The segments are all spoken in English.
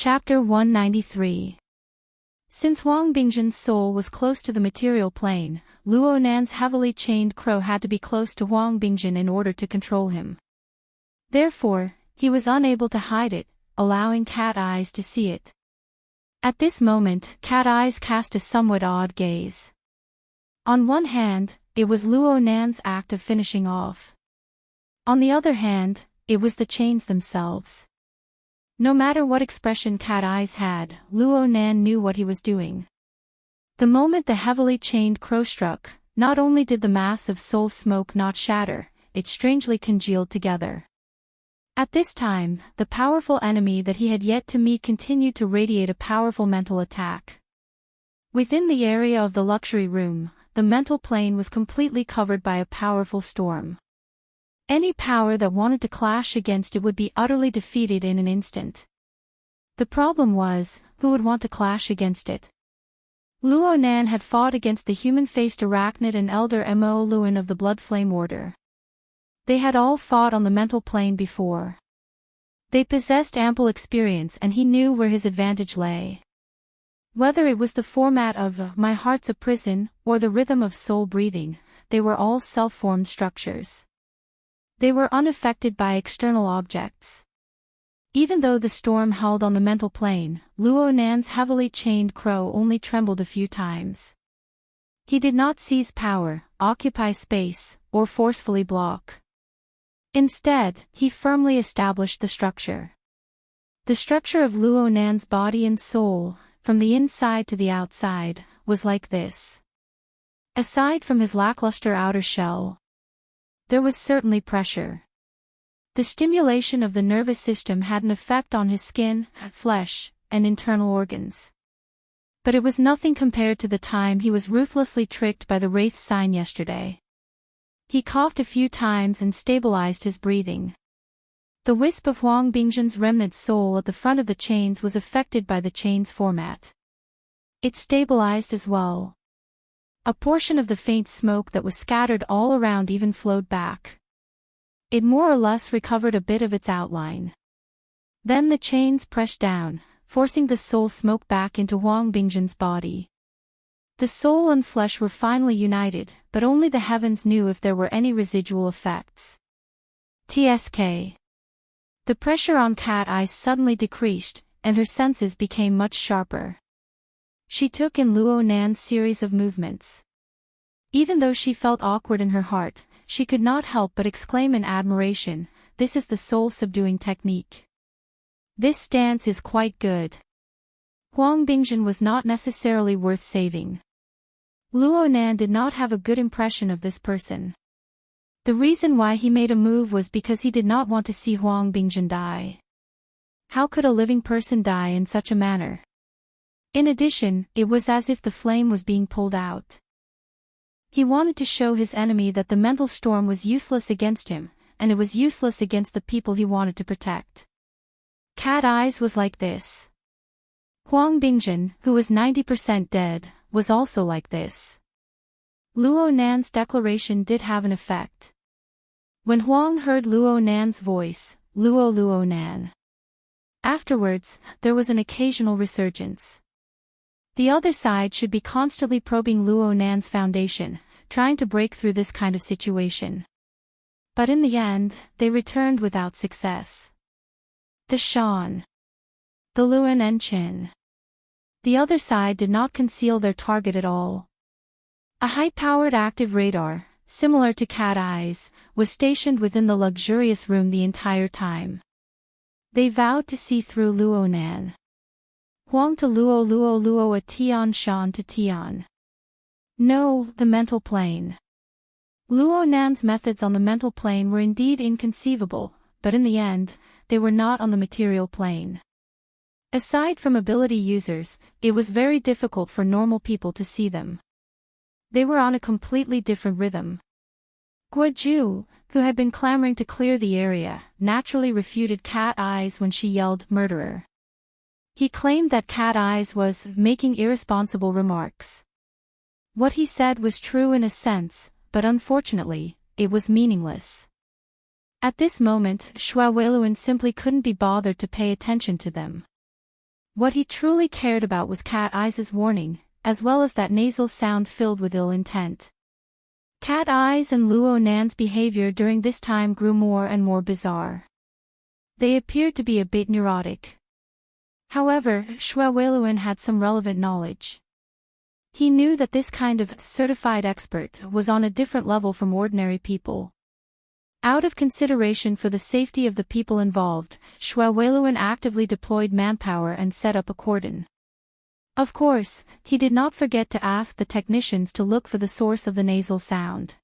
Chapter 193. Since Huang Bingzhen's soul was close to the material plane, Luo Nan's heavily chained crow had to be close to Huang Bingzhen in order to control him. Therefore, he was unable to hide it, allowing Cat Eyes to see it. At this moment, Cat Eyes cast a somewhat odd gaze. On one hand, it was Luo Nan's act of finishing off. On the other hand, it was the chains themselves. No matter what expression Cat Eyes had, Luo Nan knew what he was doing. The moment the heavily chained crow struck, not only did the mass of soul smoke not shatter, it strangely congealed together. At this time, the powerful enemy that he had yet to meet continued to radiate a powerful mental attack. Within the area of the luxury room, the mental plane was completely covered by a powerful storm. Any power that wanted to clash against it would be utterly defeated in an instant. The problem was, who would want to clash against it? Luo Nan had fought against the human-faced arachnid and Elder Mo Luan of the Blood Flame Order. They had all fought on the mental plane before. They possessed ample experience and he knew where his advantage lay. Whether it was the format of "My Heart's a Prison" or the rhythm of soul breathing, they were all self-formed structures. They were unaffected by external objects. Even though the storm held on the mental plane, Luo Nan's heavily chained crow only trembled a few times. He did not seize power, occupy space, or forcefully block. Instead, he firmly established the structure. The structure of Luo Nan's body and soul, from the inside to the outside, was like this. Aside from his lackluster outer shell, there was certainly pressure. The stimulation of the nervous system had an effect on his skin, flesh, and internal organs. But it was nothing compared to the time he was ruthlessly tricked by the Wraith sign yesterday. He coughed a few times and stabilized his breathing. The wisp of Huang Bingzhen's remnant soul at the front of the chains was affected by the chain's format. It stabilized as well. A portion of the faint smoke that was scattered all around even flowed back. It more or less recovered a bit of its outline. Then the chains pressed down, forcing the soul smoke back into Huang Bingzhen's body. The soul and flesh were finally united, but only the heavens knew if there were any residual effects. TSK. The pressure on Cat Eyes suddenly decreased, and her senses became much sharper. She took in Luo Nan's series of movements. Even though she felt awkward in her heart, she could not help but exclaim in admiration, "This is the soul-subduing technique. This dance is quite good." Huang Bingzhen was not necessarily worth saving. Luo Nan did not have a good impression of this person. The reason why he made a move was because he did not want to see Huang Bingzhen die. How could a living person die in such a manner? In addition, it was as if the flame was being pulled out. He wanted to show his enemy that the mental storm was useless against him, and it was useless against the people he wanted to protect. Cat Eyes was like this. Huang Bingzhen, who was 90% dead, was also like this. Luo Nan's declaration did have an effect. When Huang heard Luo Nan's voice, Luo Nan. Afterwards, there was an occasional resurgence. The other side should be constantly probing Luo Nan's foundation, trying to break through this kind of situation. But in the end, they returned without success. The Shan. The Luan and Qin. The other side did not conceal their target at all. A high-powered active radar, similar to Cat Eyes, was stationed within the luxurious room the entire time. They vowed to see through Luo Nan. Huang to Luo a Tian Shan to Tian. No, the mental plane. Luo Nan's methods on the mental plane were indeed inconceivable, but in the end, they were not on the material plane. Aside from ability users, it was very difficult for normal people to see them. They were on a completely different rhythm. Guoju, who had been clamoring to clear the area, naturally refuted Cat Eyes when she yelled "murderer." He claimed that Cat Eyes was making irresponsible remarks. What he said was true in a sense, but unfortunately, it was meaningless. At this moment, Shuaweluan simply couldn't be bothered to pay attention to them. What he truly cared about was Cat Eye's warning, as well as that nasal sound filled with ill intent. Cat Eye's and Luo Nan's behavior during this time grew more and more bizarre. They appeared to be a bit neurotic. However, Xue Weiluan had some relevant knowledge. He knew that this kind of certified expert was on a different level from ordinary people. Out of consideration for the safety of the people involved, Xue Weiluan actively deployed manpower and set up a cordon. Of course, he did not forget to ask the technicians to look for the source of the nasal sound.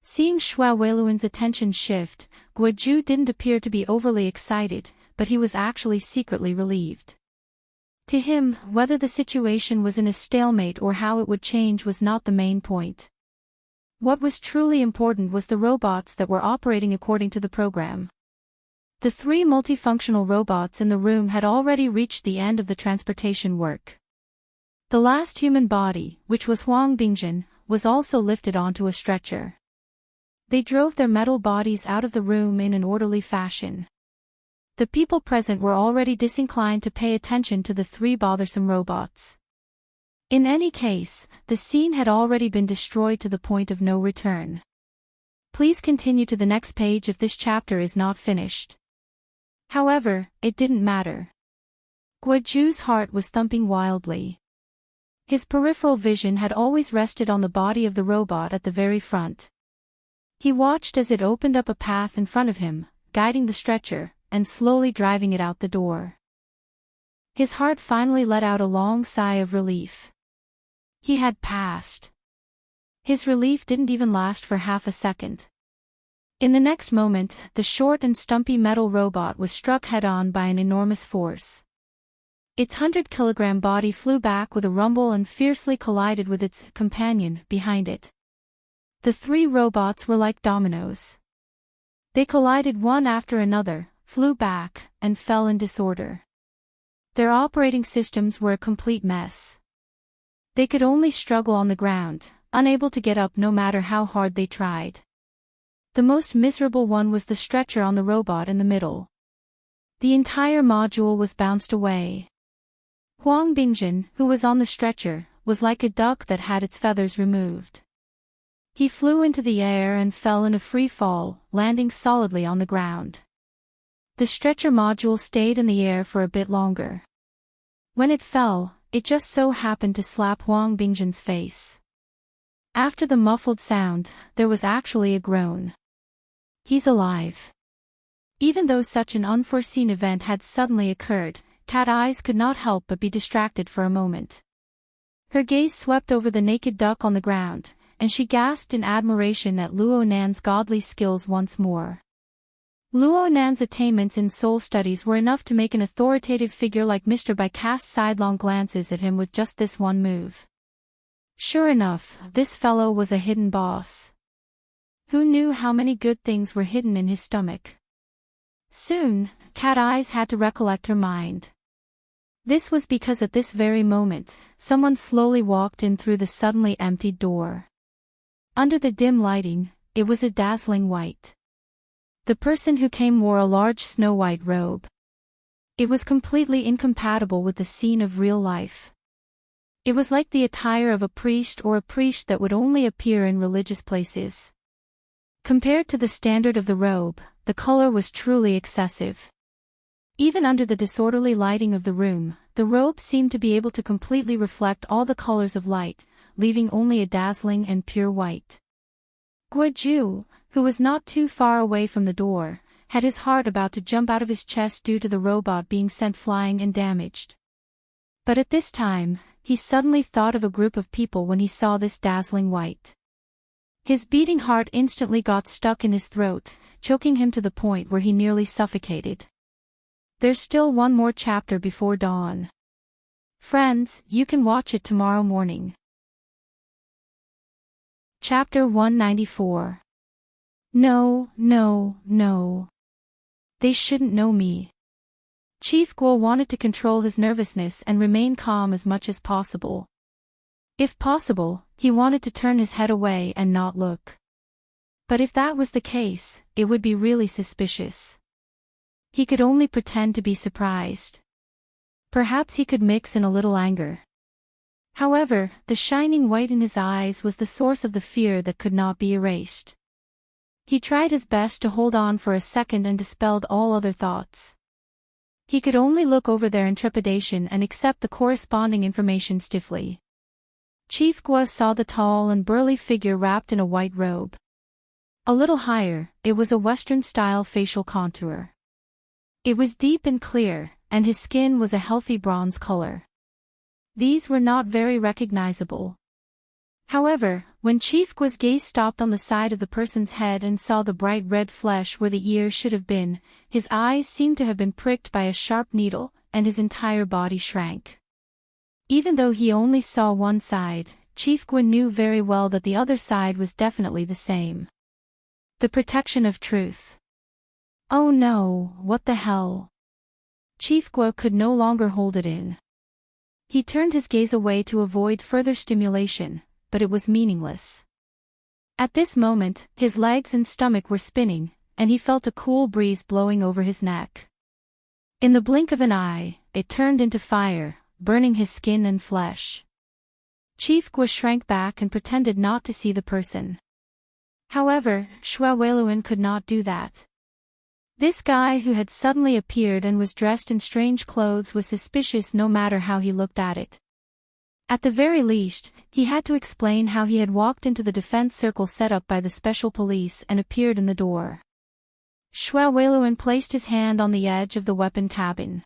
Seeing Xue Weiluan's attention shift, Guoju didn't appear to be overly excited, but he was actually secretly relieved. To him, whether the situation was in a stalemate or how it would change was not the main point. What was truly important was the robots that were operating according to the program. The 3 multifunctional robots in the room had already reached the end of the transportation work. The last human body, which was Huang Bingjin, was also lifted onto a stretcher. They drove their metal bodies out of the room in an orderly fashion. The people present were already disinclined to pay attention to the 3 bothersome robots. In any case, the scene had already been destroyed to the point of no return. Please continue to the next page if this chapter is not finished. However, it didn't matter. Guoju's heart was thumping wildly. His peripheral vision had always rested on the body of the robot at the very front. He watched as it opened up a path in front of him, guiding the stretcher, and slowly driving it out the door. His heart finally let out a long sigh of relief. He had passed. His relief didn't even last for half a second. In the next moment, the short and stumpy metal robot was struck head-on by an enormous force. Its 100-kilogram body flew back with a rumble and fiercely collided with its companion behind it. The 3 robots were like dominoes. They collided one after another, flew back, and fell in disorder. Their operating systems were a complete mess. They could only struggle on the ground, unable to get up no matter how hard they tried. The most miserable one was the stretcher on the robot in the middle. The entire module was bounced away. Huang Bingjin, who was on the stretcher, was like a duck that had its feathers removed. He flew into the air and fell in a free fall, landing solidly on the ground. The stretcher module stayed in the air for a bit longer. When it fell, it just so happened to slap Huang Bingjin's face. After the muffled sound, there was actually a groan. He's alive. Even though such an unforeseen event had suddenly occurred, Cat Eyes could not help but be distracted for a moment. Her gaze swept over the naked duck on the ground, and she gasped in admiration at Luo Nan's godly skills once more. Luo Nan's attainments in soul studies were enough to make an authoritative figure like Mr. Bai cast sidelong glances at him with just this one move. Sure enough, this fellow was a hidden boss. Who knew how many good things were hidden in his stomach? Soon, Cat Eyes had to recollect her mind. This was because at this very moment, someone slowly walked in through the suddenly emptied door. Under the dim lighting, it was a dazzling white. The person who came wore a large snow-white robe. It was completely incompatible with the scene of real life. It was like the attire of a priest or a priest that would only appear in religious places. Compared to the standard of the robe, the color was truly excessive. Even under the disorderly lighting of the room, the robe seemed to be able to completely reflect all the colors of light, leaving only a dazzling and pure white. Guoju, who was not too far away from the door, had his heart about to jump out of his chest due to the robot being sent flying and damaged. But at this time, he suddenly thought of a group of people when he saw this dazzling white. His beating heart instantly got stuck in his throat, choking him to the point where he nearly suffocated. There's still one more chapter before dawn. Friends, you can watch it tomorrow morning. Chapter 194. No, no, no. They shouldn't know me. Chief Guo wanted to control his nervousness and remain calm as much as possible. If possible, he wanted to turn his head away and not look. But if that was the case, it would be really suspicious. He could only pretend to be surprised. Perhaps he could mix in a little anger. However, the shining white in his eyes was the source of the fear that could not be erased. He tried his best to hold on for a second and dispelled all other thoughts. He could only look over their intrepidation and accept the corresponding information stiffly. Chief Gua saw the tall and burly figure wrapped in a white robe. A little higher, it was a Western-style facial contour. It was deep and clear, and his skin was a healthy bronze color. These were not very recognizable. However, when Chief Gua's gaze stopped on the side of the person's head and saw the bright red flesh where the ear should have been, his eyes seemed to have been pricked by a sharp needle, and his entire body shrank. Even though he only saw one side, Chief Gua knew very well that the other side was definitely the same. The protection of truth. Oh no, what the hell? Chief Gua could no longer hold it in. He turned his gaze away to avoid further stimulation, but it was meaningless. At this moment, his legs and stomach were spinning, and he felt a cool breeze blowing over his neck. In the blink of an eye, it turned into fire, burning his skin and flesh. Chief Gua shrank back and pretended not to see the person. However, Xue Weiluan could not do that. This guy who had suddenly appeared and was dressed in strange clothes was suspicious no matter how he looked at it. At the very least, he had to explain how he had walked into the defense circle set up by the special police and appeared in the door. Xue Weiluan placed his hand on the edge of the weapon cabin.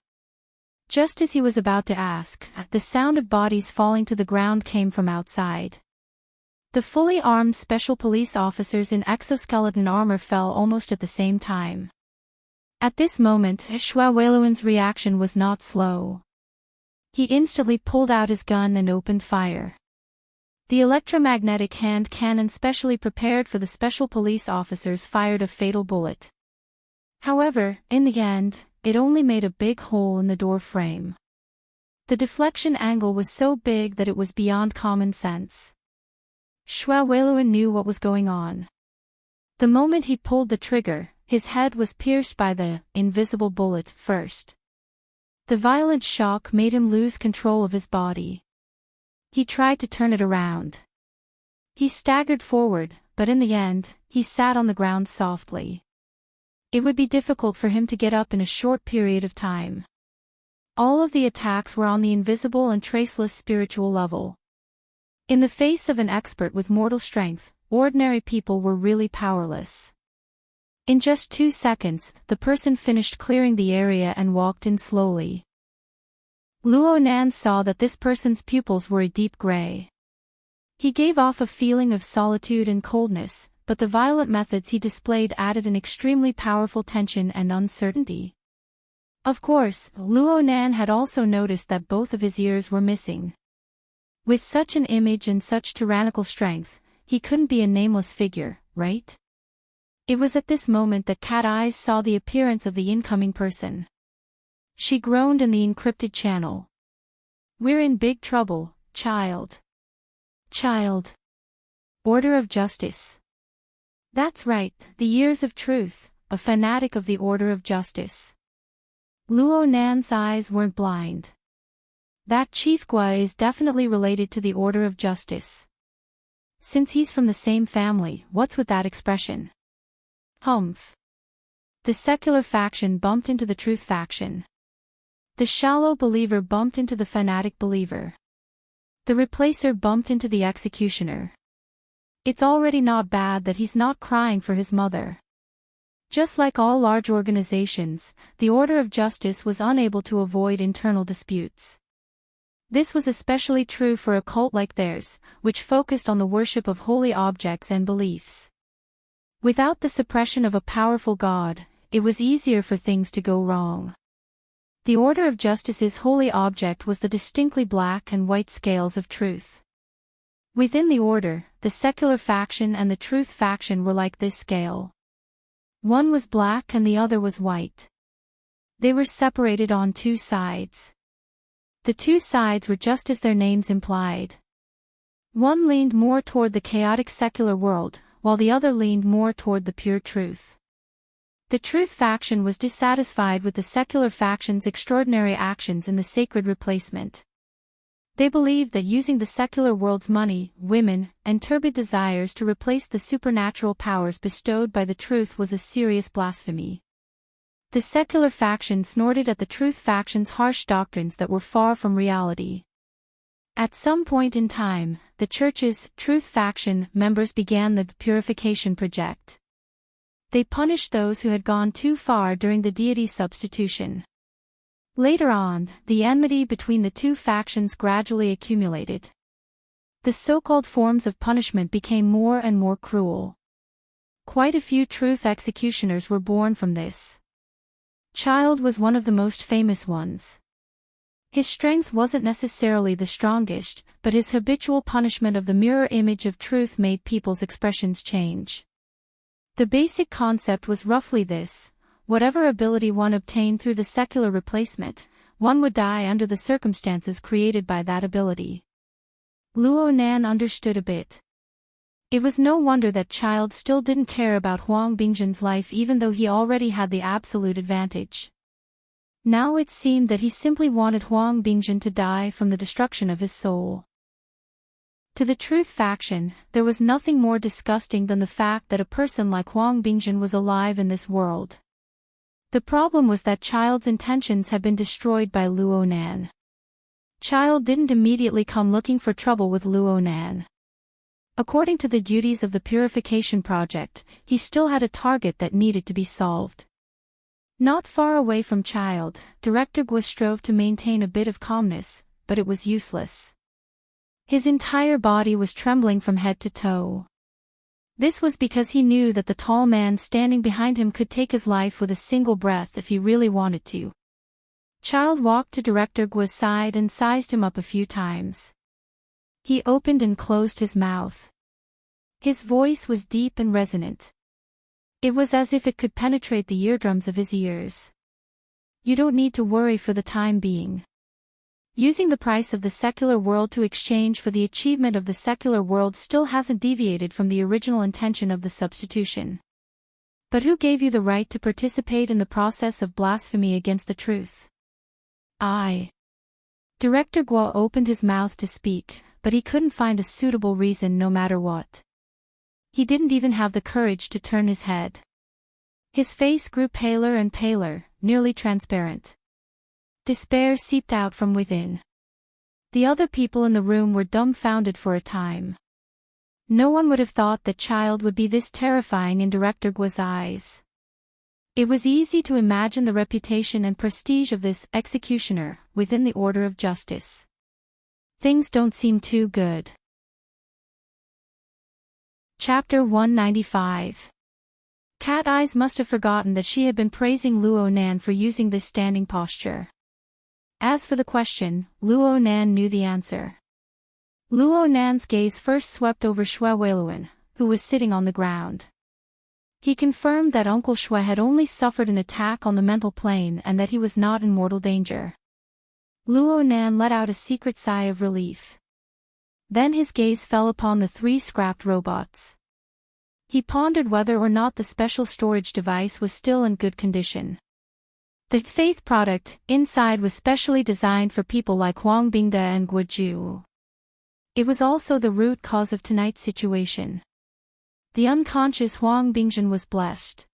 Just as he was about to ask, the sound of bodies falling to the ground came from outside. The fully armed special police officers in exoskeleton armor fell almost at the same time. At this moment, Xue Weiluan's reaction was not slow. He instantly pulled out his gun and opened fire. The electromagnetic hand cannon specially prepared for the special police officers fired a fatal bullet. However, in the end, it only made a big hole in the door frame. The deflection angle was so big that it was beyond common sense. Xue Weiluan knew what was going on. The moment he pulled the trigger, his head was pierced by the invisible bullet first. The violent shock made him lose control of his body. He tried to turn it around. He staggered forward, but in the end, he sat on the ground softly. It would be difficult for him to get up in a short period of time. All of the attacks were on the invisible and traceless spiritual level. In the face of an expert with mortal strength, ordinary people were really powerless. In just 2 seconds, the person finished clearing the area and walked in slowly. Luo Nan saw that this person's pupils were a deep gray. He gave off a feeling of solitude and coldness, but the violent methods he displayed added an extremely powerful tension and uncertainty. Of course, Luo Nan had also noticed that both of his ears were missing. With such an image and such tyrannical strength, he couldn't be a nameless figure, right? It was at this moment that Cat Eyes saw the appearance of the incoming person. She groaned in the encrypted channel. "We're in big trouble, child. Child. Order of Justice." That's right, the Years of Truth, a fanatic of the Order of Justice. Luo Nan's eyes weren't blind. That Chief Gua is definitely related to the Order of Justice. Since he's from the same family, what's with that expression? Humph. The secular faction bumped into the truth faction. The shallow believer bumped into the fanatic believer. The replacer bumped into the executioner. It's already not bad that he's not crying for his mother. Just like all large organizations, the Order of Justice was unable to avoid internal disputes. This was especially true for a cult like theirs, which focused on the worship of holy objects and beliefs. Without the suppression of a powerful god, it was easier for things to go wrong. The Order of Justice's holy object was the distinctly black and white scales of truth. Within the order, the secular faction and the truth faction were like this scale. One was black and the other was white. They were separated on 2 sides. The 2 sides were just as their names implied. One leaned more toward the chaotic secular world, while the other leaned more toward the pure truth. The truth faction was dissatisfied with the secular faction's extraordinary actions in the sacred replacement. They believed that using the secular world's money, women, and turbid desires to replace the supernatural powers bestowed by the truth was a serious blasphemy. The secular faction snorted at the truth faction's harsh doctrines that were far from reality. At some point in time, the church's truth faction members began the purification project. They punished those who had gone too far during the deity substitution. Later on, the enmity between the two factions gradually accumulated. The so-called forms of punishment became more and more cruel. Quite a few truth executioners were born from this. Child was one of the most famous ones. His strength wasn't necessarily the strongest, but his habitual punishment of the mirror image of truth made people's expressions change. The basic concept was roughly this: whatever ability one obtained through the secular replacement, one would die under the circumstances created by that ability. Luo Nan understood a bit. It was no wonder that Child still didn't care about Huang Bingzhen's life even though he already had the absolute advantage. Now it seemed that he simply wanted Huang Bingzhen to die from the destruction of his soul. To the truth faction, there was nothing more disgusting than the fact that a person like Huang Bingzhen was alive in this world. The problem was that Child's intentions had been destroyed by Luo Nan. Child didn't immediately come looking for trouble with Luo Nan. According to the duties of the purification project, he still had a target that needed to be solved. Not far away from Child, Director Guo strove to maintain a bit of calmness, but it was useless. His entire body was trembling from head to toe. This was because he knew that the tall man standing behind him could take his life with a single breath if he really wanted to. Child walked to Director Guo's side and sized him up a few times. He opened and closed his mouth. His voice was deep and resonant. It was as if it could penetrate the eardrums of his ears. You don't need to worry for the time being. Using the price of the secular world to exchange for the achievement of the secular world still hasn't deviated from the original intention of the substitution. But who gave you the right to participate in the process of blasphemy against the truth? I. Director Guo opened his mouth to speak, but he couldn't find a suitable reason no matter what. He didn't even have the courage to turn his head. His face grew paler and paler, nearly transparent. Despair seeped out from within. The other people in the room were dumbfounded for a time. No one would have thought that Child would be this terrifying in Director Guo's eyes. It was easy to imagine the reputation and prestige of this executioner within the order of justice. Things don't seem too good. Chapter 195. Cat Eyes must have forgotten that she had been praising Luo Nan for using this standing posture. As for the question, Luo Nan knew the answer. Luo Nan's gaze first swept over Xue Weiluan, who was sitting on the ground. He confirmed that Uncle Xue had only suffered an attack on the mental plane and that he was not in mortal danger. Luo Nan let out a secret sigh of relief. Then his gaze fell upon the 3 scrapped robots. He pondered whether or not the special storage device was still in good condition. The faith product inside was specially designed for people like Huang Bingde and Guo Ju. It was also the root cause of tonight's situation. The unconscious Huang Bingzhen was blessed.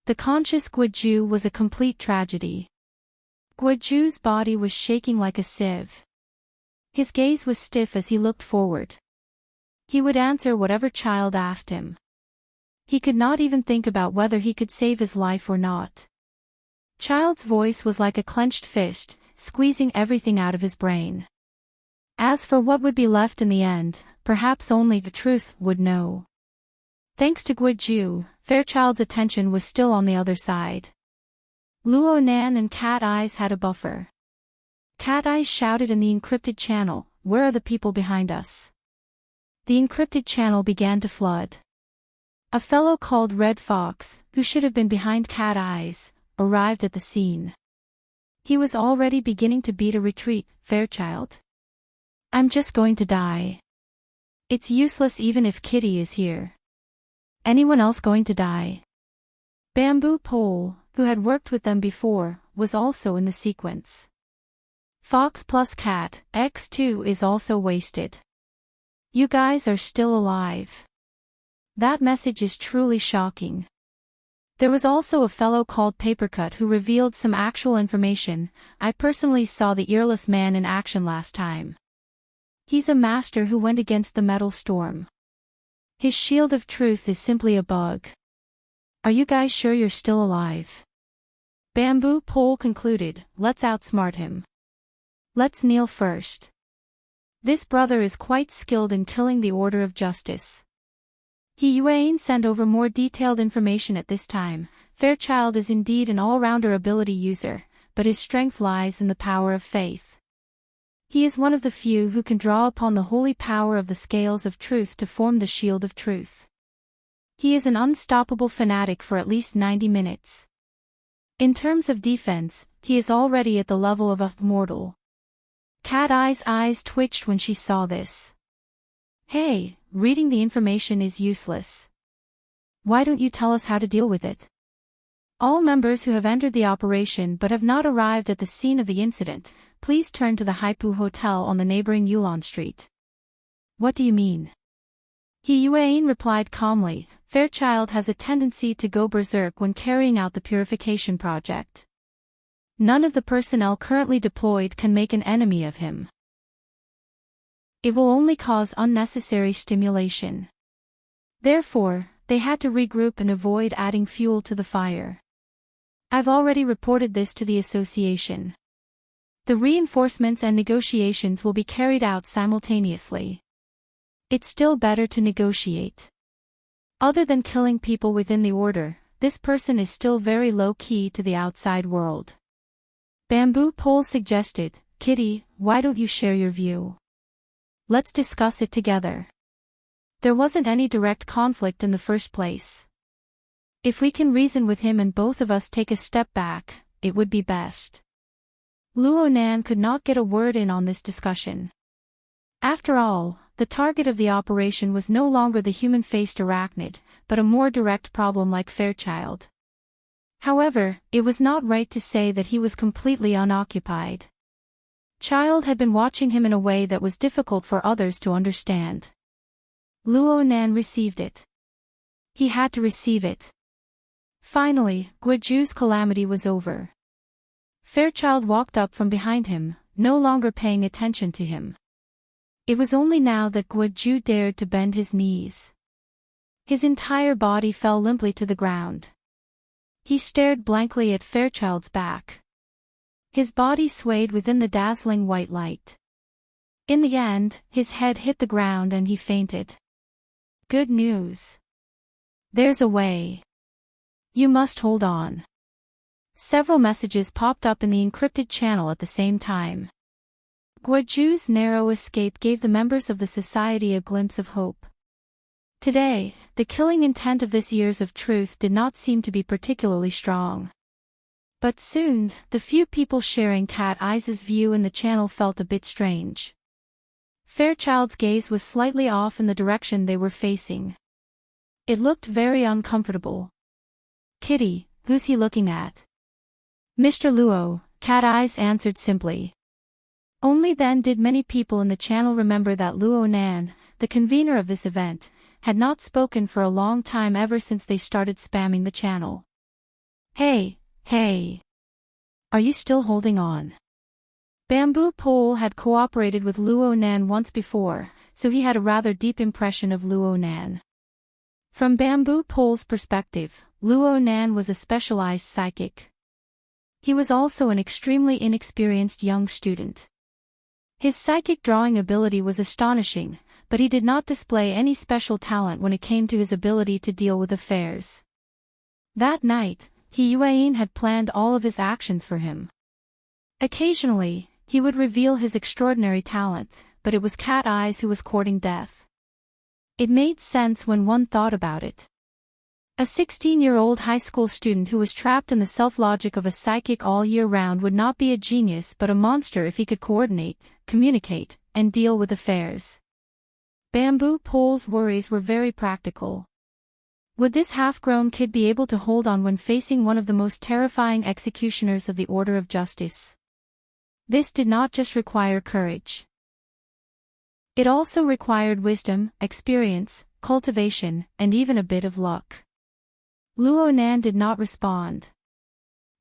The conscious Guo Ju was a complete tragedy. Guo Ju's body was shaking like a sieve. His gaze was stiff as he looked forward. He would answer whatever Child asked him. He could not even think about whether he could save his life or not. Child's voice was like a clenched fist, squeezing everything out of his brain. As for what would be left in the end, perhaps only the truth would know. Thanks to Guo Ju, Fairchild's attention was still on the other side. Luo Nan and Cat Eyes had a buffer. Cat Eyes shouted in the encrypted channel, "Where are the people behind us?" The encrypted channel began to flood. A fellow called Red Fox, who should have been behind Cat Eyes, arrived at the scene. He was already beginning to beat a retreat. "Fairchild? I'm just going to die. It's useless even if Kitty is here. Anyone else going to die?" Bamboo Pole, who had worked with them before, was also in the sequence. Fox plus Cat, X2 is also wasted. You guys are still alive. That message is truly shocking. There was also a fellow called Papercut who revealed some actual information. I personally saw the earless man in action last time. He's a master who went against the metal storm. His shield of truth is simply a bug. Are you guys sure you're still alive? Bamboo Pole concluded, let's outsmart him. Let's kneel first. This brother is quite skilled in killing the order of justice. Yuan sent over more detailed information at this time. Fairchild is indeed an all-rounder ability user, but his strength lies in the power of faith. He is one of the few who can draw upon the holy power of the scales of truth to form the shield of truth. He is an unstoppable fanatic for at least 90 minutes. In terms of defense, he is already at the level of a mortal. Cat Eye's eyes twitched when she saw this. Hey, reading the information is useless. Why don't you tell us how to deal with it? All members who have entered the operation but have not arrived at the scene of the incident, please turn to the Haipu Hotel on the neighboring Yulon Street. What do you mean? Yuan replied calmly, Fairchild has a tendency to go berserk when carrying out the purification project. None of the personnel currently deployed can make an enemy of him. It will only cause unnecessary stimulation. Therefore, they had to regroup and avoid adding fuel to the fire. I've already reported this to the association. The reinforcements and negotiations will be carried out simultaneously. It's still better to negotiate. Other than killing people within the order, this person is still very low-key to the outside world. Bamboo Pole suggested, Kitty, why don't you share your view? Let's discuss it together. There wasn't any direct conflict in the first place. If we can reason with him and both of us take a step back, it would be best. Luo Nan could not get a word in on this discussion. After all, the target of the operation was no longer the human-faced arachnid, but a more direct problem like Fairchild. However, it was not right to say that he was completely unoccupied. Child had been watching him in a way that was difficult for others to understand. Luo Nan received it. He had to receive it. Finally, Guoju's calamity was over. Fairchild walked up from behind him, no longer paying attention to him. It was only now that Guoju dared to bend his knees. His entire body fell limply to the ground. He stared blankly at Fairchild's back. His body swayed within the dazzling white light. In the end, his head hit the ground and he fainted. Good news. There's a way. You must hold on. Several messages popped up in the encrypted channel at the same time. Guoju's narrow escape gave the members of the society a glimpse of hope. Today, the killing intent of this Years of Truth did not seem to be particularly strong. But soon, the few people sharing Cat Eye's view in the channel felt a bit strange. Fairchild's gaze was slightly off in the direction they were facing. It looked very uncomfortable. Kitty, who's he looking at? Mr. Luo, Cat Eyes answered simply. Only then did many people in the channel remember that Luo Nan, the convener of this event, had not spoken for a long time ever since they started spamming the channel. Hey. Are you still holding on? Bamboo Pole had cooperated with Luo Nan once before, so he had a rather deep impression of Luo Nan. From Bamboo Pole's perspective, Luo Nan was a specialized psychic. He was also an extremely inexperienced young student. His psychic drawing ability was astonishing, but he did not display any special talent when it came to his ability to deal with affairs. That night, Yuan had planned all of his actions for him. Occasionally, he would reveal his extraordinary talent, but it was Cat Eyes who was courting death. It made sense when one thought about it. A 16-year-old high school student who was trapped in the self-logic of a psychic all year round would not be a genius but a monster if he could coordinate, communicate, and deal with affairs. Bamboo Pole's worries were very practical. Would this half-grown kid be able to hold on when facing one of the most terrifying executioners of the order of justice? This did not just require courage. It also required wisdom, experience, cultivation, and even a bit of luck. Luo Nan did not respond.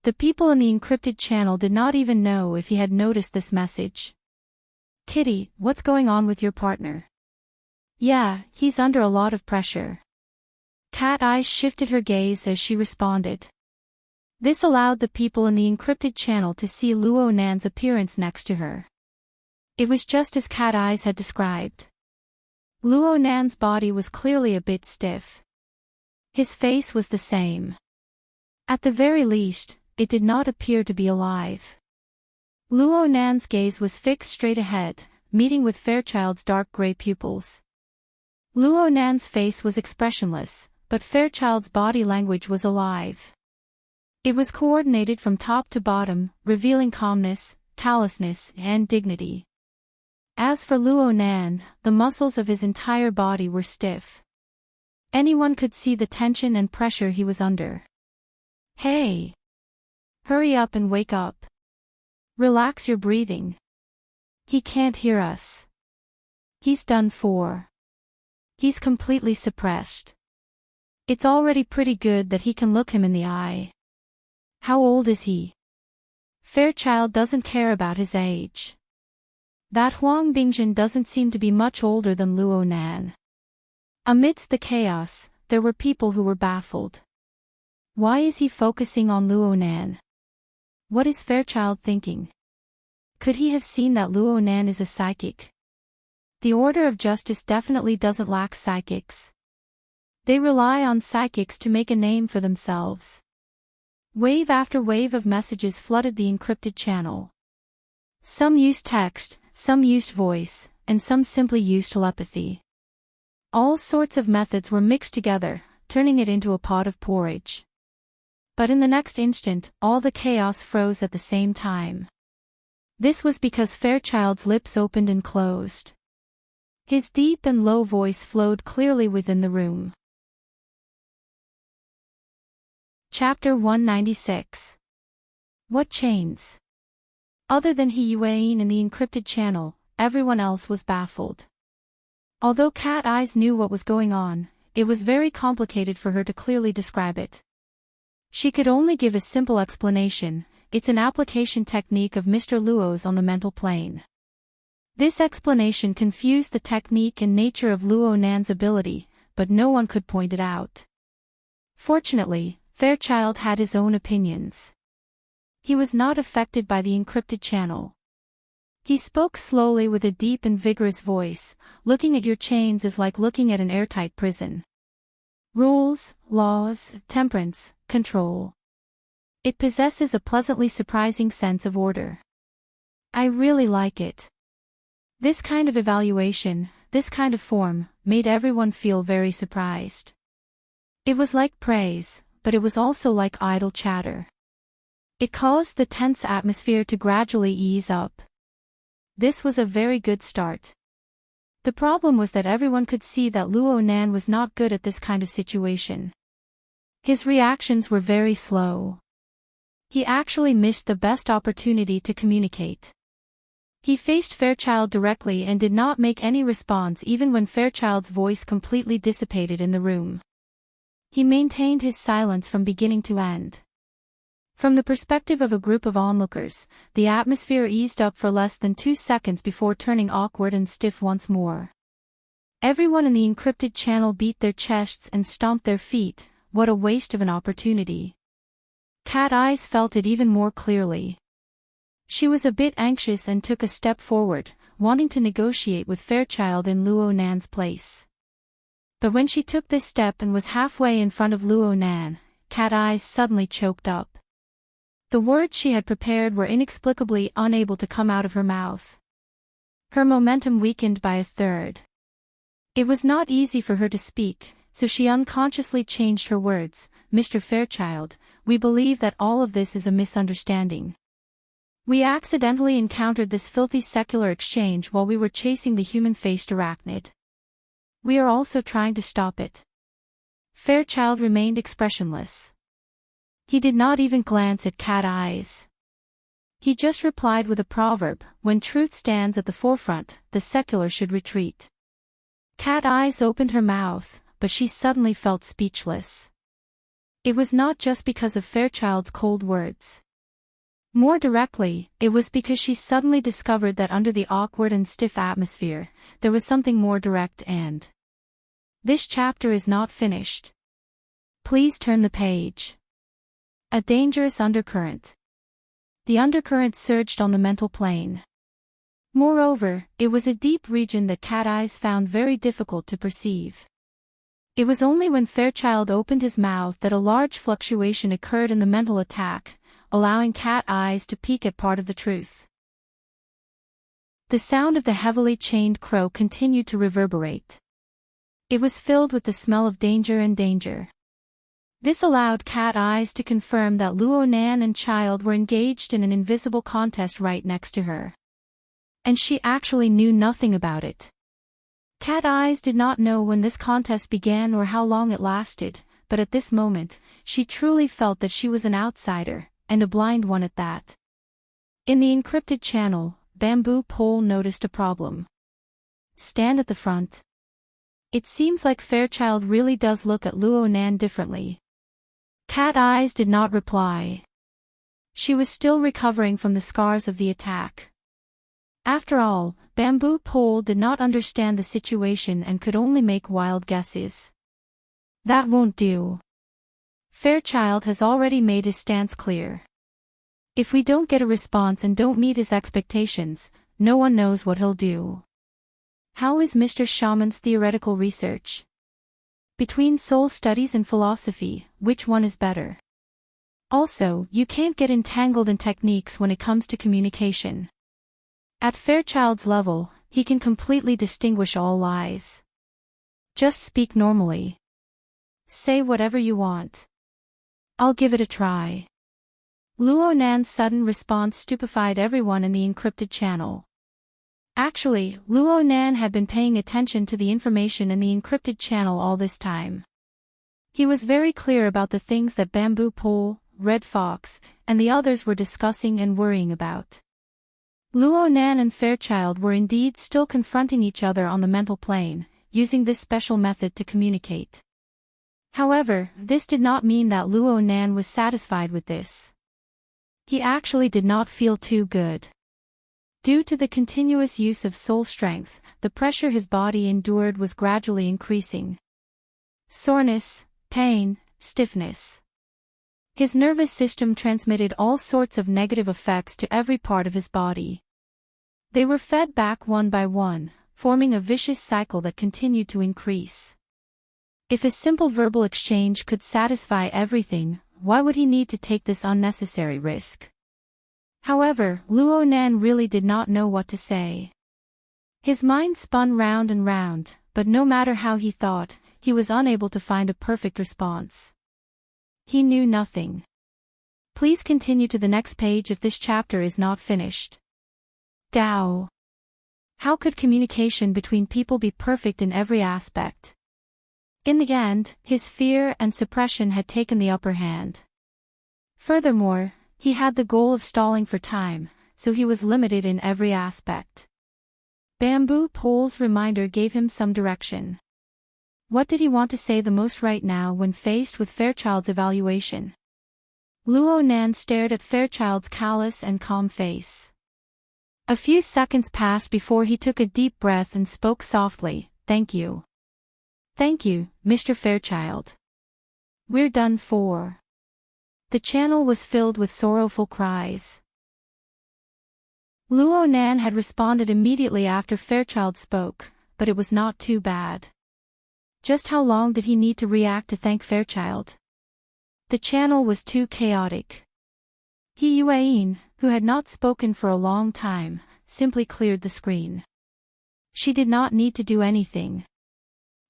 The people in the encrypted channel did not even know if he had noticed this message. "Kitty, what's going on with your partner?" "Yeah, he's under a lot of pressure." Cat Eyes shifted her gaze as she responded. This allowed the people in the encrypted channel to see Luo Nan's appearance next to her. It was just as Cat Eyes had described. Luo Nan's body was clearly a bit stiff. His face was the same. At the very least, it did not appear to be alive. Luo Nan's gaze was fixed straight ahead, meeting with Fairchild's dark gray pupils. Luo Nan's face was expressionless, but Fairchild's body language was alive. It was coordinated from top to bottom, revealing calmness, callousness, and dignity. As for Luo Nan, the muscles of his entire body were stiff. Anyone could see the tension and pressure he was under. "Hey! Hurry up and wake up. Relax your breathing. He can't hear us. He's done for. He's completely suppressed. It's already pretty good that he can look him in the eye. How old is he?" Fairchild doesn't care about his age. That Huang Bingjin doesn't seem to be much older than Luo Nan. Amidst the chaos, there were people who were baffled. Why is he focusing on Luo Nan? What is Fairchild thinking? Could he have seen that Luo Nan is a psychic? The Order of Justice definitely doesn't lack psychics. They rely on psychics to make a name for themselves. Wave after wave of messages flooded the encrypted channel. Some used text, some used voice, and some simply used telepathy. All sorts of methods were mixed together, turning it into a pot of porridge. But in the next instant, all the chaos froze at the same time. This was because Fairchild's lips opened and closed. His deep and low voice flowed clearly within the room. Chapter 196. What chains? Other than He Yuan in the encrypted channel, everyone else was baffled. Although Cat Eyes knew what was going on, it was very complicated for her to clearly describe it. She could only give a simple explanation: it's an application technique of Mr. Luo's on the mental plane. This explanation confused the technique and nature of Luo Nan's ability, but no one could point it out. Fortunately, Fairchild had his own opinions. He was not affected by the encrypted channel. He spoke slowly with a deep and vigorous voice. "Looking at your chains is like looking at an airtight prison. Rules, laws, temperance, control. It possesses a pleasantly surprising sense of order. I really like it." This kind of evaluation, this kind of form, made everyone feel very surprised. It was like praise, but it was also like idle chatter. It caused the tense atmosphere to gradually ease up. This was a very good start. The problem was that everyone could see that Luo Nan was not good at this kind of situation. His reactions were very slow. He actually missed the best opportunity to communicate. He faced Fairchild directly and did not make any response even when Fairchild's voice completely dissipated in the room. He maintained his silence from beginning to end. From the perspective of a group of onlookers, the atmosphere eased up for less than 2 seconds before turning awkward and stiff once more. Everyone in the encrypted channel beat their chests and stomped their feet. What a waste of an opportunity. Cat Eyes felt it even more clearly. She was a bit anxious and took a step forward, wanting to negotiate with Fairchild in Luo Nan's place. But when she took this step and was halfway in front of Luo Nan, Cat Eyes suddenly choked up. The words she had prepared were inexplicably unable to come out of her mouth. Her momentum weakened by a third. It was not easy for her to speak, so she unconsciously changed her words. "Mr. Fairchild, we believe that all of this is a misunderstanding. We accidentally encountered this filthy secular exchange while we were chasing the human-faced arachnid. We are also trying to stop it." Fairchild remained expressionless. He did not even glance at Cat Eyes. He just replied with a proverb, when truth stands at the forefront, the secular should retreat. Cat Eyes opened her mouth, but she suddenly felt speechless. It was not just because of Fairchild's cold words. More directly, it was because she suddenly discovered that under the awkward and stiff atmosphere, there was something more direct and... This chapter is not finished. Please turn the page. A dangerous undercurrent. The undercurrent surged on the mental plane. Moreover, it was a deep region that Cat Eyes found very difficult to perceive. It was only when Fairchild opened his mouth that a large fluctuation occurred in the mental attack, allowing Cat Eyes to peek at part of the truth. The sound of the heavily chained crow continued to reverberate. It was filled with the smell of danger and danger. This allowed Cat Eyes to confirm that Luo Nan and Child were engaged in an invisible contest right next to her. And she actually knew nothing about it. Cat Eyes did not know when this contest began or how long it lasted, but at this moment, she truly felt that she was an outsider, and a blind one at that. In the encrypted channel, Bamboo Pole noticed a problem. Stand at the front. It seems like Fairchild really does look at Luo Nan differently. Cat Eyes did not reply. She was still recovering from the scars of the attack. After all, Bamboo Pole did not understand the situation and could only make wild guesses. That won't do. Fairchild has already made his stance clear. If we don't get a response and don't meet his expectations, no one knows what he'll do. How is Mr. Shaman's theoretical research? Between soul studies and philosophy, which one is better? Also, you can't get entangled in techniques when it comes to communication. At Fairchild's level, he can completely distinguish all lies. Just speak normally. Say whatever you want. I'll give it a try. Luo Nan's sudden response stupefied everyone in the encrypted channel. Actually, Luo Nan had been paying attention to the information in the encrypted channel all this time. He was very clear about the things that Bamboo Pole, Red Fox, and the others were discussing and worrying about. Luo Nan and Fairchild were indeed still confronting each other on the mental plane, using this special method to communicate. However, this did not mean that Luo Nan was satisfied with this. He actually did not feel too good. Due to the continuous use of soul strength, the pressure his body endured was gradually increasing. Soreness, pain, stiffness. His nervous system transmitted all sorts of negative effects to every part of his body. They were fed back one by one, forming a vicious cycle that continued to increase. If a simple verbal exchange could satisfy everything, why would he need to take this unnecessary risk? However, Luo Nan really did not know what to say. His mind spun round and round, but no matter how he thought, he was unable to find a perfect response. He knew nothing. Please continue to the next page if this chapter is not finished. Dao. How could communication between people be perfect in every aspect? In the end, his fear and suppression had taken the upper hand. Furthermore, he had the goal of stalling for time, so he was limited in every aspect. Bamboo Pole's reminder gave him some direction. What did he want to say the most right now when faced with Fairchild's evaluation? Luo Nan stared at Fairchild's callous and calm face. A few seconds passed before he took a deep breath and spoke softly, "Thank you. Thank you, Mr. Fairchild. We're done for." The channel was filled with sorrowful cries. Luo Nan had responded immediately after Fairchild spoke, but it was not too bad. Just how long did he need to react to thank Fairchild? The channel was too chaotic. He Yuan, who had not spoken for a long time, simply cleared the screen. She did not need to do anything.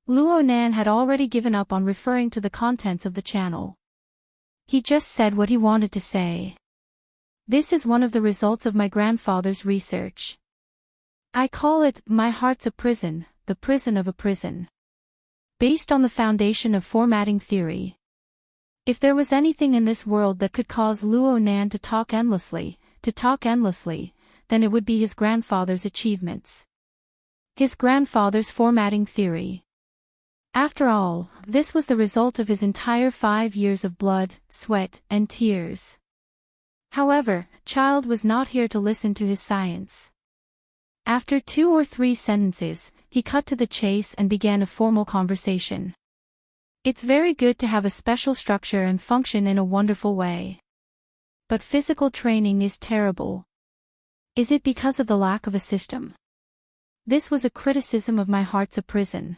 Luo Nan had already given up on referring to the contents of the channel. He just said what he wanted to say. This is one of the results of my grandfather's research. I call it, my heart's a prison, the prison of a prison. Based on the foundation of formatting theory. If there was anything in this world that could cause Luo Nan to talk endlessly, then it would be his grandfather's achievements. His grandfather's formatting theory. After all, this was the result of his entire 5 years of blood, sweat, and tears. However, Child was not here to listen to his science. After 2 or 3 sentences, he cut to the chase and began a formal conversation. It's very good to have a special structure and function in a wonderful way. But physical training is terrible. Is it because of the lack of a system? This was a criticism of my heart's a prison.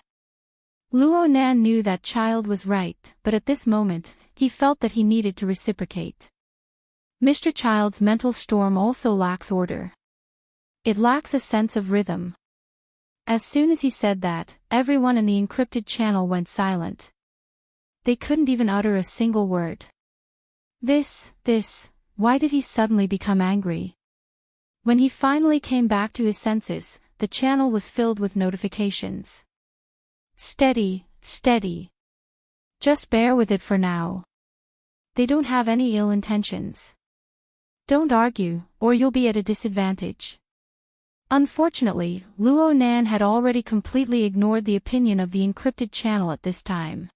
Luo Nan knew that Child was right, but at this moment, he felt that he needed to reciprocate. Mr. Child's mental storm also lacks order. It lacks a sense of rhythm. As soon as he said that, everyone in the encrypted channel went silent. They couldn't even utter a single word. Why did he suddenly become angry? When he finally came back to his senses, the channel was filled with notifications. Steady. Just bear with it for now. They don't have any ill intentions. Don't argue, or you'll be at a disadvantage. Unfortunately, Luo Nan had already completely ignored the opinion of the encrypted channel at this time.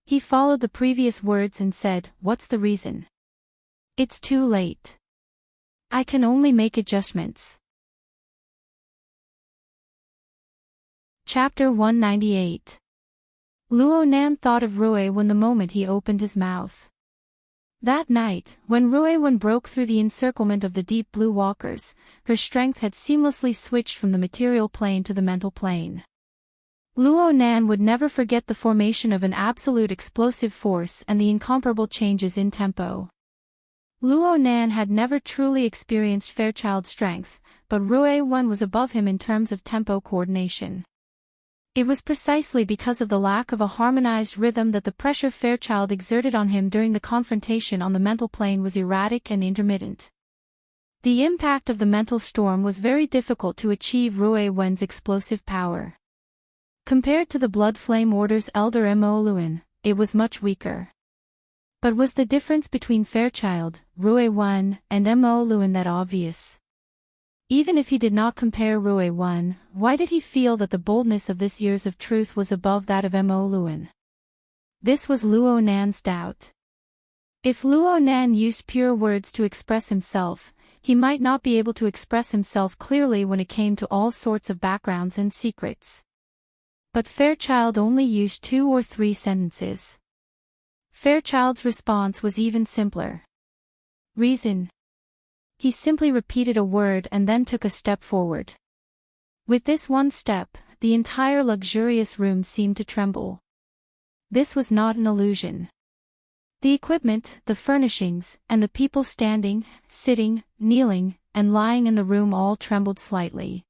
He followed the previous words and said, "What's the reason?" "It's too late. I can only make adjustments." Chapter 198. Luo Nan thought of Ruiwen the moment he opened his mouth. That night, when Ruiwen broke through the encirclement of the deep blue walkers, her strength had seamlessly switched from the material plane to the mental plane. Luo Nan would never forget the formation of an absolute explosive force and the incomparable changes in tempo. Luo Nan had never truly experienced Fairchild's strength, but Ruiwen was above him in terms of tempo coordination. It was precisely because of the lack of a harmonized rhythm that the pressure Fairchild exerted on him during the confrontation on the mental plane was erratic and intermittent. The impact of the mental storm was very difficult to achieve Ruiwen's explosive power. Compared to the Blood Flame Order's Elder Mo Luin, it was much weaker. But was the difference between Fairchild, Ruiwen, and Mo Luin that obvious? Even if he did not compare Ruiwen, why did he feel that the boldness of this Years of Truth was above that of Mo Luin? This was Luo Nan's doubt. If Luo Nan used pure words to express himself, he might not be able to express himself clearly when it came to all sorts of backgrounds and secrets. But Fairchild only used 2 or 3 sentences. Fairchild's response was even simpler. Reason. He simply repeated a word and then took a step forward. With this one step, the entire luxurious room seemed to tremble. This was not an illusion. The equipment, the furnishings, and the people standing, sitting, kneeling, and lying in the room all trembled slightly.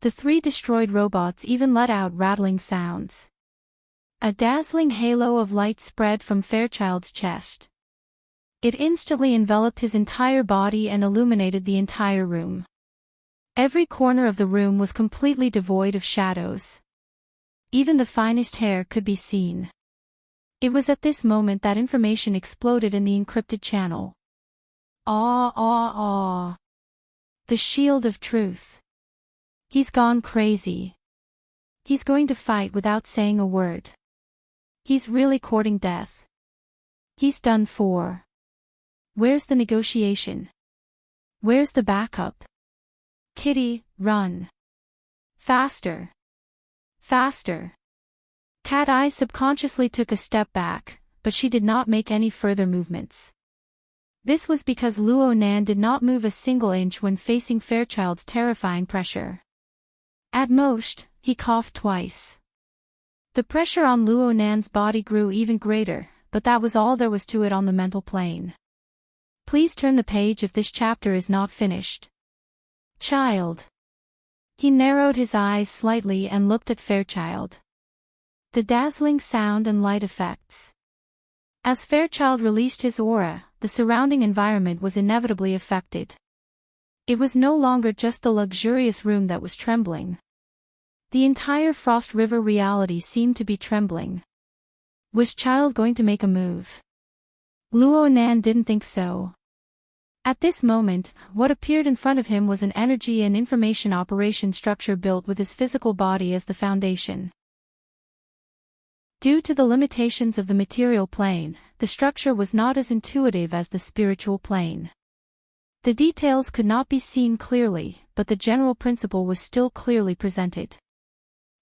The 3 destroyed robots even let out rattling sounds. A dazzling halo of light spread from Fairchild's chest. It instantly enveloped his entire body and illuminated the entire room. Every corner of the room was completely devoid of shadows. Even the finest hair could be seen. It was at this moment that information exploded in the encrypted channel. Ah. The Shield of Truth. He's gone crazy. He's going to fight without saying a word. He's really courting death. He's done for. Where's the negotiation? Where's the backup? Kitty, run. Faster. Cat Eye subconsciously took a step back, but she did not make any further movements. This was because Luo Nan did not move a single inch when facing Fairchild's terrifying pressure. At most, he coughed twice. The pressure on Luo Nan's body grew even greater, but that was all there was to it on the mental plane. Please turn the page if this chapter is not finished. Child. He narrowed his eyes slightly and looked at Fairchild. The dazzling sound and light effects. As Fairchild released his aura, the surrounding environment was inevitably affected. It was no longer just the luxurious room that was trembling. The entire Frost River reality seemed to be trembling. Was Child going to make a move? Luo Nan didn't think so. At this moment, what appeared in front of him was an energy and information operation structure built with his physical body as the foundation. Due to the limitations of the material plane, the structure was not as intuitive as the spiritual plane. The details could not be seen clearly, but the general principle was still clearly presented.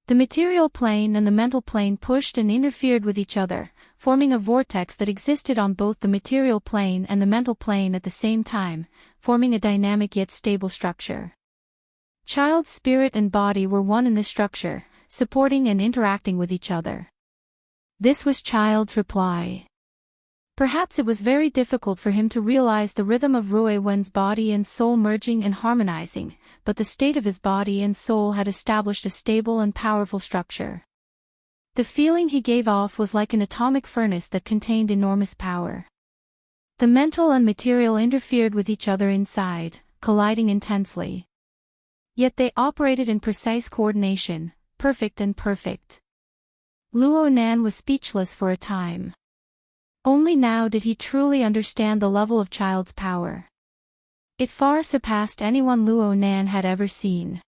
The material plane and the mental plane pushed and interfered with each other, forming a vortex that existed on both the material plane and the mental plane at the same time, forming a dynamic yet stable structure. Child's spirit and body were one in this structure, supporting and interacting with each other. This was Child's reply. Perhaps it was very difficult for him to realize the rhythm of Rui Wen's body and soul merging and harmonizing, but the state of his body and soul had established a stable and powerful structure. The feeling he gave off was like an atomic furnace that contained enormous power. The mental and material interfered with each other inside, colliding intensely. Yet they operated in precise coordination, perfect and perfect. Luo Nan was speechless for a time. Only now did he truly understand the level of Child's power. It far surpassed anyone Luo Nan had ever seen.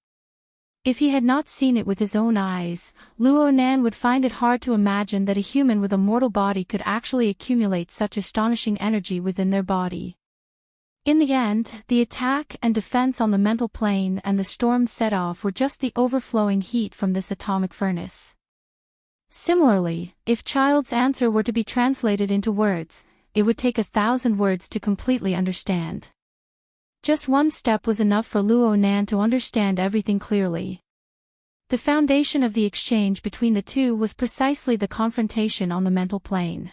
If he had not seen it with his own eyes, Luo Nan would find it hard to imagine that a human with a mortal body could actually accumulate such astonishing energy within their body. In the end, the attack and defense on the mental plane and the storm set off were just the overflowing heat from this atomic furnace. Similarly, if Child's answer were to be translated into words, it would take 1,000 words to completely understand. Just one step was enough for Luo Nan to understand everything clearly. The foundation of the exchange between the two was precisely the confrontation on the mental plane.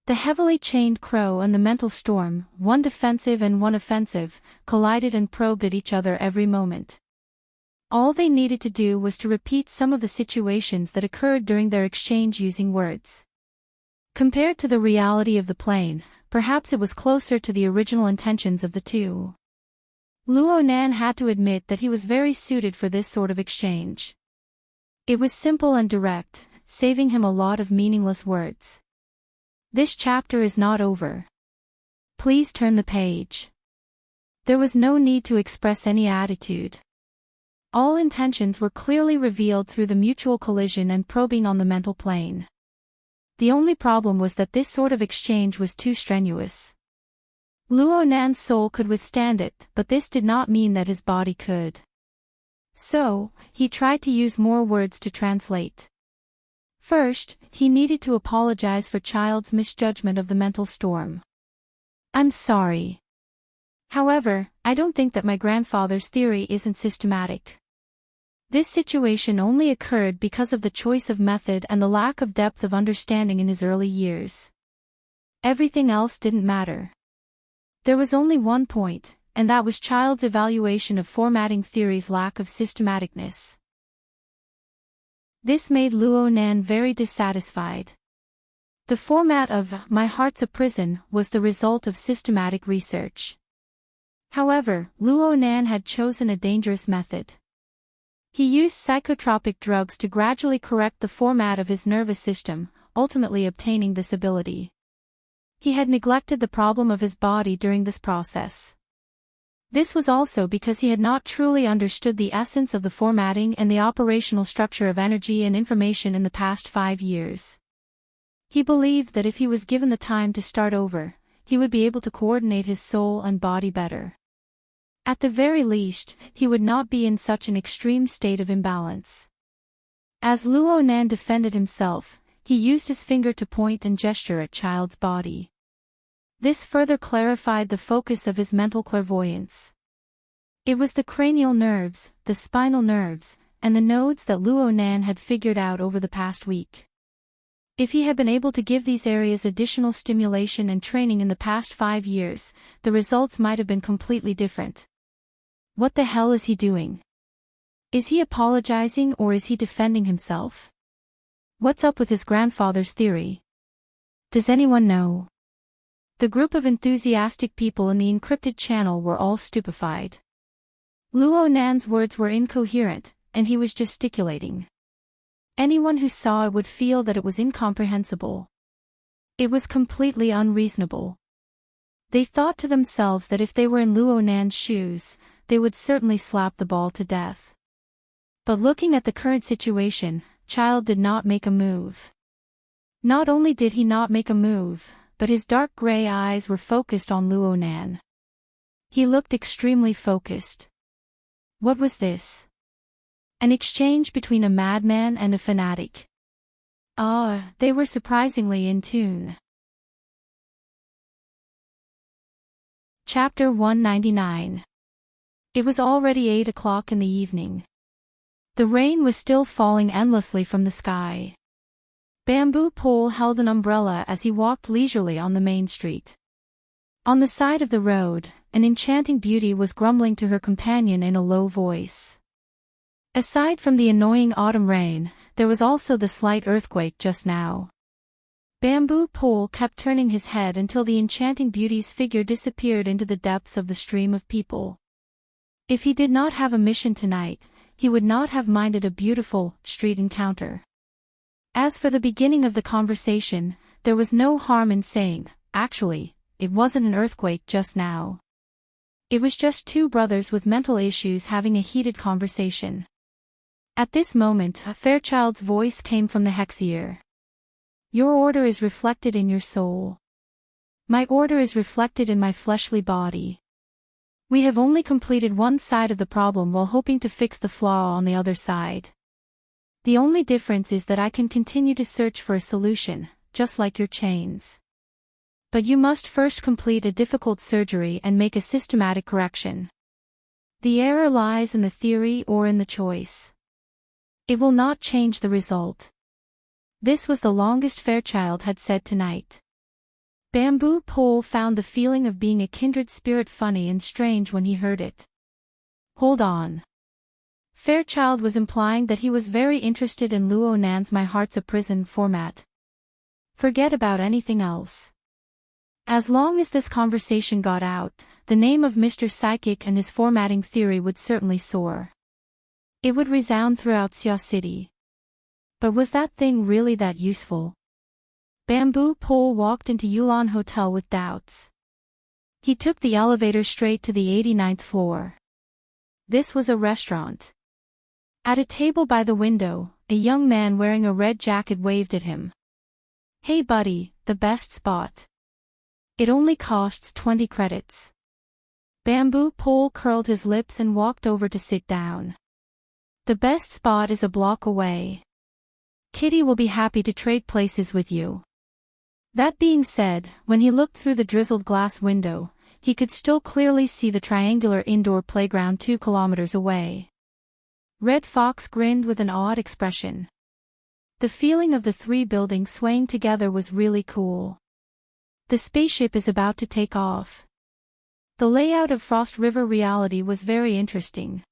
The heavily chained crow and the mental storm, one defensive and one offensive, collided and probed at each other every moment. All they needed to do was to repeat some of the situations that occurred during their exchange using words. Compared to the reality of the plane, perhaps it was closer to the original intentions of the two. Luo Nan had to admit that he was very suited for this sort of exchange. It was simple and direct, saving him a lot of meaningless words. This chapter is not over. Please turn the page. There was no need to express any attitude. All intentions were clearly revealed through the mutual collision and probing on the mental plane. The only problem was that this sort of exchange was too strenuous. Luo Nan's soul could withstand it, but this did not mean that his body could. So, he tried to use more words to translate. First, he needed to apologize for Child's misjudgment of the mental storm. I'm sorry. However, I don't think that my grandfather's theory isn't systematic. This situation only occurred because of the choice of method and the lack of depth of understanding in his early years. Everything else didn't matter. There was only one point, and that was Child's evaluation of formatting theory's lack of systematicness. This made Luo Nan very dissatisfied. The format of My Heart's a Prison was the result of systematic research. However, Luo Nan had chosen a dangerous method. He used psychotropic drugs to gradually correct the format of his nervous system, ultimately obtaining this ability. He had neglected the problem of his body during this process. This was also because he had not truly understood the essence of the formatting and the operational structure of energy and information in the past 5 years. He believed that if he was given the time to start over, he would be able to coordinate his soul and body better. At the very least, he would not be in such an extreme state of imbalance. As Luo Nan defended himself, he used his finger to point and gesture at Child's body. This further clarified the focus of his mental clairvoyance. It was the cranial nerves, the spinal nerves, and the nodes that Luo Nan had figured out over the past week. If he had been able to give these areas additional stimulation and training in the past 5 years, the results might have been completely different. What the hell is he doing? Is he apologizing or is he defending himself? What's up with his grandfather's theory? Does anyone know? The group of enthusiastic people in the encrypted channel were all stupefied. Luo Nan's words were incoherent, and he was gesticulating. Anyone who saw it would feel that it was incomprehensible. It was completely unreasonable. They thought to themselves that if they were in Luo Nan's shoes, they would certainly slap the ball to death. But looking at the current situation, Child did not make a move. Not only did he not make a move, but his dark gray eyes were focused on Luo Nan. He looked extremely focused. What was this? An exchange between a madman and a fanatic. They were surprisingly in tune. Chapter 199. It was already 8 o'clock in the evening. The rain was still falling endlessly from the sky. Bamboo Pole held an umbrella as he walked leisurely on the main street. On the side of the road, an enchanting beauty was grumbling to her companion in a low voice. Aside from the annoying autumn rain, there was also the slight earthquake just now. Bamboo Pole kept turning his head until the enchanting beauty's figure disappeared into the depths of the stream of people. If he did not have a mission tonight, he would not have minded a beautiful street encounter. As for the beginning of the conversation, there was no harm in saying, actually, it wasn't an earthquake just now. It was just two brothers with mental issues having a heated conversation. At this moment, Fairchild's voice came from the Hexier. Your order is reflected in your soul. My order is reflected in my fleshly body. We have only completed one side of the problem while hoping to fix the flaw on the other side. The only difference is that I can continue to search for a solution, just like your chains. But you must first complete a difficult surgery and make a systematic correction. The error lies in the theory or in the choice. It will not change the result. This was the longest Fairchild had said tonight. Bamboo Pole found the feeling of being a kindred spirit funny and strange when he heard it. Hold on. Fairchild was implying that he was very interested in Luo Nan's My Heart's a Prison format. Forget about anything else. As long as this conversation got out, the name of Mr. Psychic and his formatting theory would certainly soar. It would resound throughout Xia City. But was that thing really that useful? Bamboo Pole walked into Yulon Hotel with doubts. He took the elevator straight to the 89th floor. This was a restaurant. At a table by the window, a young man wearing a red jacket waved at him. Hey buddy, the best spot. It only costs 20 credits. Bamboo Pole curled his lips and walked over to sit down. The best spot is a block away. Kitty will be happy to trade places with you. That being said, when he looked through the drizzled glass window, he could still clearly see the triangular indoor playground 2 kilometers away. Red Fox grinned with an odd expression. The feeling of the three buildings swaying together was really cool. The spaceship is about to take off. The layout of Frost River Reality was very interesting.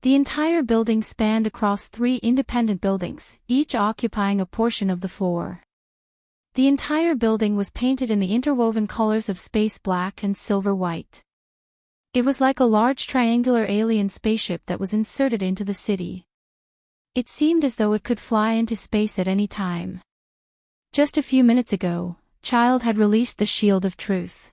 The entire building spanned across 3 independent buildings, each occupying a portion of the floor. The entire building was painted in the interwoven colors of space black and silver white. It was like a large triangular alien spaceship that was inserted into the city. It seemed as though it could fly into space at any time. Just a few minutes ago, Child had released the Shield of Truth.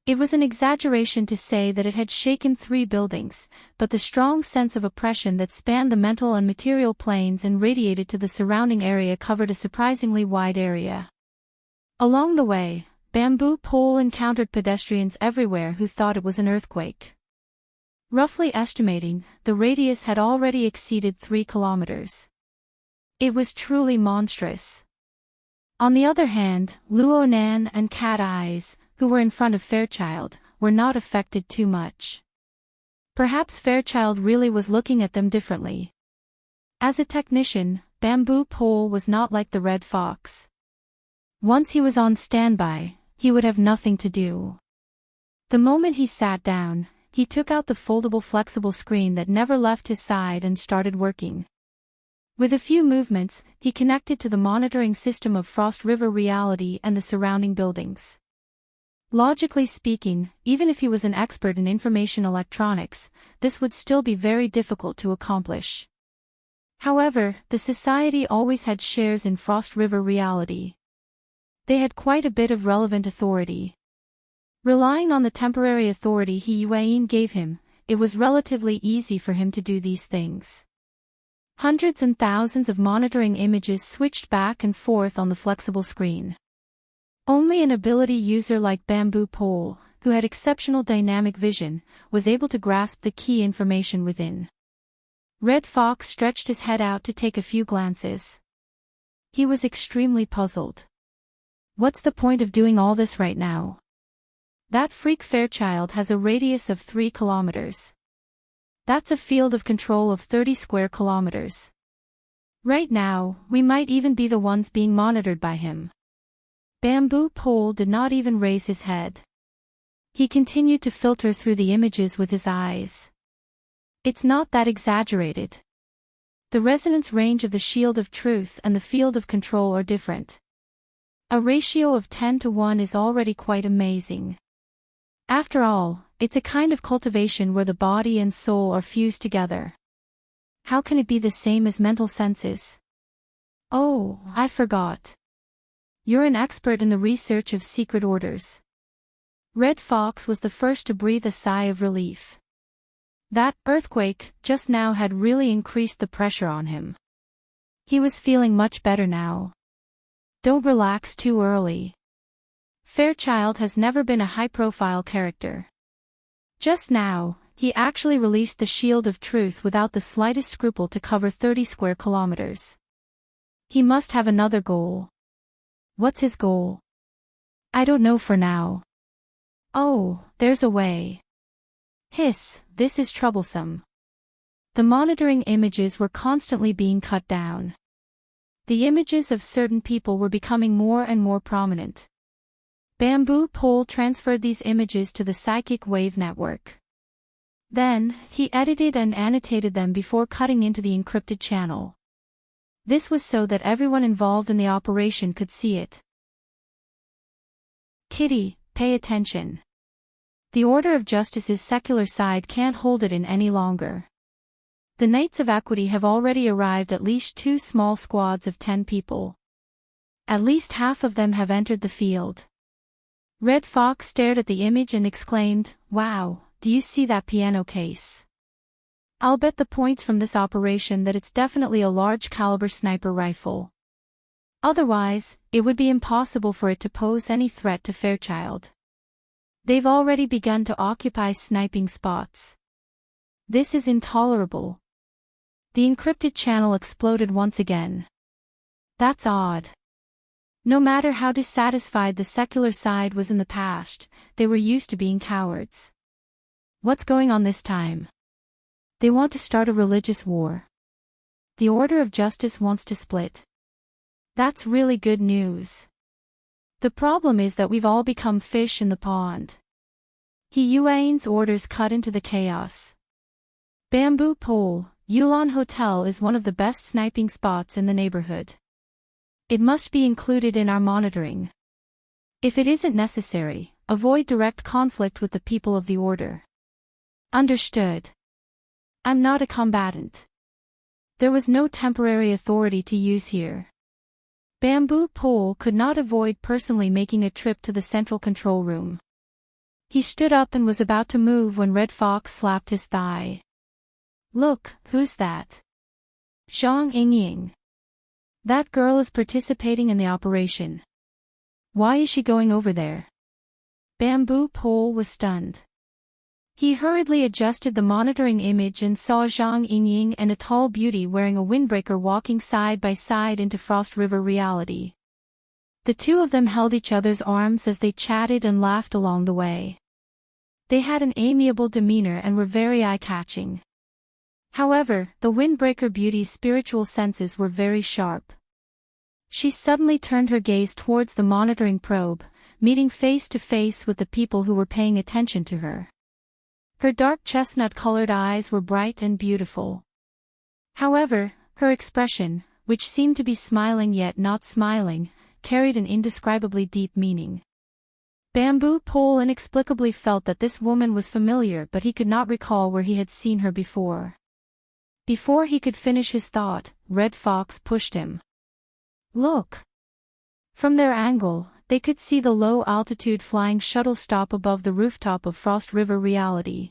It was an exaggeration to say that it had shaken 3 buildings, but the strong sense of oppression that spanned the mental and material planes and radiated to the surrounding area covered a surprisingly wide area. Along the way, Bamboo Pole encountered pedestrians everywhere who thought it was an earthquake. Roughly estimating, the radius had already exceeded 3 kilometers. It was truly monstrous. On the other hand, Luo Nan and Cat Eyes, who were in front of Fairchild, were not affected too much. Perhaps Fairchild really was looking at them differently. As a technician, Bamboo Pole was not like the Red Fox. Once he was on standby, he would have nothing to do. The moment he sat down, he took out the foldable flexible screen that never left his side and started working. With a few movements, he connected to the monitoring system of Frost River Reality and the surrounding buildings. Logically speaking, even if he was an expert in information electronics, this would still be very difficult to accomplish. However, the society always had shares in Frost River reality. They had quite a bit of relevant authority. Relying on the temporary authority Yuan gave him, it was relatively easy for him to do these things. Hundreds and thousands of monitoring images switched back and forth on the flexible screen. Only an ability user like Bamboo Pole, who had exceptional dynamic vision, was able to grasp the key information within. Red Fox stretched his head out to take a few glances. He was extremely puzzled. What's the point of doing all this right now? That freak Fairchild has a radius of 3 kilometers. That's a field of control of 30 square kilometers. Right now, we might even be the ones being monitored by him. Bamboo Pole did not even raise his head. He continued to filter through the images with his eyes. It's not that exaggerated. The resonance range of the shield of truth and the field of control are different. A ratio of 10:1 is already quite amazing. After all, it's a kind of cultivation where the body and soul are fused together. How can it be the same as mental senses? Oh, I forgot. You're an expert in the research of secret orders. Red Fox was the first to breathe a sigh of relief. That earthquake just now had really increased the pressure on him. He was feeling much better now. Don't relax too early. Fairchild has never been a high-profile character. Just now, he actually released the Shield of Truth without the slightest scruple to cover 30 square kilometers. He must have another goal. What's his goal? I don't know for now. Oh, there's a way. Hiss, this is troublesome. The monitoring images were constantly being cut down. The images of certain people were becoming more and more prominent. Bamboo Pole transferred these images to the psychic wave network. Then, he edited and annotated them before cutting into the encrypted channel. This was so that everyone involved in the operation could see it. Kitty, pay attention. The Order of Justice's secular side can't hold it in any longer. The Knights of Equity have already arrived, at least 2 small squads of 10 people. At least half of them have entered the field. Red Fox stared at the image and exclaimed, "Wow, do you see that piano case? I'll bet the points from this operation that it's definitely a large-caliber sniper rifle. Otherwise, it would be impossible for it to pose any threat to Fairchild. They've already begun to occupy sniping spots. This is intolerable." The encrypted channel exploded once again. That's odd. No matter how dissatisfied the secular side was in the past, they were used to being cowards. What's going on this time? They want to start a religious war. The Order of Justice wants to split. That's really good news. The problem is that we've all become fish in the pond. Yuan's orders cut into the chaos. Bamboo Pole, Yulon Hotel is one of the best sniping spots in the neighborhood. It must be included in our monitoring. If it isn't necessary, avoid direct conflict with the people of the Order. Understood. I'm not a combatant. There was no temporary authority to use here. Bamboo Pole could not avoid personally making a trip to the central control room. He stood up and was about to move when Red Fox slapped his thigh. "Look, who's that?" "Zhang Yingying. That girl is participating in the operation. Why is she going over there?" Bamboo Pole was stunned. He hurriedly adjusted the monitoring image and saw Zhang Yingying and a tall beauty wearing a windbreaker walking side by side into Frost River reality. The two of them held each other's arms as they chatted and laughed along the way. They had an amiable demeanor and were very eye-catching. However, the windbreaker beauty's spiritual senses were very sharp. She suddenly turned her gaze towards the monitoring probe, meeting face to face with the people who were paying attention to her. Her dark chestnut-colored eyes were bright and beautiful. However, her expression, which seemed to be smiling yet not smiling, carried an indescribably deep meaning. Bamboo Pole inexplicably felt that this woman was familiar, but he could not recall where he had seen her before. Before he could finish his thought, Red Fox pushed him. Look! From their angle, they could see the low-altitude flying shuttle stop above the rooftop of Frost River Reality.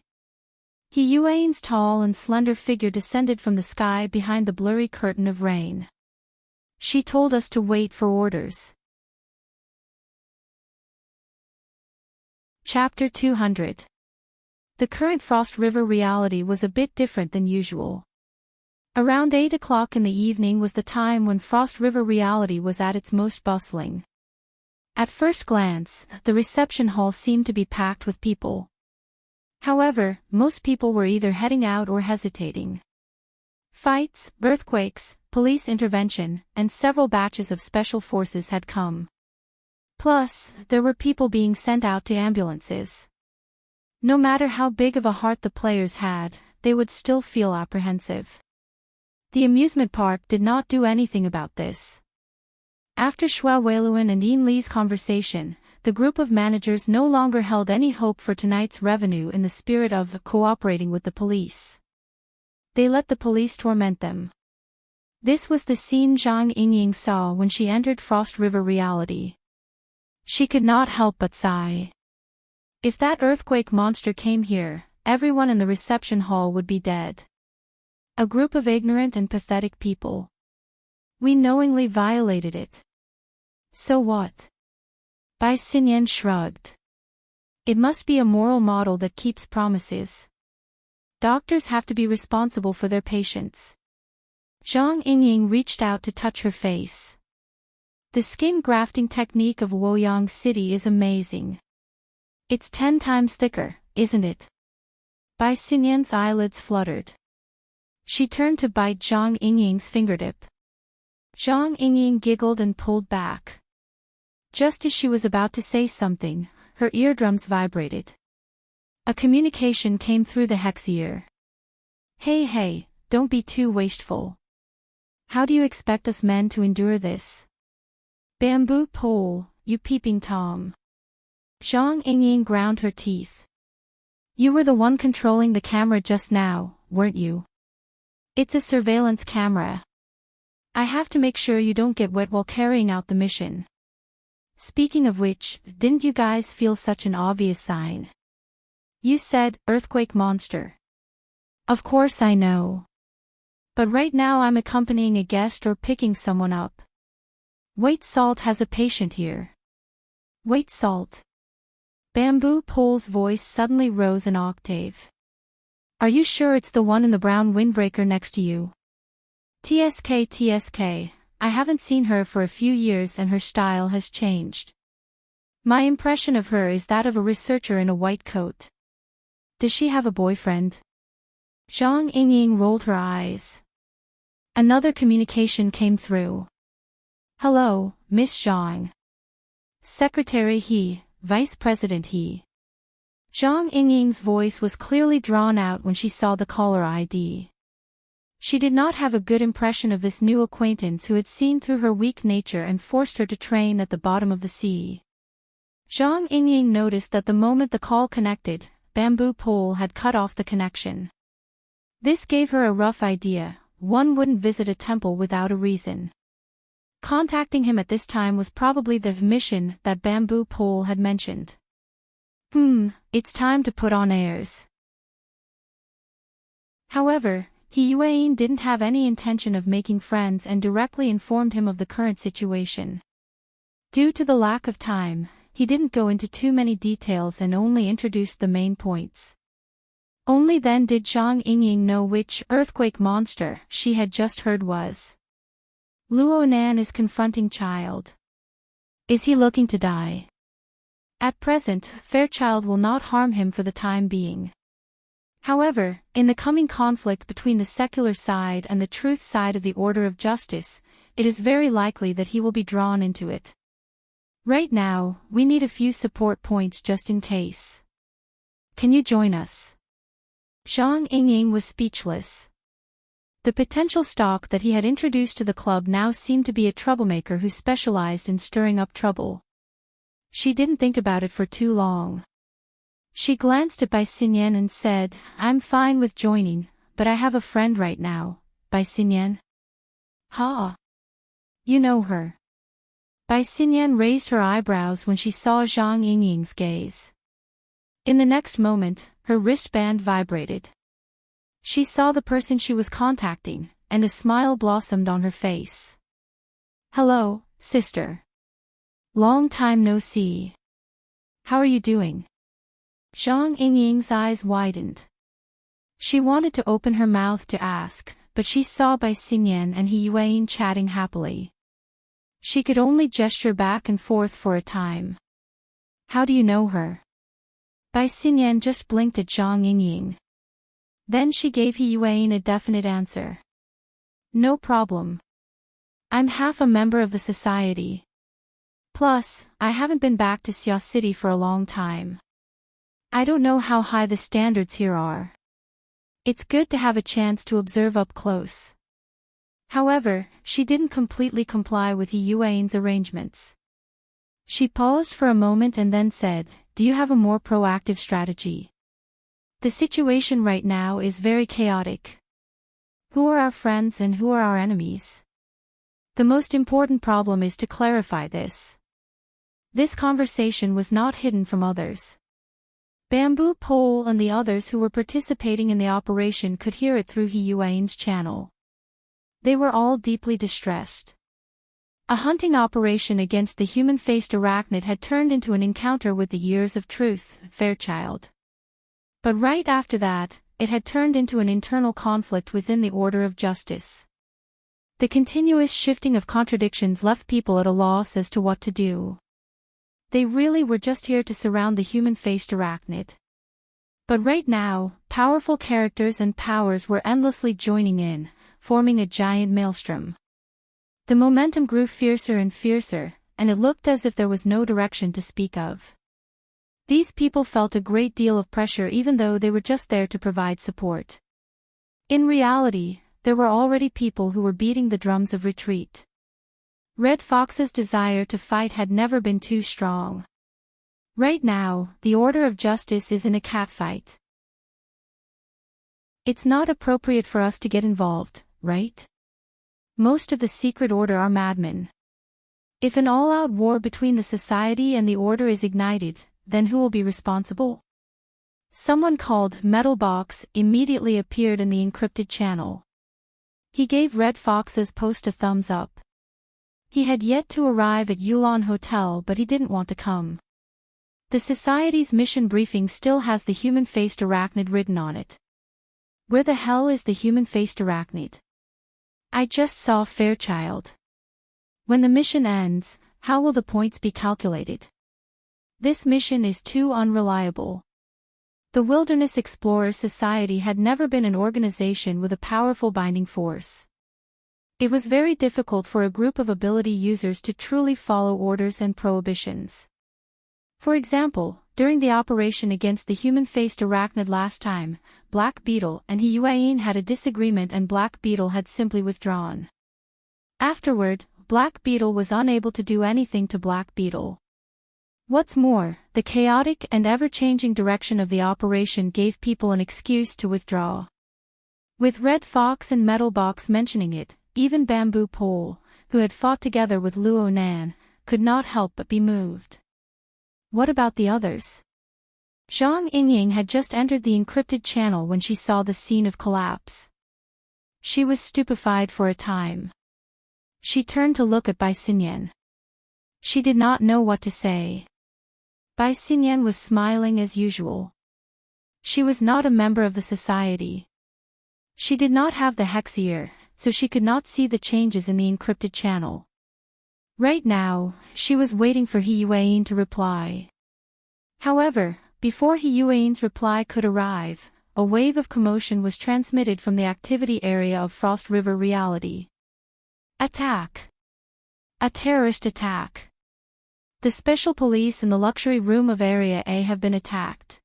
Yuan's tall and slender figure descended from the sky behind the blurry curtain of rain. She told us to wait for orders. Chapter 200. The current Frost River Reality was a bit different than usual. Around 8 o'clock in the evening was the time when Frost River Reality was at its most bustling. At first glance, the reception hall seemed to be packed with people. However, most people were either heading out or hesitating. Fights, earthquakes, police intervention, and several batches of special forces had come. Plus, there were people being sent out to ambulances. No matter how big of a heart the players had, they would still feel apprehensive. The amusement park did not do anything about this. After Shua Weiluan and Ian Lee's conversation, the group of managers no longer held any hope for tonight's revenue in the spirit of cooperating with the police. They let the police torment them. This was the scene Zhang Yingying saw when she entered Frost River Reality. She could not help but sigh. If that earthquake monster came here, everyone in the reception hall would be dead. A group of ignorant and pathetic people. We knowingly violated it. So what? Bai Xinyan shrugged. It must be a moral model that keeps promises. Doctors have to be responsible for their patients. Zhang Yingying reached out to touch her face. The skin grafting technique of Woyang City is amazing. It's 10 times thicker, isn't it? Bai Xinyan's eyelids fluttered. She turned to bite Zhang Yingying's fingertip. Zhang Yingying giggled and pulled back. Just as she was about to say something, her eardrums vibrated. A communication came through the hex ear. Hey, don't be too wasteful. How do you expect us men to endure this? Bamboo Pole, you peeping Tom. Zhang Yingying ground her teeth. You were the one controlling the camera just now, weren't you? It's a surveillance camera. I have to make sure you don't get wet while carrying out the mission. Speaking of which, didn't you guys feel such an obvious sign? You said, earthquake monster. Of course I know. But right now I'm accompanying a guest or picking someone up. Wait, Salt has a patient here. Wait, Salt. Bamboo Pole's voice suddenly rose an octave. Are you sure it's the one in the brown windbreaker next to you? TSK, I haven't seen her for a few years and her style has changed. My impression of her is that of a researcher in a white coat. Does she have a boyfriend? Zhang Yingying rolled her eyes. Another communication came through. Hello, Miss Zhang. Secretary He, Vice President He. Zhang Yingying's voice was clearly drawn out when she saw the caller ID. She did not have a good impression of this new acquaintance who had seen through her weak nature and forced her to train at the bottom of the sea. Zhang Yingying noticed that the moment the call connected, Bamboo Pole had cut off the connection. This gave her a rough idea: one wouldn't visit a temple without a reason. Contacting him at this time was probably the mission that Bamboo Pole had mentioned. It's time to put on airs. However, Yuan didn't have any intention of making friends and directly informed him of the current situation. Due to the lack of time, he didn't go into too many details and only introduced the main points. Only then did Zhang Yingying know which earthquake monster she had just heard was. Luonan is confronting Child. Is he looking to die? At present, Fairchild will not harm him for the time being. However, in the coming conflict between the secular side and the truth side of the order of justice, it is very likely that he will be drawn into it. Right now, we need a few support points just in case. Can you join us? Zhang Yingying was speechless. The potential stock that he had introduced to the club now seemed to be a troublemaker who specialized in stirring up trouble. She didn't think about it for too long. She glanced at Bai Xinyan and said, "I'm fine with joining, but I have a friend right now, Bai Xinyan." "Ha! You know her." Bai Xinyan raised her eyebrows when she saw Zhang Yingying's gaze. In the next moment, her wristband vibrated. She saw the person she was contacting, and a smile blossomed on her face. "Hello, sister. Long time no see. How are you doing?" Zhang Yingying's eyes widened. She wanted to open her mouth to ask, but she saw Bai Xinyan and He Yuan chatting happily. She could only gesture back and forth for a time. "How do you know her?" Bai Xinyan just blinked at Zhang Yingying. Then she gave He Yuan a definite answer. "No problem. I'm half a member of the society. Plus, I haven't been back to Xia City for a long time. I don't know how high the standards here are. It's good to have a chance to observe up close." However, she didn't completely comply with He Yuan's arrangements. She paused for a moment and then said, "Do you have a more proactive strategy? The situation right now is very chaotic. Who are our friends and who are our enemies? The most important problem is to clarify this." This conversation was not hidden from others. Bamboo Pole and the others who were participating in the operation could hear it through He Yuan's channel. They were all deeply distressed. A hunting operation against the human-faced arachnid had turned into an encounter with the Years of Truth, Fairchild. But right after that, it had turned into an internal conflict within the Order of Justice. The continuous shifting of contradictions left people at a loss as to what to do. They really were just here to surround the human-faced arachnid. But right now, powerful characters and powers were endlessly joining in, forming a giant maelstrom. The momentum grew fiercer and fiercer, and it looked as if there was no direction to speak of. These people felt a great deal of pressure even though they were just there to provide support. In reality, there were already people who were beating the drums of retreat. Red Fox's desire to fight had never been too strong. Right now, the Order of Justice is in a catfight. It's not appropriate for us to get involved, right? Most of the secret order are madmen. If an all-out war between the society and the order is ignited, then who will be responsible? Someone called Metal Box immediately appeared in the encrypted channel. He gave Red Fox's post a thumbs up. He had yet to arrive at Yulon Hotel, but he didn't want to come. The society's mission briefing still has the human-faced arachnid written on it. Where the hell is the human-faced arachnid? I just saw Fairchild. When the mission ends, how will the points be calculated? This mission is too unreliable. The Wilderness Explorers Society had never been an organization with a powerful binding force. It was very difficult for a group of ability users to truly follow orders and prohibitions. For example, during the operation against the human-faced arachnid last time, Black Beetle and He Yuan had a disagreement and Black Beetle had simply withdrawn. Afterward, Black Beetle was unable to do anything to Black Beetle. What's more, the chaotic and ever-changing direction of the operation gave people an excuse to withdraw. With Red Fox and Metal Box mentioning it, even Bamboo Pole, who had fought together with Luo Nan, could not help but be moved. What about the others? Zhang Yingying had just entered the encrypted channel when she saw the scene of collapse. She was stupefied for a time. She turned to look at Bai Xinyan. She did not know what to say. Bai Xinyan was smiling as usual. She was not a member of the society. She did not have the hex ear, so she could not see the changes in the encrypted channel. Right now, she was waiting for He Yuan to reply. However, before He Yuan's reply could arrive, a wave of commotion was transmitted from the activity area of Frost River reality. Attack! A terrorist attack! The special police in the luxury room of Area A have been attacked.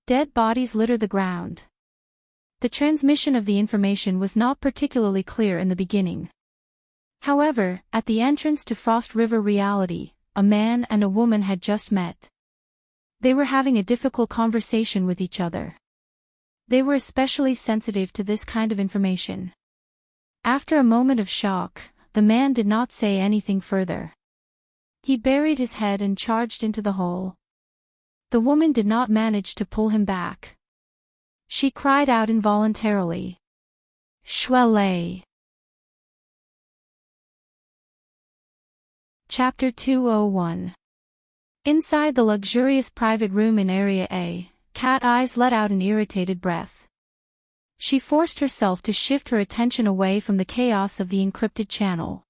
Dead bodies litter the ground. The transmission of the information was not particularly clear in the beginning. However, at the entrance to Frost River reality, a man and a woman had just met. They were having a difficult conversation with each other. They were especially sensitive to this kind of information. After a moment of shock, the man did not say anything further. He buried his head and charged into the hole. The woman did not manage to pull him back. She cried out involuntarily. Shwele. Chapter 201. Inside the luxurious private room in Area A, Cat Eyes let out an irritated breath. She forced herself to shift her attention away from the chaos of the encrypted channel.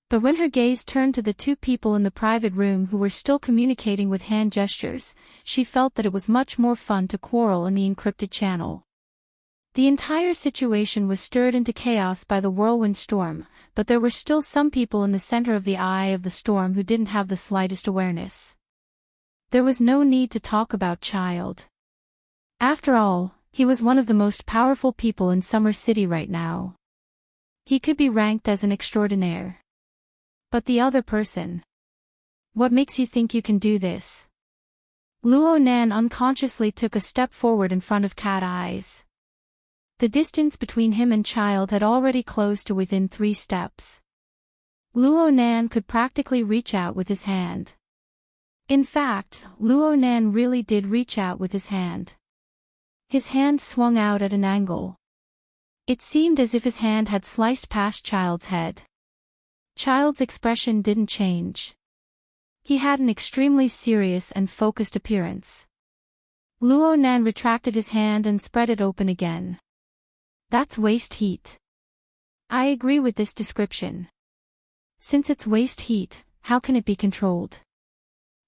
But when her gaze turned to the two people in the private room who were still communicating with hand gestures, she felt that it was much more fun to quarrel in the encrypted channel. The entire situation was stirred into chaos by the whirlwind storm, but there were still some people in the center of the eye of the storm who didn't have the slightest awareness. There was no need to talk about Child. After all, he was one of the most powerful people in Summer City right now. He could be ranked as an extraordinaire. But the other person. What makes you think you can do this? Luo Nan unconsciously took a step forward in front of Cat Eyes. The distance between him and Child had already closed to within 3 steps. Luo Nan could practically reach out with his hand. In fact, Luo Nan really did reach out with his hand. His hand swung out at an angle. It seemed as if his hand had sliced past Child's head. Child's expression didn't change. He had an extremely serious and focused appearance. Luo Nan retracted his hand and spread it open again. That's waste heat. I agree with this description. Since it's waste heat, how can it be controlled?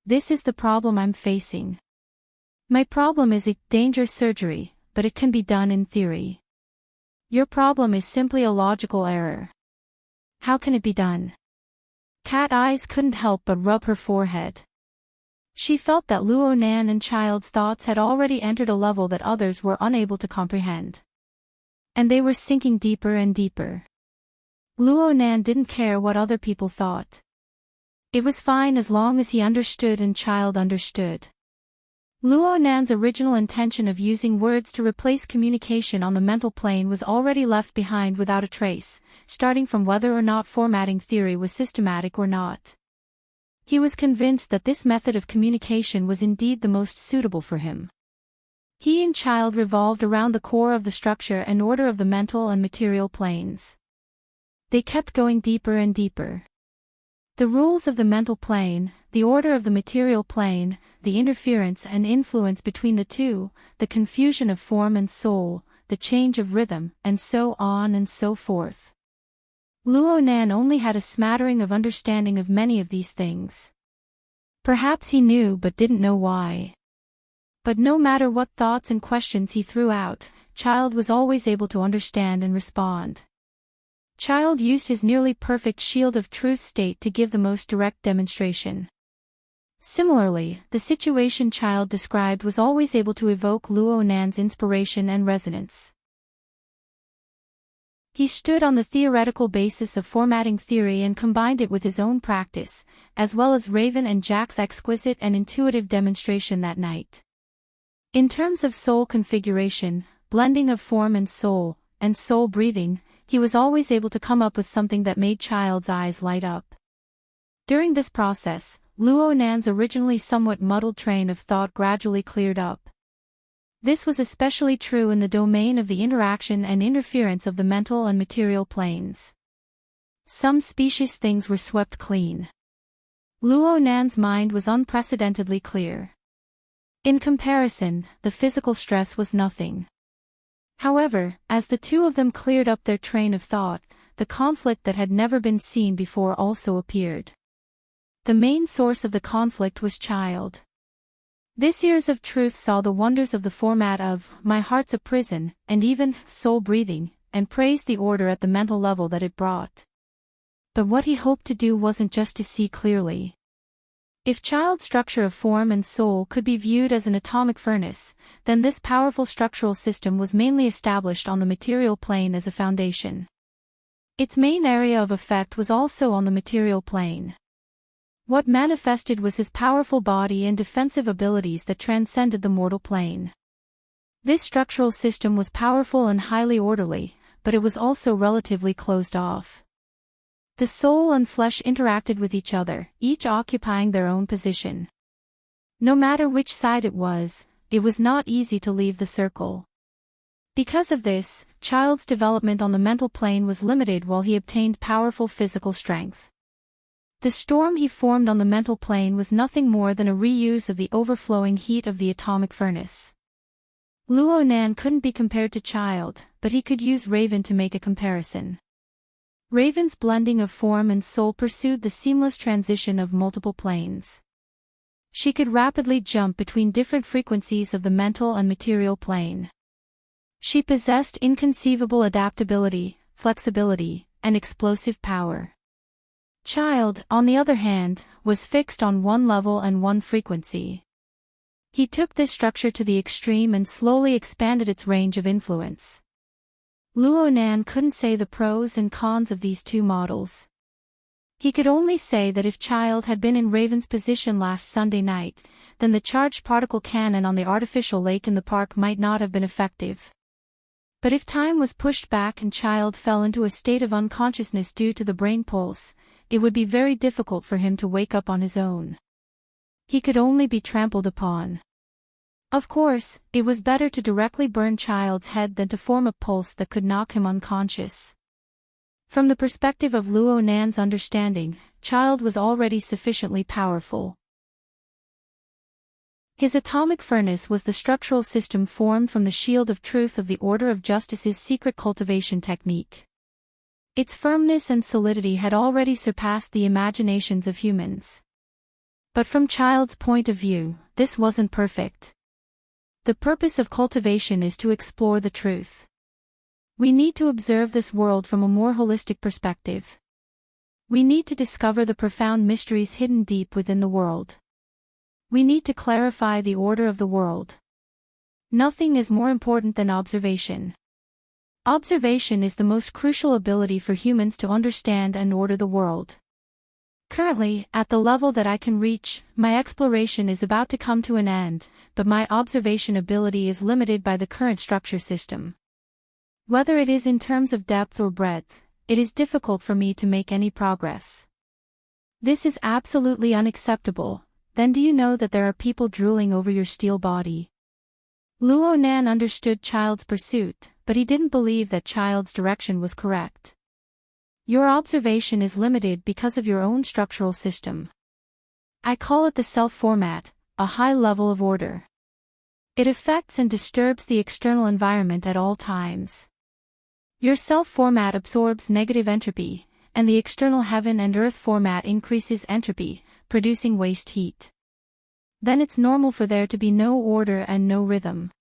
This is the problem I'm facing. My problem is a dangerous surgery, but it can be done in theory. Your problem is simply a logical error. How can it be done? Cat Eyes couldn't help but rub her forehead. She felt that Luo Nan and Child's thoughts had already entered a level that others were unable to comprehend. And they were sinking deeper and deeper. Luo Nan didn't care what other people thought. It was fine as long as he understood and Child understood. Luo Nan's original intention of using words to replace communication on the mental plane was already left behind without a trace, starting from whether or not formatting theory was systematic or not. He was convinced that this method of communication was indeed the most suitable for him. He and Child revolved around the core of the structure and order of the mental and material planes. They kept going deeper and deeper. The rules of the mental plane, the order of the material plane, the interference and influence between the two, the confusion of form and soul, the change of rhythm, and so on and so forth. Luo Nan only had a smattering of understanding of many of these things. Perhaps he knew but didn't know why. But no matter what thoughts and questions he threw out, Child was always able to understand and respond. Child used his nearly perfect shield of truth state to give the most direct demonstration. Similarly, the situation Child described was always able to evoke Luo Nan's inspiration and resonance. He stood on the theoretical basis of formatting theory and combined it with his own practice, as well as Raven and Jack's exquisite and intuitive demonstration that night. In terms of soul configuration, blending of form and soul breathing, he was always able to come up with something that made Child's eyes light up. During this process, Luo Nan's originally somewhat muddled train of thought gradually cleared up. This was especially true in the domain of the interaction and interference of the mental and material planes. Some specious things were swept clean. Luo Nan's mind was unprecedentedly clear. In comparison, the physical stress was nothing. However, as the two of them cleared up their train of thought, the conflict that had never been seen before also appeared. The main source of the conflict was Child. This Ears of Truth saw the wonders of the format of My Heart's a Prison, and even soul breathing, and praised the order at the mental level that it brought. But what he hoped to do wasn't just to see clearly. If Child's structure of form and soul could be viewed as an atomic furnace, then this powerful structural system was mainly established on the material plane as a foundation. Its main area of effect was also on the material plane. What manifested was his powerful body and defensive abilities that transcended the mortal plane. This structural system was powerful and highly orderly, but it was also relatively closed off. The soul and flesh interacted with each other, each occupying their own position. No matter which side it was not easy to leave the circle. Because of this, Child's development on the mental plane was limited while he obtained powerful physical strength. The storm he formed on the mental plane was nothing more than a reuse of the overflowing heat of the atomic furnace. Luo Nan couldn't be compared to Child, but he could use Raven to make a comparison. Raven's blending of form and soul pursued the seamless transition of multiple planes. She could rapidly jump between different frequencies of the mental and material plane. She possessed inconceivable adaptability, flexibility, and explosive power. Child, on the other hand, was fixed on one level and one frequency. He took this structure to the extreme and slowly expanded its range of influence. Luo Nan couldn't say the pros and cons of these two models. He could only say that if Child had been in Raven's position last Sunday night, then the charged particle cannon on the artificial lake in the park might not have been effective. But if time was pushed back and Child fell into a state of unconsciousness due to the brain pulse, it would be very difficult for him to wake up on his own. He could only be trampled upon. Of course, it was better to directly burn Child's head than to form a pulse that could knock him unconscious. From the perspective of Luo Nan's understanding, Child was already sufficiently powerful. His atomic furnace was the structural system formed from the shield of truth of the Order of Justice's secret cultivation technique. Its firmness and solidity had already surpassed the imaginations of humans. But from Child's point of view, this wasn't perfect. The purpose of cultivation is to explore the truth. We need to observe this world from a more holistic perspective. We need to discover the profound mysteries hidden deep within the world. We need to clarify the order of the world. Nothing is more important than observation. Observation is the most crucial ability for humans to understand and order the world. Currently, at the level that I can reach, my exploration is about to come to an end, but my observation ability is limited by the current structure system. Whether it is in terms of depth or breadth, it is difficult for me to make any progress. This is absolutely unacceptable. Then do you know that there are people drooling over your steel body? Luo Nan understood Child's pursuit, but he didn't believe that Child's direction was correct. Your observation is limited because of your own structural system. I call it the self-format, a high level of order. It affects and disturbs the external environment at all times. Your self-format absorbs negative entropy, and the external heaven and earth format increases entropy, producing waste heat. Then it's normal for there to be no order and no rhythm.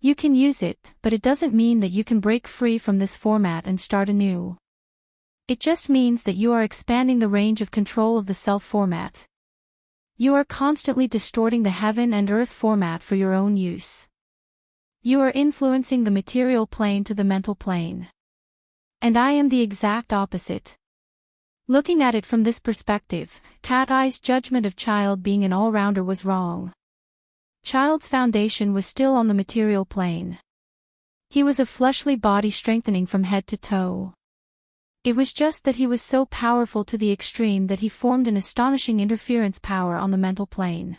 You can use it, but it doesn't mean that you can break free from this format and start anew. It just means that you are expanding the range of control of the self-format. You are constantly distorting the heaven and earth format for your own use. You are influencing the material plane to the mental plane. And I am the exact opposite. Looking at it from this perspective, Cat Eye's judgment of Child being an all-rounder was wrong. Child's foundation was still on the material plane. He was a fleshly body strengthening from head to toe. It was just that he was so powerful to the extreme that he formed an astonishing interference power on the mental plane.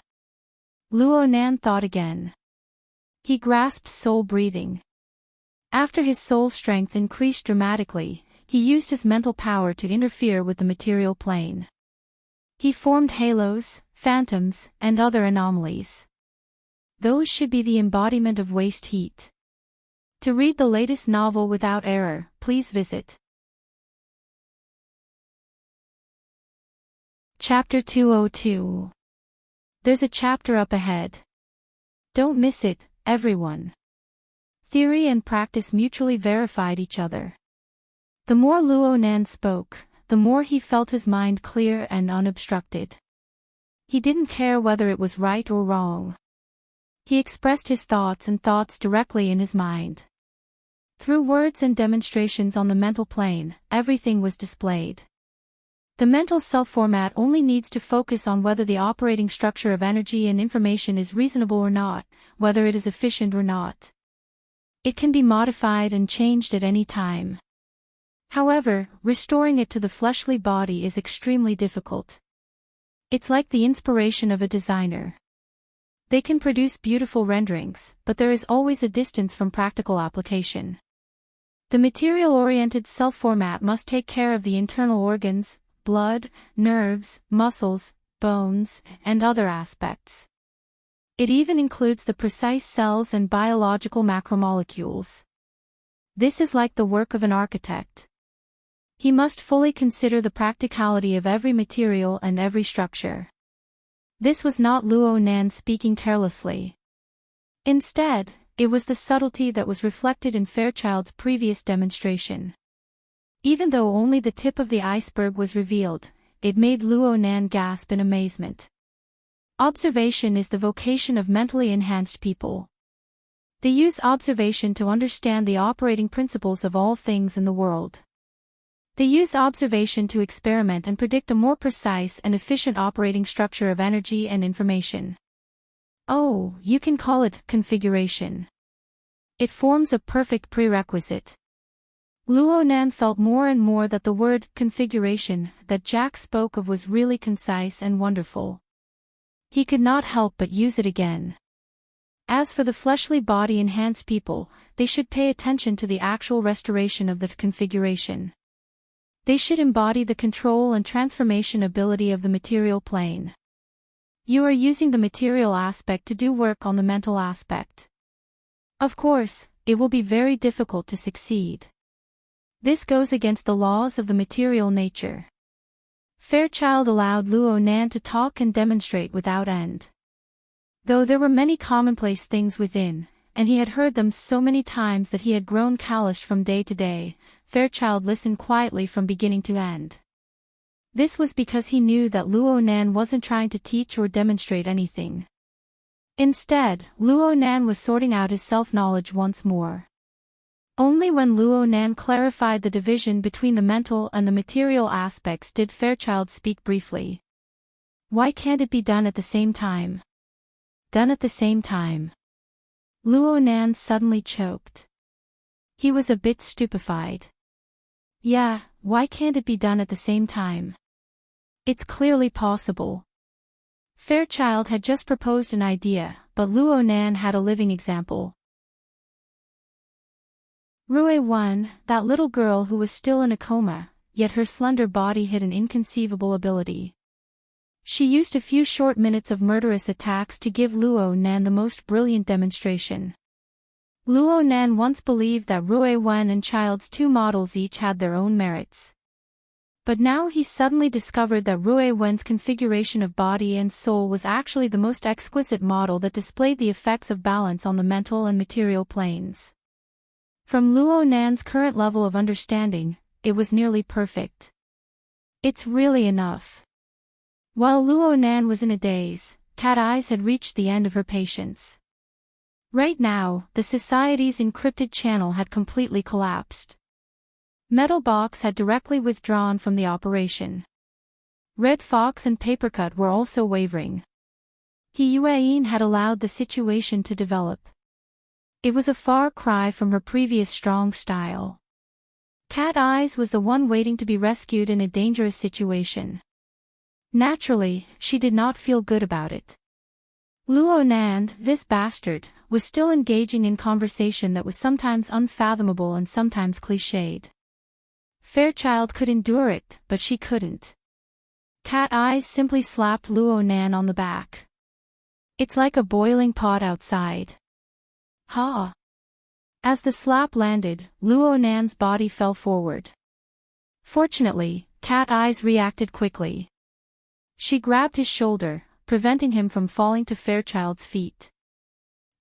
Luo Nan thought again. He grasped soul breathing. After his soul strength increased dramatically, he used his mental power to interfere with the material plane. He formed halos, phantoms, and other anomalies. Those should be the embodiment of waste heat. To read the latest novel without error, please visit Chapter 202. There's a chapter up ahead. Don't miss it, everyone. Theory and practice mutually verified each other. The more Luo Nan spoke, the more he felt his mind clear and unobstructed. He didn't care whether it was right or wrong. He expressed his thoughts directly in his mind. Through words and demonstrations on the mental plane, everything was displayed. The mental self format only needs to focus on whether the operating structure of energy and information is reasonable or not, whether it is efficient or not. It can be modified and changed at any time. However, restoring it to the fleshly body is extremely difficult. It's like the inspiration of a designer. They can produce beautiful renderings, but there is always a distance from practical application. The material-oriented self-format must take care of the internal organs, blood, nerves, muscles, bones, and other aspects. It even includes the precise cells and biological macromolecules. This is like the work of an architect. He must fully consider the practicality of every material and every structure. This was not Luo Nan speaking carelessly. Instead, it was the subtlety that was reflected in Fairchild's previous demonstration. Even though only the tip of the iceberg was revealed, it made Luo Nan gasp in amazement. Observation is the vocation of mentally enhanced people. They use observation to understand the operating principles of all things in the world. They use observation to experiment and predict a more precise and efficient operating structure of energy and information. Oh, you can call it configuration. It forms a perfect prerequisite. Luo Nan felt more and more that the word configuration that Jack spoke of was really concise and wonderful. He could not help but use it again. As for the fleshly body-enhanced people, they should pay attention to the actual restoration of the configuration. They should embody the control and transformation ability of the material plane. You are using the material aspect to do work on the mental aspect. Of course, it will be very difficult to succeed. This goes against the laws of the material nature. Fairchild allowed Luo Nan to talk and demonstrate without end. Though there were many commonplace things within, and he had heard them so many times that he had grown callous from day to day, Fairchild listened quietly from beginning to end. This was because he knew that Luo Nan wasn't trying to teach or demonstrate anything. Instead, Luo Nan was sorting out his self-knowledge once more. Only when Luo Nan clarified the division between the mental and the material aspects did Fairchild speak briefly. Why can't it be done at the same time? Done at the same time. Luo Nan suddenly choked. He was a bit stupefied. Yeah, why can't it be done at the same time? It's clearly possible. Fairchild had just proposed an idea, but Luo Nan had a living example. Rue 1, that little girl who was still in a coma, yet her slender body hid an inconceivable ability. She used a few short minutes of murderous attacks to give Luo Nan the most brilliant demonstration. Luo Nan once believed that Rue 1 and Child's two models each had their own merits. But now he suddenly discovered that Rue 1's configuration of body and soul was actually the most exquisite model that displayed the effects of balance on the mental and material planes. From Luo Nan's current level of understanding, it was nearly perfect. It's really enough. While Luo Nan was in a daze, Cat Eyes had reached the end of her patience. Right now, the Society's encrypted channel had completely collapsed. Metal Box had directly withdrawn from the operation. Red Fox and Papercut were also wavering. He Yuan had allowed the situation to develop. It was a far cry from her previous strong style. Cat Eyes was the one waiting to be rescued in a dangerous situation. Naturally, she did not feel good about it. Luo Nan, this bastard, was still engaging in conversation that was sometimes unfathomable and sometimes cliched. Fairchild could endure it, but she couldn't. Cat Eyes simply slapped Luo Nan on the back. It's like a boiling pot outside. Ha! As the slap landed, Luo Nan's body fell forward. Fortunately, Cat Eyes reacted quickly. She grabbed his shoulder, preventing him from falling to Fairchild's feet.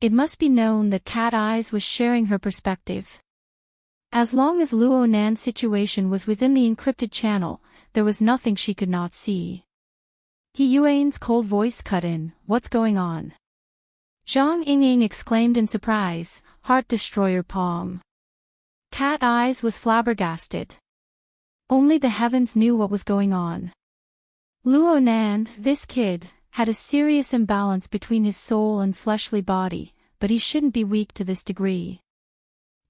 It must be known that Cat Eyes was sharing her perspective. As long as Luo Nan's situation was within the encrypted channel, there was nothing she could not see. He Yuan's cold voice cut in, "What's going on?" Zhang Yingying exclaimed in surprise, "Heart Destroyer Palm." Cat Eyes was flabbergasted. Only the heavens knew what was going on. Luo Nan, this kid, had a serious imbalance between his soul and fleshly body, but he shouldn't be weak to this degree.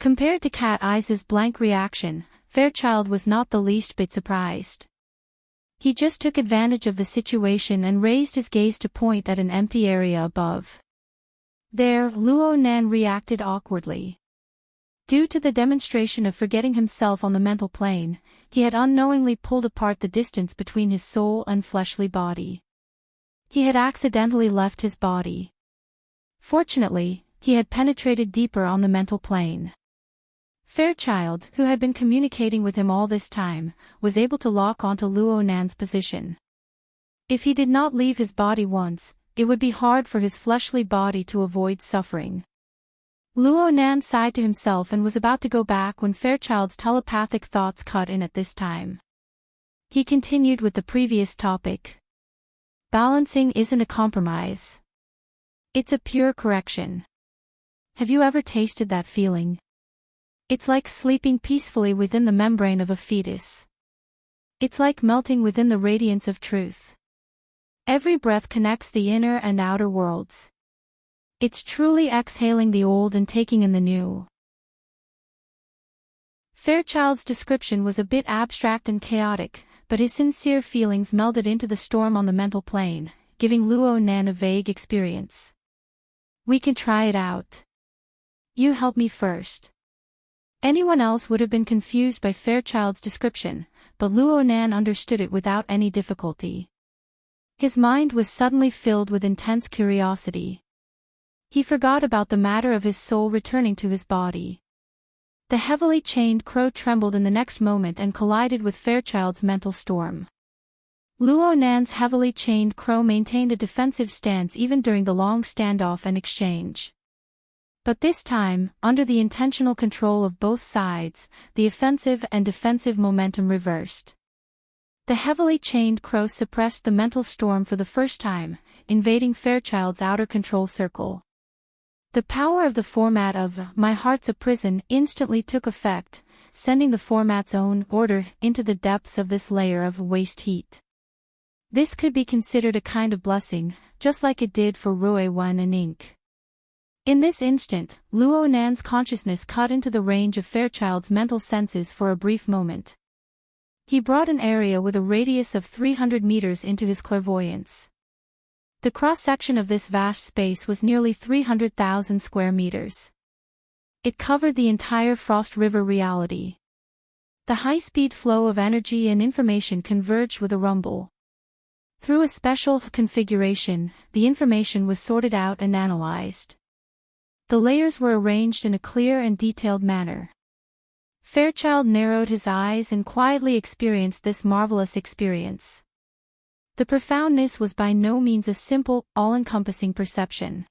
Compared to Cat Eye's blank reaction, Fairchild was not the least bit surprised. He just took advantage of the situation and raised his gaze to point at an empty area above. There, Luo Nan reacted awkwardly. Due to the demonstration of forgetting himself on the mental plane, he had unknowingly pulled apart the distance between his soul and fleshly body. He had accidentally left his body. Fortunately, he had penetrated deeper on the mental plane. Fairchild, who had been communicating with him all this time, was able to lock onto Luo Nan's position. If he did not leave his body once, it would be hard for his fleshly body to avoid suffering. Luo Nan sighed to himself and was about to go back when Fairchild's telepathic thoughts cut in at this time. He continued with the previous topic. Balancing isn't a compromise. It's a pure correction. Have you ever tasted that feeling? It's like sleeping peacefully within the membrane of a fetus. It's like melting within the radiance of truth. Every breath connects the inner and outer worlds. It's truly exhaling the old and taking in the new. Fairchild's description was a bit abstract and chaotic, but his sincere feelings melded into the storm on the mental plane, giving Luo Nan a vague experience. We can try it out. You help me first. Anyone else would have been confused by Fairchild's description, but Luo Nan understood it without any difficulty. His mind was suddenly filled with intense curiosity. He forgot about the matter of his soul returning to his body. The heavily chained crow trembled in the next moment and collided with Fairchild's mental storm. Luo Nan's heavily chained crow maintained a defensive stance even during the long standoff and exchange. But this time, under the intentional control of both sides, the offensive and defensive momentum reversed. The heavily chained crow suppressed the mental storm for the first time, invading Fairchild's outer control circle. The power of the format of "My Heart's a Prison" instantly took effect, sending the format's own order into the depths of this layer of waste heat. This could be considered a kind of blessing, just like it did for Rui Wen and Ink. In this instant, Luo Nan's consciousness cut into the range of Fairchild's mental senses for a brief moment. He brought an area with a radius of 300 meters into his clairvoyance. The cross-section of this vast space was nearly 300,000 square meters. It covered the entire Frost River reality. The high-speed flow of energy and information converged with a rumble. Through a special configuration, the information was sorted out and analyzed. The layers were arranged in a clear and detailed manner. Fairchild narrowed his eyes and quietly experienced this marvelous experience. The profoundness was by no means a simple, all-encompassing perception.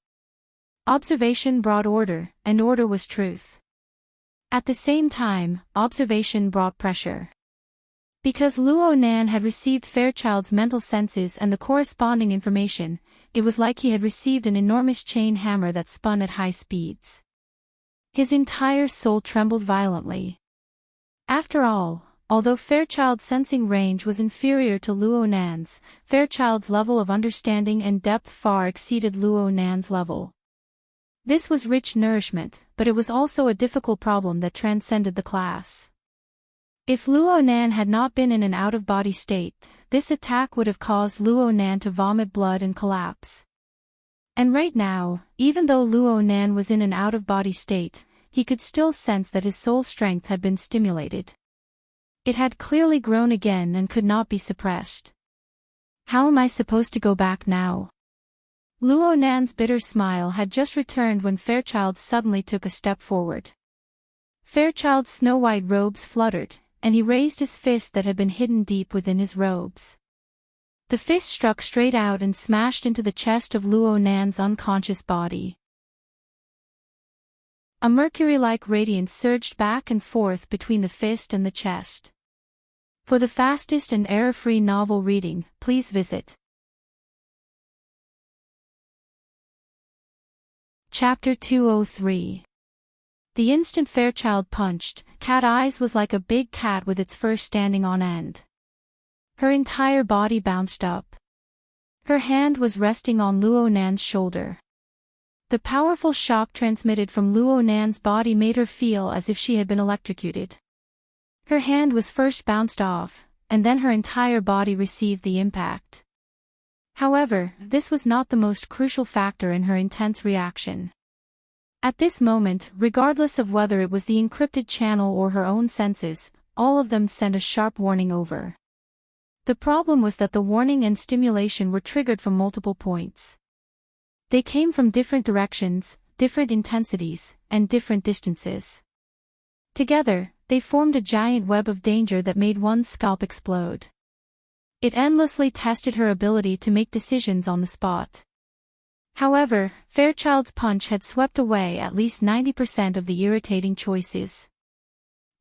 Observation brought order, and order was truth. At the same time, observation brought pressure. Because Luo Nan had received Fairchild's mental senses and the corresponding information, it was like he had received an enormous chain hammer that spun at high speeds. His entire soul trembled violently. After all, although Fairchild's sensing range was inferior to Luo Nan's, Fairchild's level of understanding and depth far exceeded Luo Nan's level. This was rich nourishment, but it was also a difficult problem that transcended the class. If Luo Nan had not been in an out-of-body state, this attack would have caused Luo Nan to vomit blood and collapse. And right now, even though Luo Nan was in an out-of-body state, he could still sense that his soul strength had been stimulated. It had clearly grown again and could not be suppressed. How am I supposed to go back now? Luo Nan's bitter smile had just returned when Fairchild suddenly took a step forward. Fairchild's snow-white robes fluttered, and he raised his fist that had been hidden deep within his robes. The fist struck straight out and smashed into the chest of Luo Nan's unconscious body. A mercury-like radiance surged back and forth between the fist and the chest. For the fastest and error-free novel reading, please visit Chapter 203. The instant Fairchild punched, Cat Eyes was like a big cat with its fur standing on end. Her entire body bounced up. Her hand was resting on Luo Nan's shoulder. The powerful shock transmitted from Luo Nan's body made her feel as if she had been electrocuted. Her hand was first bounced off, and then her entire body received the impact. However, this was not the most crucial factor in her intense reaction. At this moment, regardless of whether it was the encrypted channel or her own senses, all of them sent a sharp warning over. The problem was that the warning and stimulation were triggered from multiple points. They came from different directions, different intensities, and different distances. Together, they formed a giant web of danger that made one's scalp explode. It endlessly tested her ability to make decisions on the spot. However, Fairchild's punch had swept away at least 90% of the irritating choices.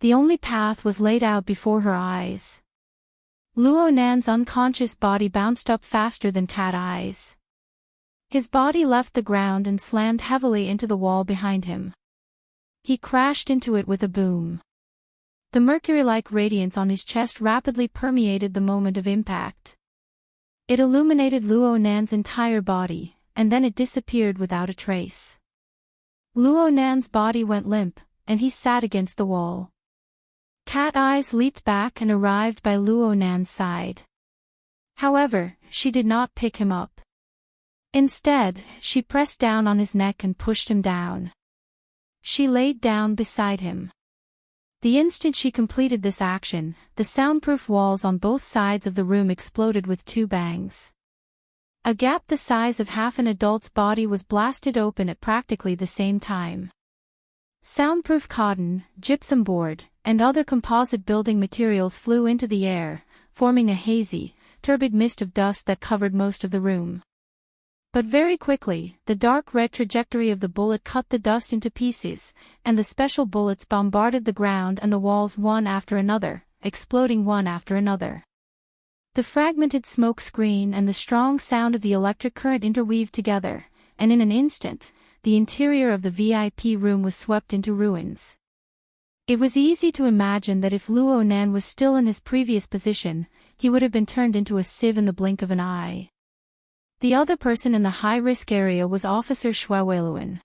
The only path was laid out before her eyes. Luo Nan's unconscious body bounced up faster than Cat Eyes. His body left the ground and slammed heavily into the wall behind him. He crashed into it with a boom. The mercury-like radiance on his chest rapidly permeated the moment of impact. It illuminated Luo Nan's entire body, and then it disappeared without a trace. Luo Nan's body went limp, and he sat against the wall. Cat Eyes leaped back and arrived by Luo Nan's side. However, she did not pick him up. Instead, she pressed down on his neck and pushed him down. She laid down beside him. The instant she completed this action, the soundproof walls on both sides of the room exploded with two bangs. A gap the size of half an adult's body was blasted open at practically the same time. Soundproof cotton, gypsum board, and other composite building materials flew into the air, forming a hazy, turbid mist of dust that covered most of the room. But very quickly, the dark red trajectory of the bullet cut the dust into pieces, and the special bullets bombarded the ground and the walls one after another, exploding one after another. The fragmented smoke screen and the strong sound of the electric current interweaved together, and in an instant, the interior of the VIP room was swept into ruins. It was easy to imagine that if Luo Nan was still in his previous position, he would have been turned into a sieve in the blink of an eye. The other person in the high-risk area was Officer Shuaweluan.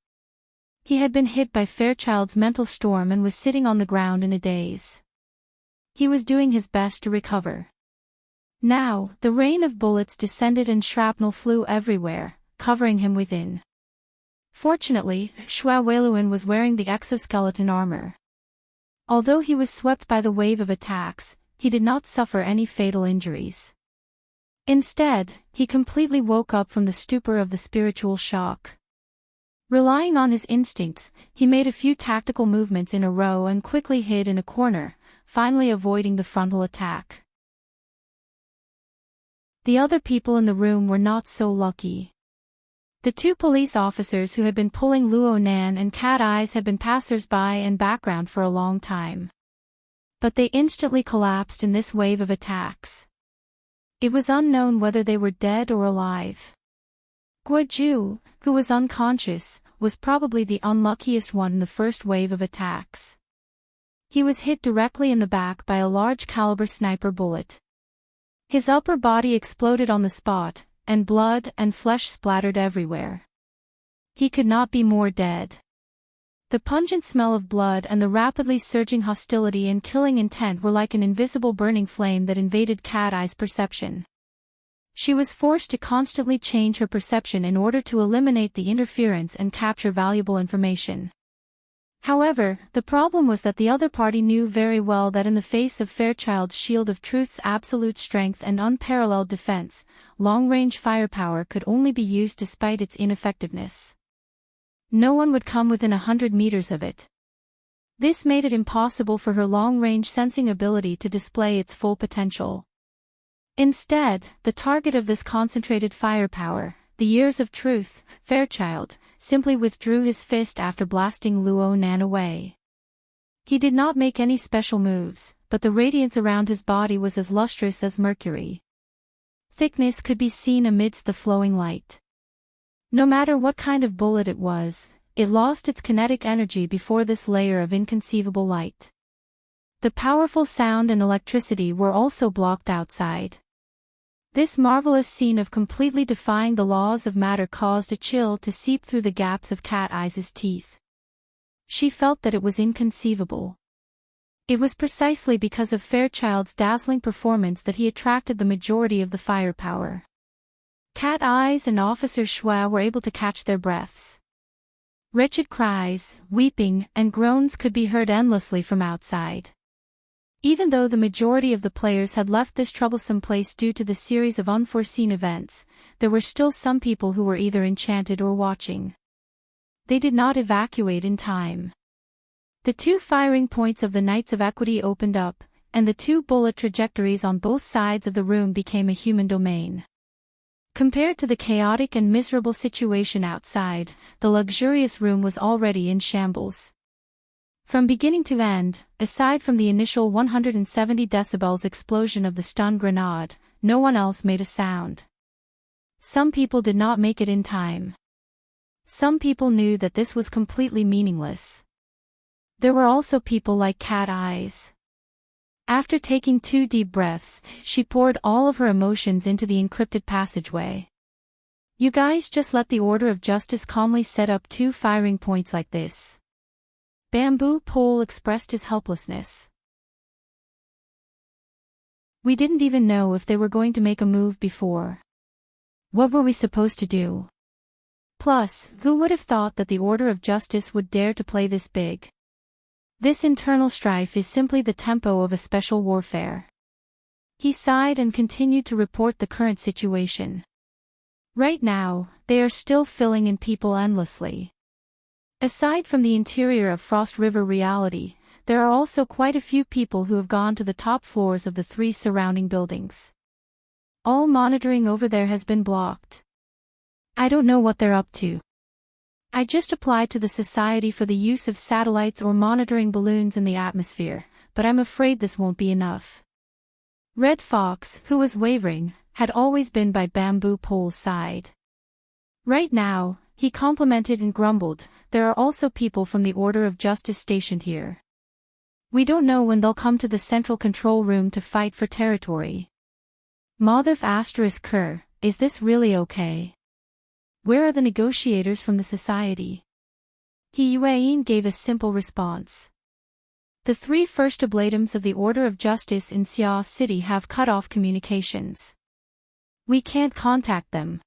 He had been hit by Fairchild's mental storm and was sitting on the ground in a daze. He was doing his best to recover. Now, the rain of bullets descended and shrapnel flew everywhere, covering him within. Fortunately, Shuaweluan was wearing the exoskeleton armor. Although he was swept by the wave of attacks, he did not suffer any fatal injuries. Instead, he completely woke up from the stupor of the spiritual shock. Relying on his instincts, he made a few tactical movements in a row and quickly hid in a corner, finally avoiding the frontal attack. The other people in the room were not so lucky. The two police officers who had been pulling Luo Nan and Cat Eyes had been passers-by and background for a long time. But they instantly collapsed in this wave of attacks. It was unknown whether they were dead or alive. Guoju, who was unconscious, was probably the unluckiest one in the first wave of attacks. He was hit directly in the back by a large-caliber sniper bullet. His upper body exploded on the spot, and blood and flesh splattered everywhere. He could not be more dead. The pungent smell of blood and the rapidly surging hostility and killing intent were like an invisible burning flame that invaded Cat Eye's perception. She was forced to constantly change her perception in order to eliminate the interference and capture valuable information. However, the problem was that the other party knew very well that in the face of Fairchild's shield of truth's absolute strength and unparalleled defense, long-range firepower could only be used despite its ineffectiveness. No one would come within 100 meters of it. This made it impossible for her long-range sensing ability to display its full potential. Instead, the target of this concentrated firepower, the Years of Truth, Fairchild, simply withdrew his fist after blasting Luo Nan away. He did not make any special moves, but the radiance around his body was as lustrous as mercury. Thickness could be seen amidst the flowing light. No matter what kind of bullet it was, it lost its kinetic energy before this layer of inconceivable light. The powerful sound and electricity were also blocked outside. This marvelous scene of completely defying the laws of matter caused a chill to seep through the gaps of Cat Eye's teeth. She felt that it was inconceivable. It was precisely because of Fairchild's dazzling performance that he attracted the majority of the firepower. Cat Eyes and Officer Schwa were able to catch their breaths. Wretched cries, weeping, and groans could be heard endlessly from outside. Even though the majority of the players had left this troublesome place due to the series of unforeseen events, there were still some people who were either enchanted or watching. They did not evacuate in time. The 2 firing points of the Knights of Equity opened up, and the 2 bullet trajectories on both sides of the room became a human domain. Compared to the chaotic and miserable situation outside, the luxurious room was already in shambles. From beginning to end, aside from the initial 170 decibels explosion of the stun grenade, no one else made a sound. Some people did not make it in time. Some people knew that this was completely meaningless. There were also people like Cat Eyes. After taking 2 deep breaths, she poured all of her emotions into the encrypted passageway. You guys just let the Order of Justice calmly set up 2 firing points like this. Bamboo Pole expressed his helplessness. We didn't even know if they were going to make a move before. What were we supposed to do? Plus, who would have thought that the Order of Justice would dare to play this big? This internal strife is simply the tempo of a special warfare. He sighed and continued to report the current situation. Right now, they are still filling in people endlessly. Aside from the interior of Frost River reality, there are also quite a few people who have gone to the top floors of the 3 surrounding buildings. All monitoring over there has been blocked. I don't know what they're up to. I just applied to the Society for the use of satellites or monitoring balloons in the atmosphere, but I'm afraid this won't be enough. Red Fox, who was wavering, had always been by Bamboo Pole's side. Right now, he complimented and grumbled, there are also people from the Order of Justice stationed here. We don't know when they'll come to the central control room to fight for territory. Mothif ***, is this really okay? Where are the negotiators from the Society? He Yuan gave a simple response. The 3 first oblatums of the Order of Justice in Xia City have cut off communications. We can't contact them.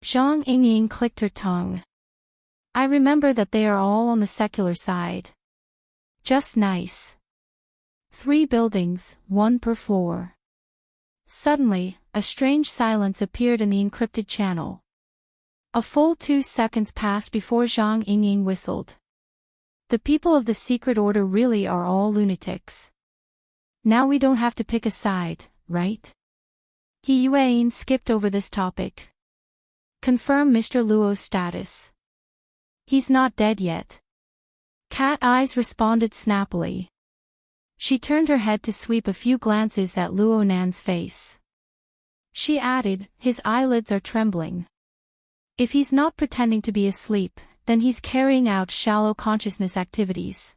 Zhang Yingying clicked her tongue. I remember that they are all on the secular side. Just nice. 3 buildings, 1 per floor. Suddenly, a strange silence appeared in the encrypted channel. A full 2 seconds passed before Zhang Yingying whistled. The people of the secret order really are all lunatics. Now we don't have to pick a side, right? He Yuan skipped over this topic. Confirm Mr. Luo's status. He's not dead yet. Cat Eyes responded snappily. She turned her head to sweep a few glances at Luo Nan's face. She added, his eyelids are trembling. If he's not pretending to be asleep, then he's carrying out shallow consciousness activities.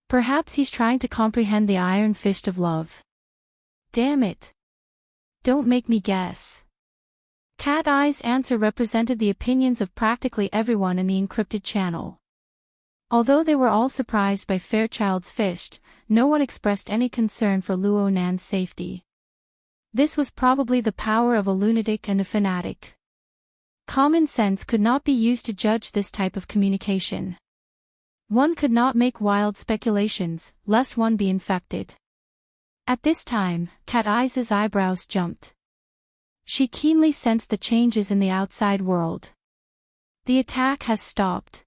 Perhaps he's trying to comprehend the iron fist of love. Damn it. Don't make me guess. Cat Eye's answer represented the opinions of practically everyone in the encrypted channel. Although they were all surprised by Fairchild's fist, no one expressed any concern for Luo Nan's safety. This was probably the power of a lunatic and a fanatic. Common sense could not be used to judge this type of communication. One could not make wild speculations, lest one be infected. At this time, Cat Eyes' eyebrows jumped. She keenly sensed the changes in the outside world. The attack has stopped.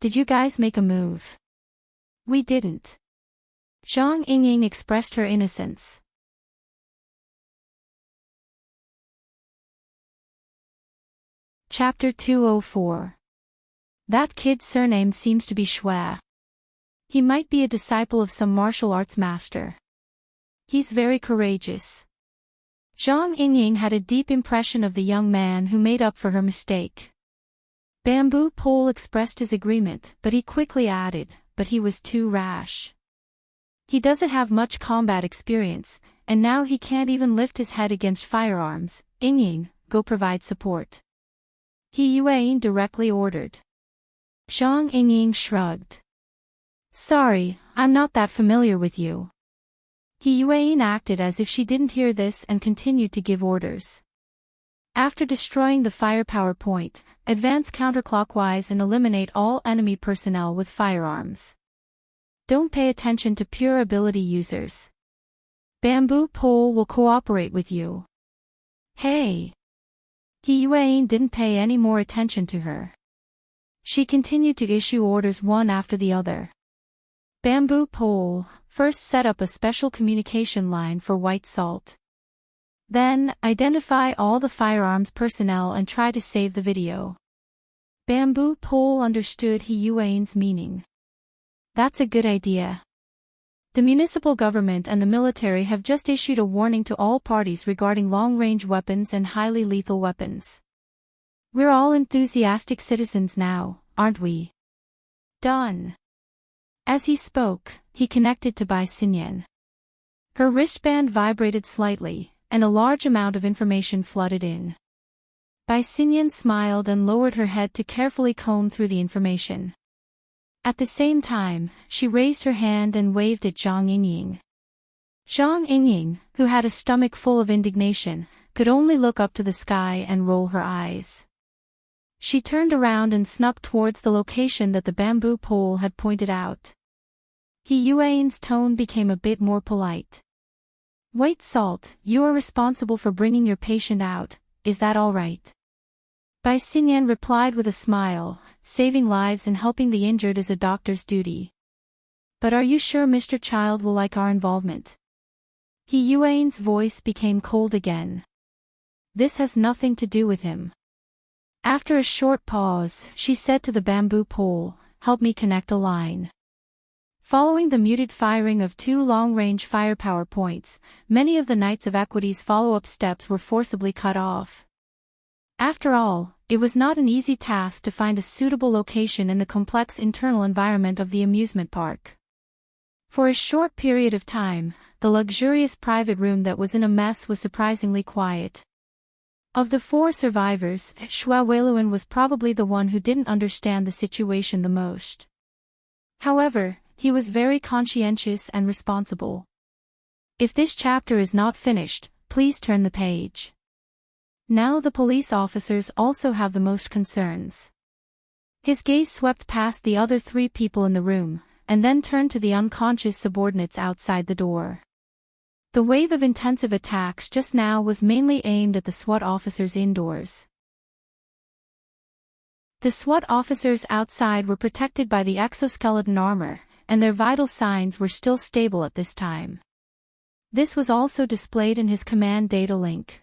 Did you guys make a move? We didn't. Zhang Yingying expressed her innocence. Chapter 204. That kid's surname seems to be Schwa. He might be a disciple of some martial arts master. He's very courageous. Zhang Yingying had a deep impression of the young man who made up for her mistake. Bamboo Pole expressed his agreement, but he quickly added, but he was too rash. He doesn't have much combat experience, and now he can't even lift his head against firearms. Ying, go provide support. He Yuan directly ordered. Zhang Ying shrugged. Sorry, I'm not that familiar with you. He Yuan acted as if she didn't hear this and continued to give orders. After destroying the firepower point, advance counterclockwise and eliminate all enemy personnel with firearms. Don't pay attention to pure ability users. Bamboo Pole will cooperate with you. Hey! He Yuan didn't pay any more attention to her. She continued to issue orders one after the other. Bamboo Pole, first set up a special communication line for White Salt. Then, identify all the firearms personnel and try to save the video. Bamboo Pole understood He Yuan's meaning. That's a good idea. The municipal government and the military have just issued a warning to all parties regarding long-range weapons and highly lethal weapons. We're all enthusiastic citizens now, aren't we? Done. As he spoke, he connected to Bai Xinyan. Her wristband vibrated slightly, and a large amount of information flooded in. Bai Xinyan smiled and lowered her head to carefully comb through the information. At the same time, she raised her hand and waved at Zhang Ying. Zhang Ying, who had a stomach full of indignation, could only look up to the sky and roll her eyes. She turned around and snuck towards the location that the bamboo pole had pointed out. He Yuan's tone became a bit more polite. White Salt, you are responsible for bringing your patient out, is that all right? Bai Xinyan replied with a smile, saving lives and helping the injured is a doctor's duty. But are you sure Mr. Child will like our involvement? He Yuan's voice became cold again. This has nothing to do with him. After a short pause, she said to the bamboo pole, help me connect a line. Following the muted firing of 2 long-range firepower points, many of the Knights of Equity's follow-up steps were forcibly cut off. After all, it was not an easy task to find a suitable location in the complex internal environment of the amusement park. For a short period of time, the luxurious private room that was in a mess was surprisingly quiet. Of the 4 survivors, Xue Weiluan was probably the one who didn't understand the situation the most. However, he was very conscientious and responsible. If this chapter is not finished, please turn the page. Now the police officers also have the most concerns. His gaze swept past the other 3 people in the room, and then turned to the unconscious subordinates outside the door. The wave of intensive attacks just now was mainly aimed at the SWAT officers indoors. The SWAT officers outside were protected by the exoskeleton armor, and their vital signs were still stable at this time. This was also displayed in his command data link.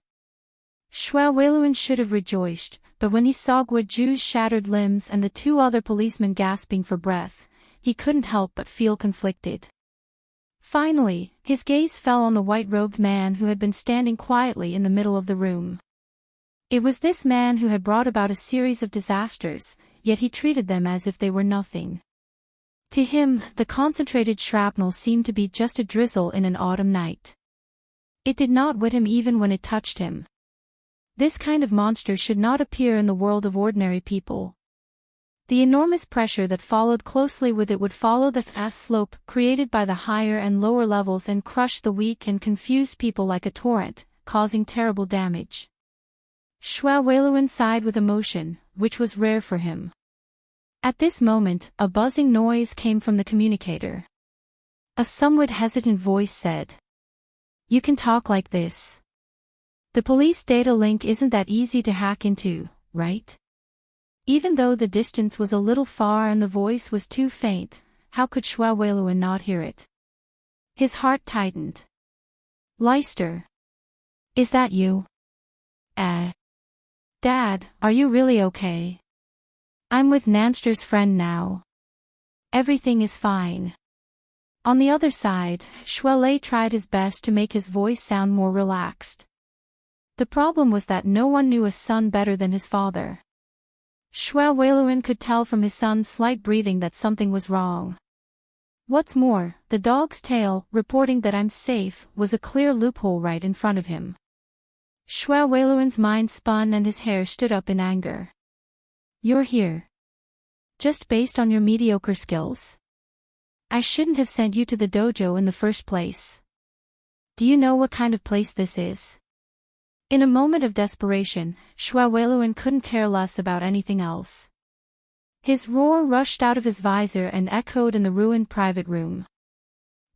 Xue Weiluan should have rejoiced, but when he saw Guoju's shattered limbs and the 2 other policemen gasping for breath, he couldn't help but feel conflicted. Finally, his gaze fell on the white-robed man who had been standing quietly in the middle of the room. It was this man who had brought about a series of disasters, yet he treated them as if they were nothing. To him, the concentrated shrapnel seemed to be just a drizzle in an autumn night. It did not wet him even when it touched him. This kind of monster should not appear in the world of ordinary people. The enormous pressure that followed closely with it would follow the fast slope created by the higher and lower levels and crush the weak and confused people like a torrent, causing terrible damage. Xue Weiluan sighed with emotion, which was rare for him. At this moment, a buzzing noise came from the communicator. A somewhat hesitant voice said, "You can talk like this. The police data link isn't that easy to hack into, right?" Even though the distance was a little far and the voice was too faint, how could Xue Weiluan not hear it? His heart tightened. "Leicester. Is that you?" Dad, are you really okay?" "I'm with Nanster's friend now. Everything is fine." On the other side, Xue tried his best to make his voice sound more relaxed. The problem was that no one knew a son better than his father. Xue Weiluan could tell from his son's slight breathing that something was wrong. What's more, the dog's tail, reporting that I'm safe, was a clear loophole right in front of him. Xue Weiluan's mind spun and his hair stood up in anger. You're here. Just based on your mediocre skills? I shouldn't have sent you to the dojo in the first place. Do you know what kind of place this is? In a moment of desperation, Xue Weiluan couldn't care less about anything else. His roar rushed out of his visor and echoed in the ruined private room.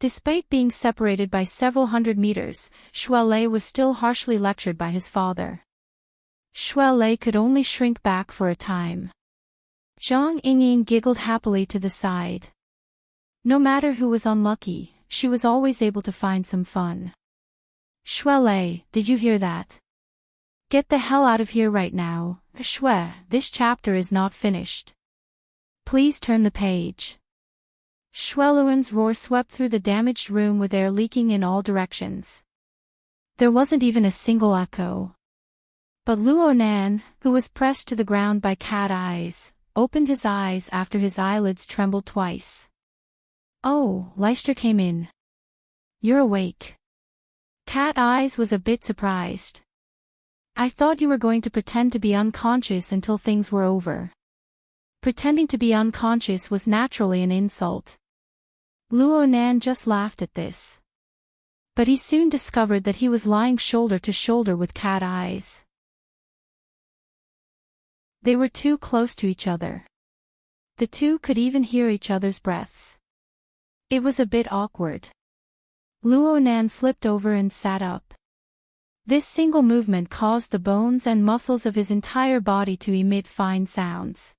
Despite being separated by several hundred meters, Xue Lei was still harshly lectured by his father. Xue Lei could only shrink back for a time. Zhang Yingying giggled happily to the side. No matter who was unlucky, she was always able to find some fun. Xue Lei, did you hear that? Get the hell out of here right now, Xue, this chapter is not finished. Please turn the page. Xue Luan's roar swept through the damaged room with air leaking in all directions. There wasn't even a single echo. But Luo Nan, who was pressed to the ground by cat eyes, opened his eyes after his eyelids trembled twice. Oh, Leicester came in. You're awake. Cat Eyes was a bit surprised. I thought you were going to pretend to be unconscious until things were over. Pretending to be unconscious was naturally an insult. Luo Nan just laughed at this. But he soon discovered that he was lying shoulder to shoulder with Cat Eyes. They were too close to each other. The two could even hear each other's breaths. It was a bit awkward. Luo Nan flipped over and sat up. This single movement caused the bones and muscles of his entire body to emit fine sounds.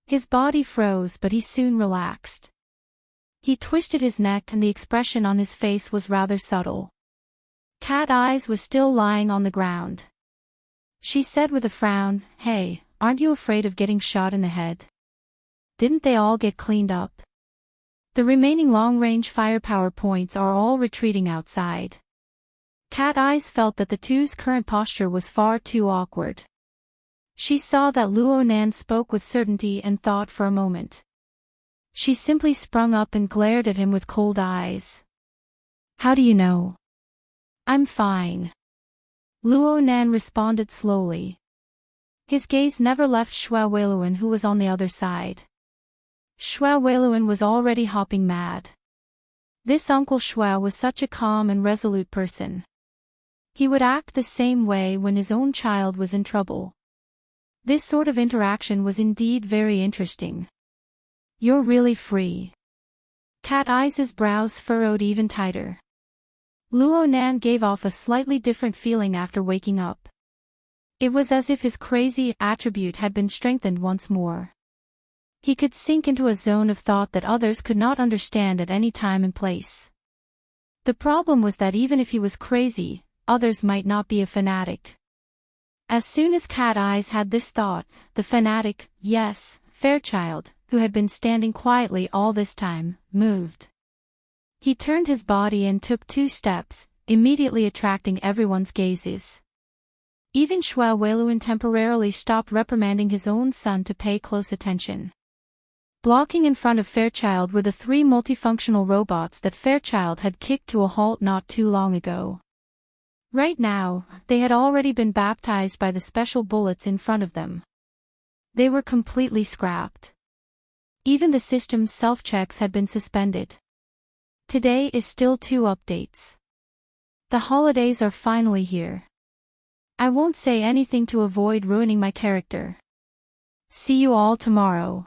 His body froze, but he soon relaxed. He twisted his neck and the expression on his face was rather subtle. Cat Eyes was still lying on the ground. She said with a frown, "Hey, aren't you afraid of getting shot in the head? Didn't they all get cleaned up? The remaining long-range firepower points are all retreating outside." Cat Eyes felt that the two's current posture was far too awkward. She saw that Luo Nan spoke with certainty and thought for a moment. She simply sprung up and glared at him with cold eyes. "How do you know?" "I'm fine." Luo Nan responded slowly. His gaze never left Xue Weiluan, who was on the other side. Xue Weiluan was already hopping mad. This Uncle Xue was such a calm and resolute person. He would act the same way when his own child was in trouble. This sort of interaction was indeed very interesting. "You're really free." Cat Eyes' brows furrowed even tighter. Luo Nan gave off a slightly different feeling after waking up. It was as if his crazy attribute had been strengthened once more. He could sink into a zone of thought that others could not understand at any time and place. The problem was that even if he was crazy, others might not be a fanatic. As soon as Cat Eyes had this thought, the fanatic, yes, Fairchild, who had been standing quietly all this time, moved. He turned his body and took 2 steps, immediately attracting everyone's gazes. Even Xue Weiluan temporarily stopped reprimanding his own son to pay close attention. Blocking in front of Fairchild were the 3 multifunctional robots that Fairchild had kicked to a halt not too long ago. Right now, they had already been baptized by the special bullets in front of them. They were completely scrapped. Even the system's self-checks had been suspended. Today is still 2 updates. The holidays are finally here. I won't say anything to avoid ruining my character. See you all tomorrow.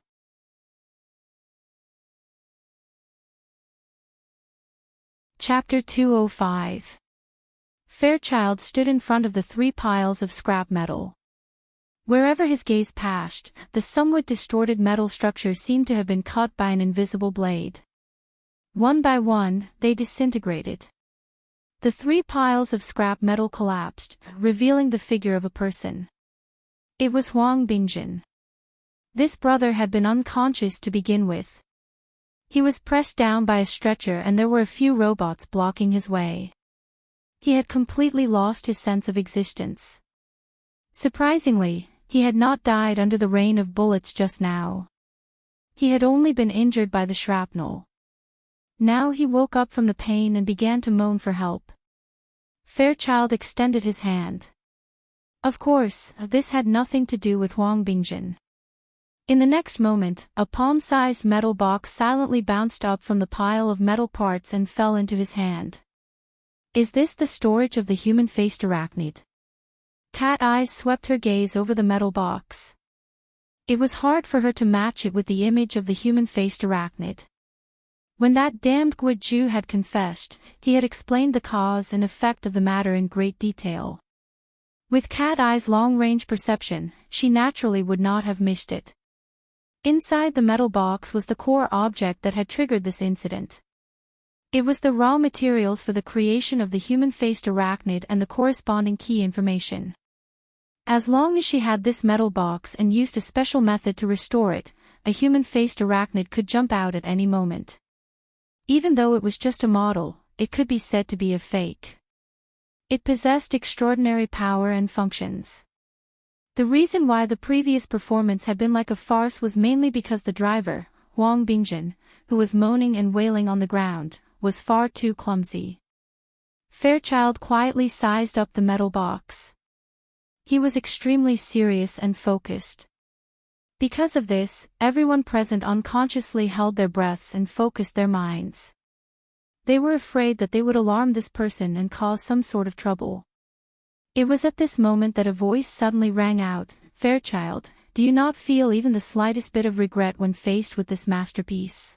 Chapter 205. Fairchild stood in front of the 3 piles of scrap metal. Wherever his gaze passed, the somewhat distorted metal structure seemed to have been cut by an invisible blade. One by one, they disintegrated. The 3 piles of scrap metal collapsed, revealing the figure of a person. It was Huang Bingjin. This brother had been unconscious to begin with. He was pressed down by a stretcher and there were a few robots blocking his way. He had completely lost his sense of existence. Surprisingly, He had not died under the rain of bullets just now. He had only been injured by the shrapnel. Now he woke up from the pain and began to moan for help. Fairchild extended his hand. Of course, this had nothing to do with Wang Bingjin. In the next moment, a palm-sized metal box silently bounced up from the pile of metal parts and fell into his hand. Is this the storage of the human-faced arachnid? Cat Eyes swept her gaze over the metal box. It was hard for her to match it with the image of the human-faced arachnid. When that damned Guiju had confessed, he had explained the cause and effect of the matter in great detail. With Cat Eye's long-range perception, she naturally would not have missed it. Inside the metal box was the core object that had triggered this incident. It was the raw materials for the creation of the human-faced arachnid and the corresponding key information. As long as she had this metal box and used a special method to restore it, a human-faced arachnid could jump out at any moment. Even though it was just a model, it could be said to be a fake. It possessed extraordinary power and functions. The reason why the previous performance had been like a farce was mainly because the driver, Wang Bingjin, who was moaning and wailing on the ground, was far too clumsy. Fairchild quietly sized up the metal box. He was extremely serious and focused. Because of this, everyone present unconsciously held their breaths and focused their minds. They were afraid that they would alarm this person and cause some sort of trouble. It was at this moment that a voice suddenly rang out, "Fairchild, do you not feel even the slightest bit of regret when faced with this masterpiece?"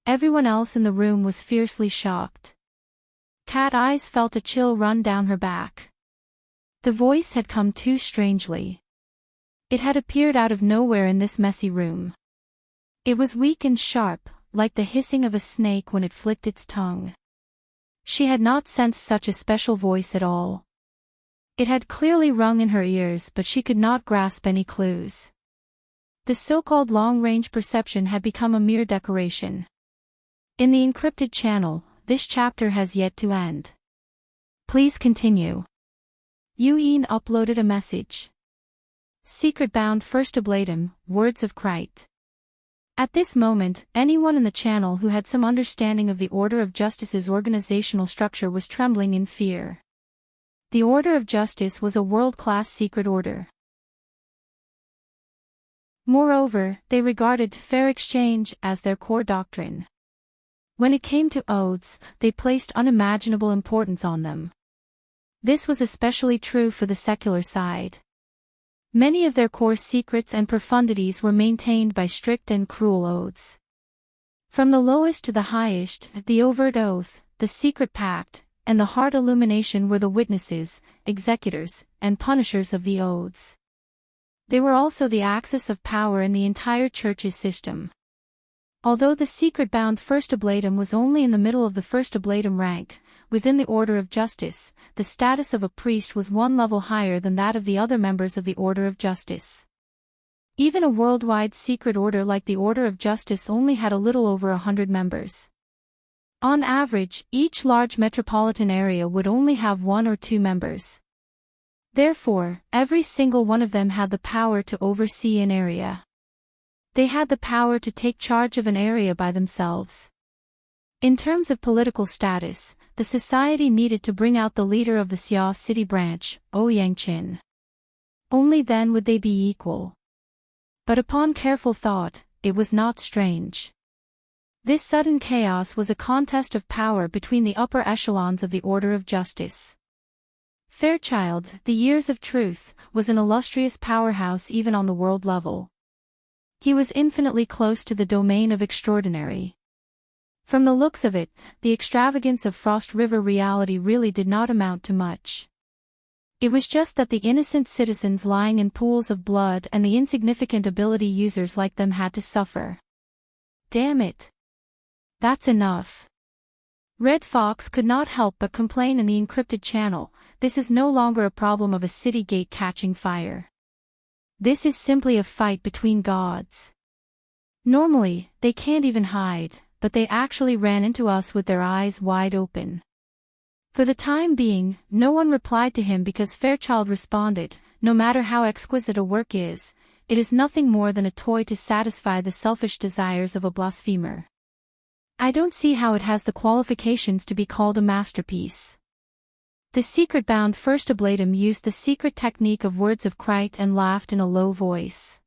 Everyone else in the room was fiercely shocked. Cat Eyes felt a chill run down her back. The voice had come too strangely. It had appeared out of nowhere in this messy room. It was weak and sharp, like the hissing of a snake when it flicked its tongue. She had not sensed such a special voice at all. It had clearly rung in her ears, but she could not grasp any clues. The so-called long-range perception had become a mere decoration. In the encrypted channel, this chapter has yet to end. Please continue. Yin uploaded a message. Secret bound first oblatum, words of Krite. At this moment, anyone in the channel who had some understanding of the Order of Justice's organizational structure was trembling in fear. The Order of Justice was a world-class secret order. Moreover, they regarded fair exchange as their core doctrine. When it came to oaths, they placed unimaginable importance on them. This was especially true for the secular side. Many of their core secrets and profundities were maintained by strict and cruel oaths. From the lowest to the highest, the overt oath, the secret pact, and the heart illumination were the witnesses, executors, and punishers of the oaths. They were also the axis of power in the entire church's system. Although the secret-bound first oblatum was only in the middle of the first oblatum rank, within the Order of Justice, the status of a priest was one level higher than that of the other members of the Order of Justice. Even a worldwide secret order like the Order of Justice only had a little over 100 members. On average, each large metropolitan area would only have 1 or 2 members. Therefore, every single one of them had the power to oversee an area. They had the power to take charge of an area by themselves. In terms of political status, the society needed to bring out the leader of the Xia City branch, Ouyangqin. Only then would they be equal. But upon careful thought, it was not strange. This sudden chaos was a contest of power between the upper echelons of the Order of Justice. Fairchild, the Years of Truth, was an illustrious powerhouse even on the world level. He was infinitely close to the domain of extraordinary. From the looks of it, the extravagance of Frost River reality really did not amount to much. It was just that the innocent citizens lying in pools of blood and the insignificant ability users like them had to suffer. Damn it! That's enough. Red Fox could not help but complain in the encrypted channel, this is no longer a problem of a city gate catching fire. This is simply a fight between gods. Normally, they can't even hide, but they actually ran into us with their eyes wide open. For the time being, no one replied to him because Fairchild responded, no matter how exquisite a work is, it is nothing more than a toy to satisfy the selfish desires of a blasphemer. I don't see how it has the qualifications to be called a masterpiece. The secret-bound first ablatum used the secret technique of words of Crite and laughed in a low voice.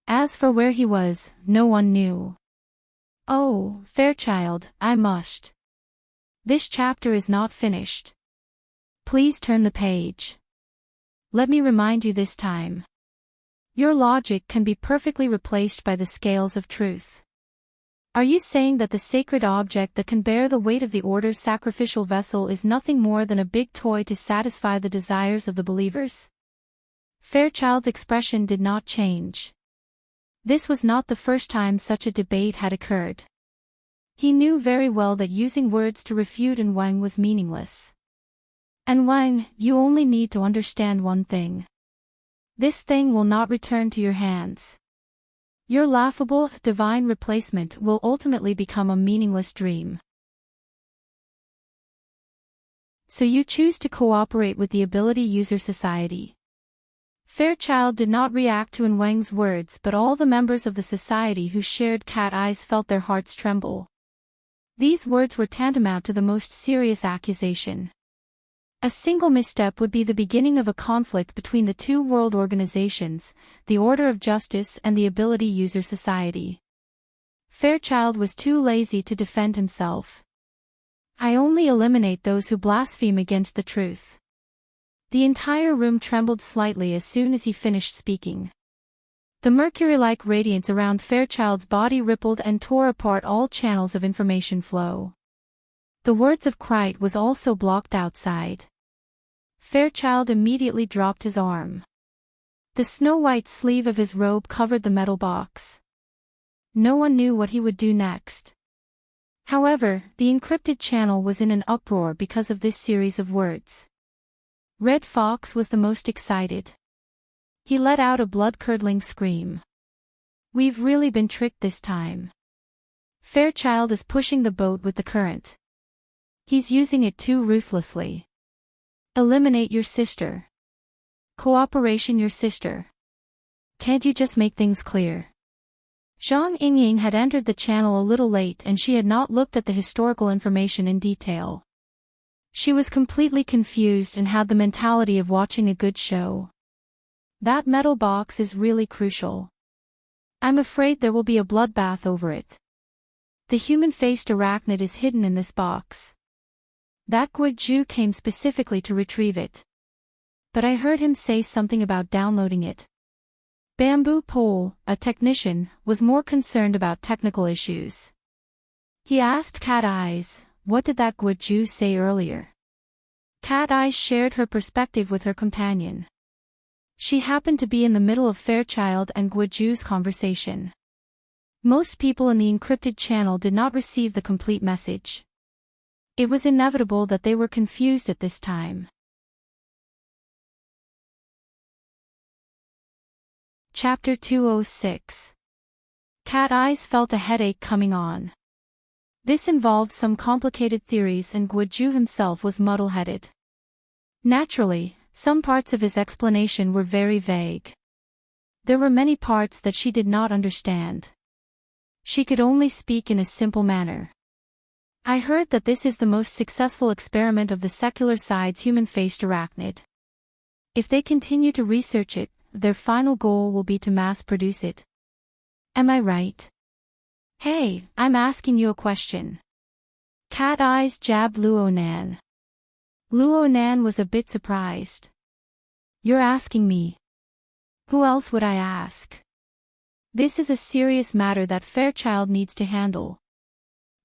As for where he was, no one knew. Oh, Fairchild, I must. This chapter is not finished. Please turn the page. Let me remind you this time. Your logic can be perfectly replaced by the scales of truth. Are you saying that the sacred object that can bear the weight of the Order's sacrificial vessel is nothing more than a big toy to satisfy the desires of the believers? Fairchild's expression did not change. This was not the first time such a debate had occurred. He knew very well that using words to refute Wang was meaningless. And Wang, you only need to understand one thing. This thing will not return to your hands. Your laughable, divine replacement will ultimately become a meaningless dream. So you choose to cooperate with the Ability User Society. Fairchild did not react to Wang's words, but all the members of the society who shared cat eyes felt their hearts tremble. These words were tantamount to the most serious accusation. A single misstep would be the beginning of a conflict between the two world organizations, the Order of Justice and the Ability User Society. Fairchild was too lazy to defend himself. I only eliminate those who blaspheme against the truth. The entire room trembled slightly as soon as he finished speaking. The mercury-like radiance around Fairchild's body rippled and tore apart all channels of information flow. The words of Crite was also blocked outside. Fairchild immediately dropped his arm. The snow-white sleeve of his robe covered the metal box. No one knew what he would do next. However, the encrypted channel was in an uproar because of this series of words. Red Fox was the most excited. He let out a blood-curdling scream. We've really been tricked this time. Fairchild is pushing the boat with the current. He's using it too ruthlessly. Eliminate your sister. Cooperation your sister. Can't you just make things clear? Zhang Yingying had entered the channel a little late and she had not looked at the historical information in detail. She was completely confused and had the mentality of watching a good show. That metal box is really crucial. I'm afraid there will be a bloodbath over it. The human-faced arachnid is hidden in this box. That Guiju came specifically to retrieve it. But I heard him say something about downloading it. Bamboo Pole, a technician, was more concerned about technical issues. He asked Cat Eyes, what did that Guiju say earlier? Cat Eyes shared her perspective with her companion. She happened to be in the middle of Fairchild and Guiju's conversation. Most people in the encrypted channel did not receive the complete message. It was inevitable that they were confused at this time. Chapter 206. Cat Eyes felt a headache coming on. This involved some complicated theories and Guiju himself was muddle-headed. Naturally, some parts of his explanation were very vague. There were many parts that she did not understand. She could only speak in a simple manner. I heard that this is the most successful experiment of the secular side's human-faced arachnid. If they continue to research it, their final goal will be to mass-produce it. Am I right? Hey, I'm asking you a question. Cat Eyes jabbed Luonan. Luonan was a bit surprised. You're asking me. Who else would I ask? This is a serious matter that Fairchild needs to handle.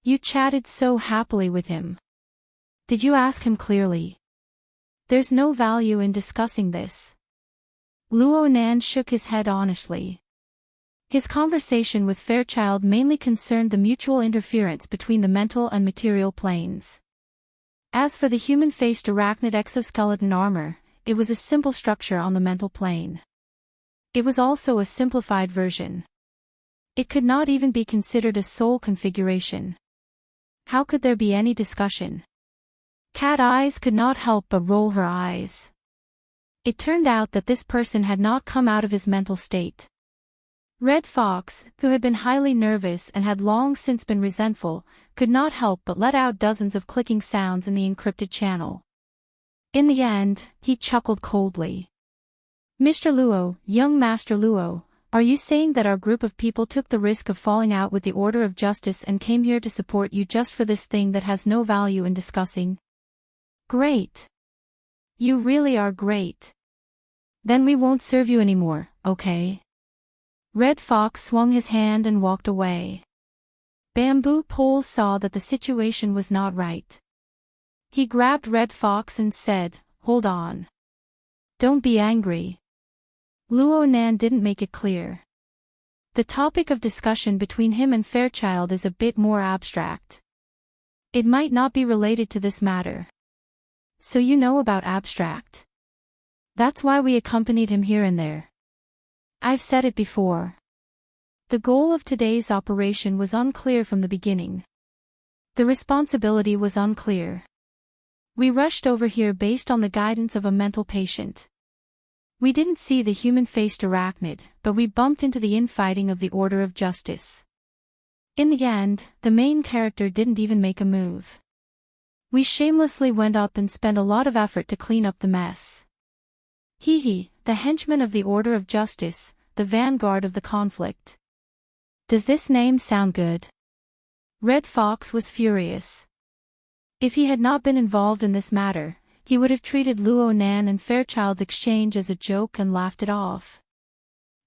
You chatted so happily with him. Did you ask him clearly? There's no value in discussing this. Luonan shook his head honestly. His conversation with Fairchild mainly concerned the mutual interference between the mental and material planes. As for the human-faced arachnid exoskeleton armor, it was a simple structure on the mental plane. It was also a simplified version. It could not even be considered a soul configuration. How could there be any discussion? Cat Eyes could not help but roll her eyes. It turned out that this person had not come out of his mental state. Red Fox, who had been highly nervous and had long since been resentful, could not help but let out dozens of clicking sounds in the encrypted channel. In the end, he chuckled coldly. "Mr. Luo, young Master Luo, are you saying that our group of people took the risk of falling out with the Order of Justice and came here to support you just for this thing that has no value in discussing? Great. You really are great. Then we won't serve you anymore, okay?" Red Fox swung his hand and walked away. Bamboo Pole saw that the situation was not right. He grabbed Red Fox and said, "Hold on. Don't be angry." Luo Nan didn't make it clear. The topic of discussion between him and Fairchild is a bit more abstract. It might not be related to this matter. So you know about abstract. That's why we accompanied him here and there. I've said it before. The goal of today's operation was unclear from the beginning. The responsibility was unclear. We rushed over here based on the guidance of a mental patient. We didn't see the human-faced arachnid, but we bumped into the infighting of the Order of Justice. In the end, the main character didn't even make a move. We shamelessly went up and spent a lot of effort to clean up the mess. Hee, the henchman of the Order of Justice, the vanguard of the conflict. Does this name sound good? Red Fox was furious. If he had not been involved in this matter, he would have treated Luo Nan and Fairchild's exchange as a joke and laughed it off.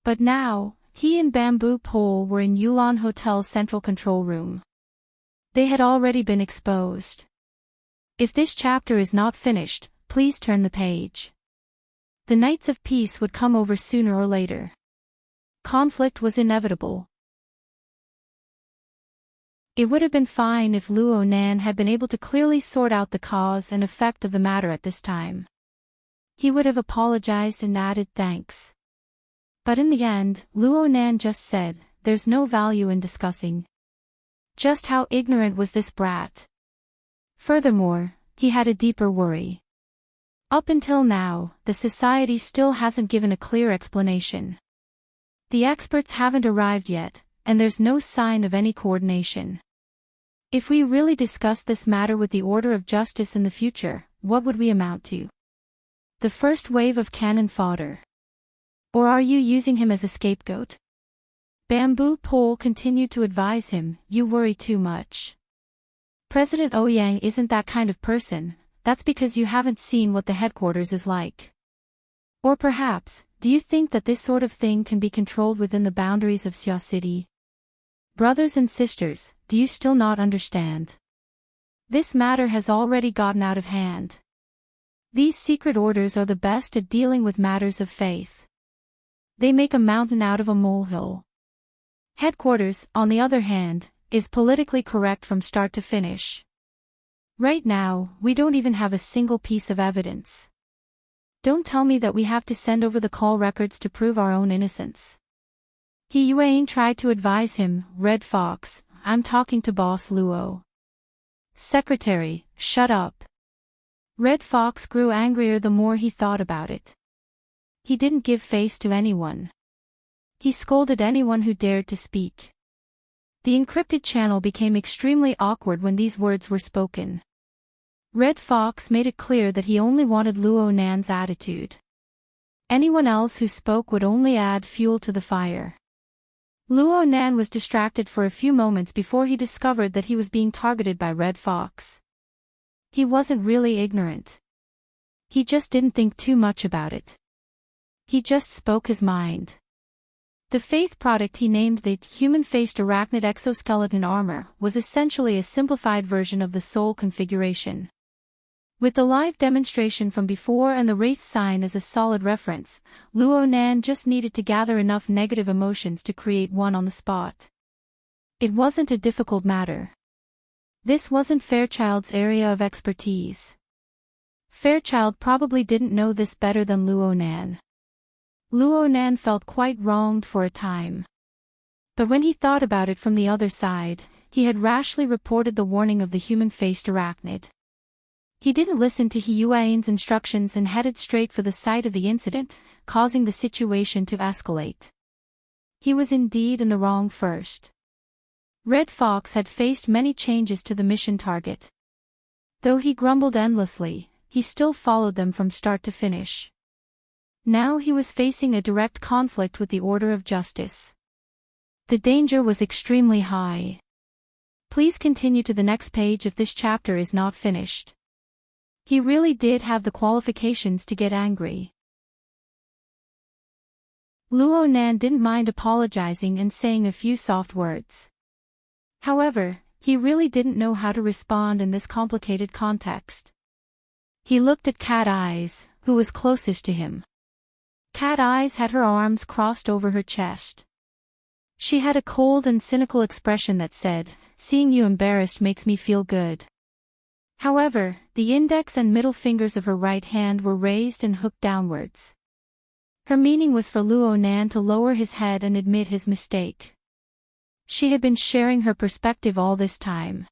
But now, he and Bamboo Pole were in Yulon Hotel's central control room. They had already been exposed. If this chapter is not finished, please turn the page. The Knights of Peace would come over sooner or later. Conflict was inevitable. It would have been fine if Luo Nan had been able to clearly sort out the cause and effect of the matter at this time. He would have apologized and added thanks. But in the end, Luo Nan just said, "There's no value in discussing." Just how ignorant was this brat? Furthermore, he had a deeper worry. Up until now, the society still hasn't given a clear explanation. The experts haven't arrived yet, and there's no sign of any coordination. If we really discuss this matter with the Order of Justice in the future, what would we amount to? The first wave of cannon fodder. Or are you using him as a scapegoat? Bamboo Pole continued to advise him, "You worry too much. President Ouyang isn't that kind of person. That's because you haven't seen what the headquarters is like. Or perhaps, do you think that this sort of thing can be controlled within the boundaries of Xia City? Brothers and sisters, do you still not understand? This matter has already gotten out of hand. These secret orders are the best at dealing with matters of faith. They make a mountain out of a molehill. Headquarters, on the other hand, is politically correct from start to finish. Right now, we don't even have a single piece of evidence. Don't tell me that we have to send over the call records to prove our own innocence." He Yuan tried to advise him, "Red Fox, I'm talking to Boss Luo." "Secretary, shut up." Red Fox grew angrier the more he thought about it. He didn't give face to anyone. He scolded anyone who dared to speak. The encrypted channel became extremely awkward when these words were spoken. Red Fox made it clear that he only wanted Luo Nan's attitude. Anyone else who spoke would only add fuel to the fire. Luo Nan was distracted for a few moments before he discovered that he was being targeted by Red Fox. He wasn't really ignorant. He just didn't think too much about it. He just spoke his mind. The faith product he named the human-faced arachnid exoskeleton armor was essentially a simplified version of the soul configuration. With the live demonstration from before and the wraith sign as a solid reference, Luo Nan just needed to gather enough negative emotions to create one on the spot. It wasn't a difficult matter. This wasn't Fairchild's area of expertise. Fairchild probably didn't know this better than Luo Nan. Luo Nan felt quite wronged for a time. But when he thought about it from the other side, he had rashly reported the warning of the human-faced arachnid. He didn't listen to Huayan's instructions and headed straight for the site of the incident, causing the situation to escalate. He was indeed in the wrong first. Red Fox had faced many changes to the mission target. Though he grumbled endlessly, he still followed them from start to finish. Now he was facing a direct conflict with the order of justice. The danger was extremely high. Please continue to the next page if this chapter is not finished. He really did have the qualifications to get angry. Luo Nan didn't mind apologizing and saying a few soft words. However, he really didn't know how to respond in this complicated context. He looked at Cat Eyes, who was closest to him. Cat Eyes had her arms crossed over her chest. She had a cold and cynical expression that said, "Seeing you embarrassed makes me feel good." However, the index and middle fingers of her right hand were raised and hooked downwards. Her meaning was for Luo Nan to lower his head and admit his mistake. She had been sharing her perspective all this time.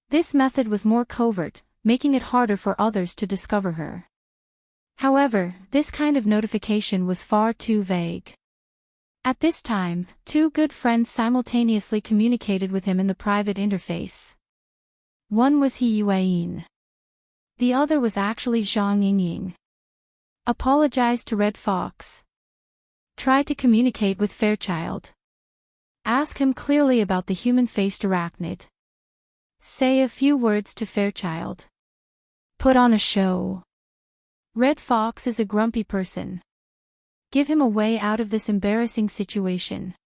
This method was more covert, making it harder for others to discover her. However, this kind of notification was far too vague. At this time, two good friends simultaneously communicated with him in the private interface. One was He Yuan. The other was actually Zhang Yingying. Apologize to Red Fox. Try to communicate with Fairchild. Ask him clearly about the human-faced arachnid. Say a few words to Fairchild. Put on a show. Red Fox is a grumpy person. Give him a way out of this embarrassing situation.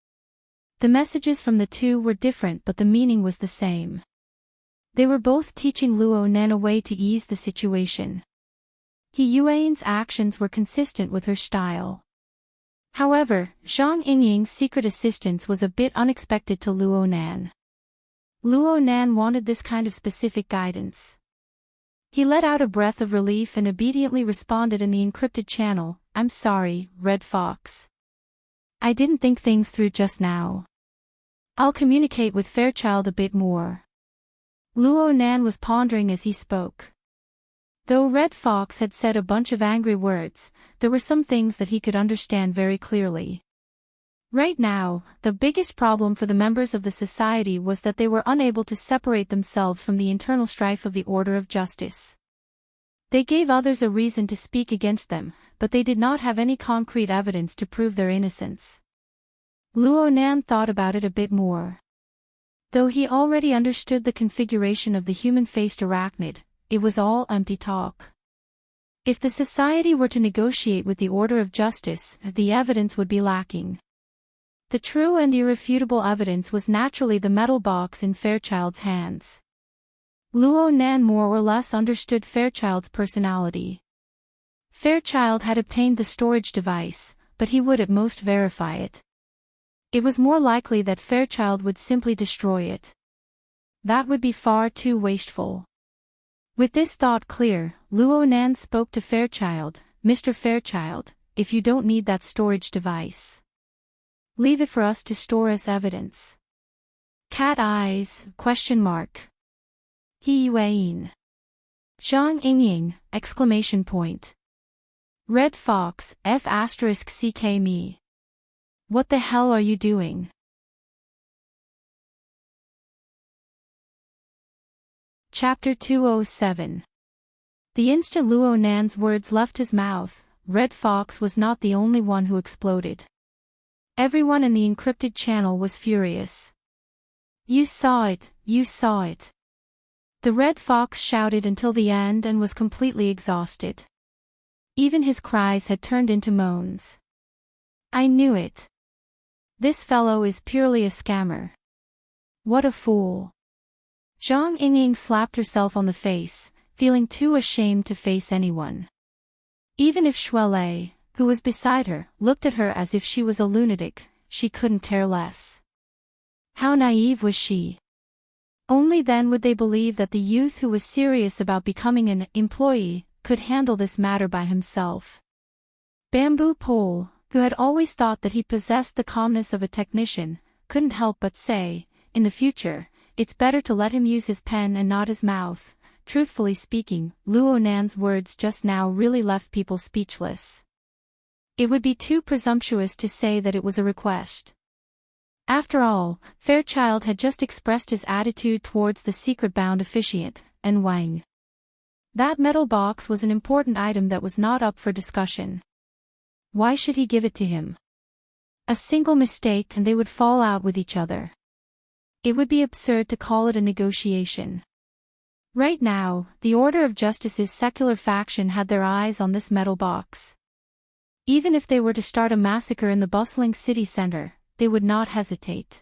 The messages from the two were different but the meaning was the same. They were both teaching Luo Nan a way to ease the situation. He Yuan's actions were consistent with her style. However, Zhang Yingying's secret assistance was a bit unexpected to Luo Nan. Luo Nan wanted this kind of specific guidance. He let out a breath of relief and obediently responded in the encrypted channel, "I'm sorry, Red Fox. I didn't think things through just now. I'll communicate with Fairchild a bit more." Luo Nan was pondering as he spoke. Though Red Fox had said a bunch of angry words, there were some things that he could understand very clearly. Right now, the biggest problem for the members of the society was that they were unable to separate themselves from the internal strife of the order of justice. They gave others a reason to speak against them, but they did not have any concrete evidence to prove their innocence. Luo Nan thought about it a bit more. Though he already understood the configuration of the human-faced arachnid, it was all empty talk. If the society were to negotiate with the order of justice, the evidence would be lacking. The true and irrefutable evidence was naturally the metal box in Fairchild's hands. Luo Nan more or less understood Fairchild's personality. Fairchild had obtained the storage device, but he would at most verify it. It was more likely that Fairchild would simply destroy it. That would be far too wasteful. With this thought clear, Luo Nan spoke to Fairchild, "Mr. Fairchild, if you don't need that storage device, leave it for us to store as evidence." Cat Eyes, ? He Yuan. Zhang Yingying, ! Red Fox, F***ck me. What the hell are you doing? Chapter 207. The instant Luo Nan's words left his mouth, Red Fox was not the only one who exploded. Everyone in the encrypted channel was furious. "You saw it, you saw it." The Red Fox shouted until the end and was completely exhausted. Even his cries had turned into moans. "I knew it. This fellow is purely a scammer. What a fool." Zhang Yingying slapped herself on the face, feeling too ashamed to face anyone. Even if Shuelei, who was beside her, looked at her as if she was a lunatic, she couldn't care less. How naive was she? Only then would they believe that the youth who was serious about becoming an employee could handle this matter by himself. Bamboo Pole, who had always thought that he possessed the calmness of a technician, couldn't help but say, "In the future, it's better to let him use his pen and not his mouth," truthfully speaking, Luo Nan's words just now really left people speechless. It would be too presumptuous to say that it was a request. After all, Fairchild had just expressed his attitude towards the secret-bound officiant, and Wang. That metal box was an important item that was not up for discussion. Why should he give it to him? A single mistake and they would fall out with each other. It would be absurd to call it a negotiation. Right now, the Order of Justice's secular faction had their eyes on this metal box. Even if they were to start a massacre in the bustling city center, they would not hesitate.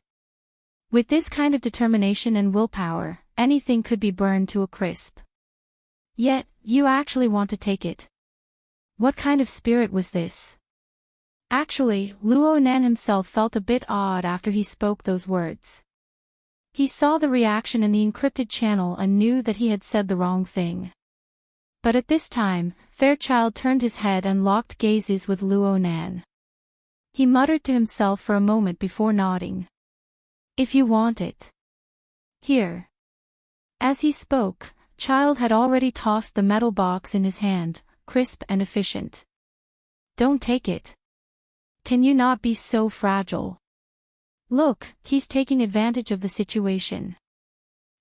With this kind of determination and willpower, anything could be burned to a crisp. Yet, you actually want to take it. What kind of spirit was this? Actually, Luo Nan himself felt a bit odd after he spoke those words. He saw the reaction in the encrypted channel and knew that he had said the wrong thing. But at this time, Fairchild turned his head and locked gazes with Luo Nan. He muttered to himself for a moment before nodding. If you want it. Here. As he spoke, Child had already tossed the metal box in his hand, crisp and efficient. Don't take it. Can you not be so fragile? Look, he's taking advantage of the situation.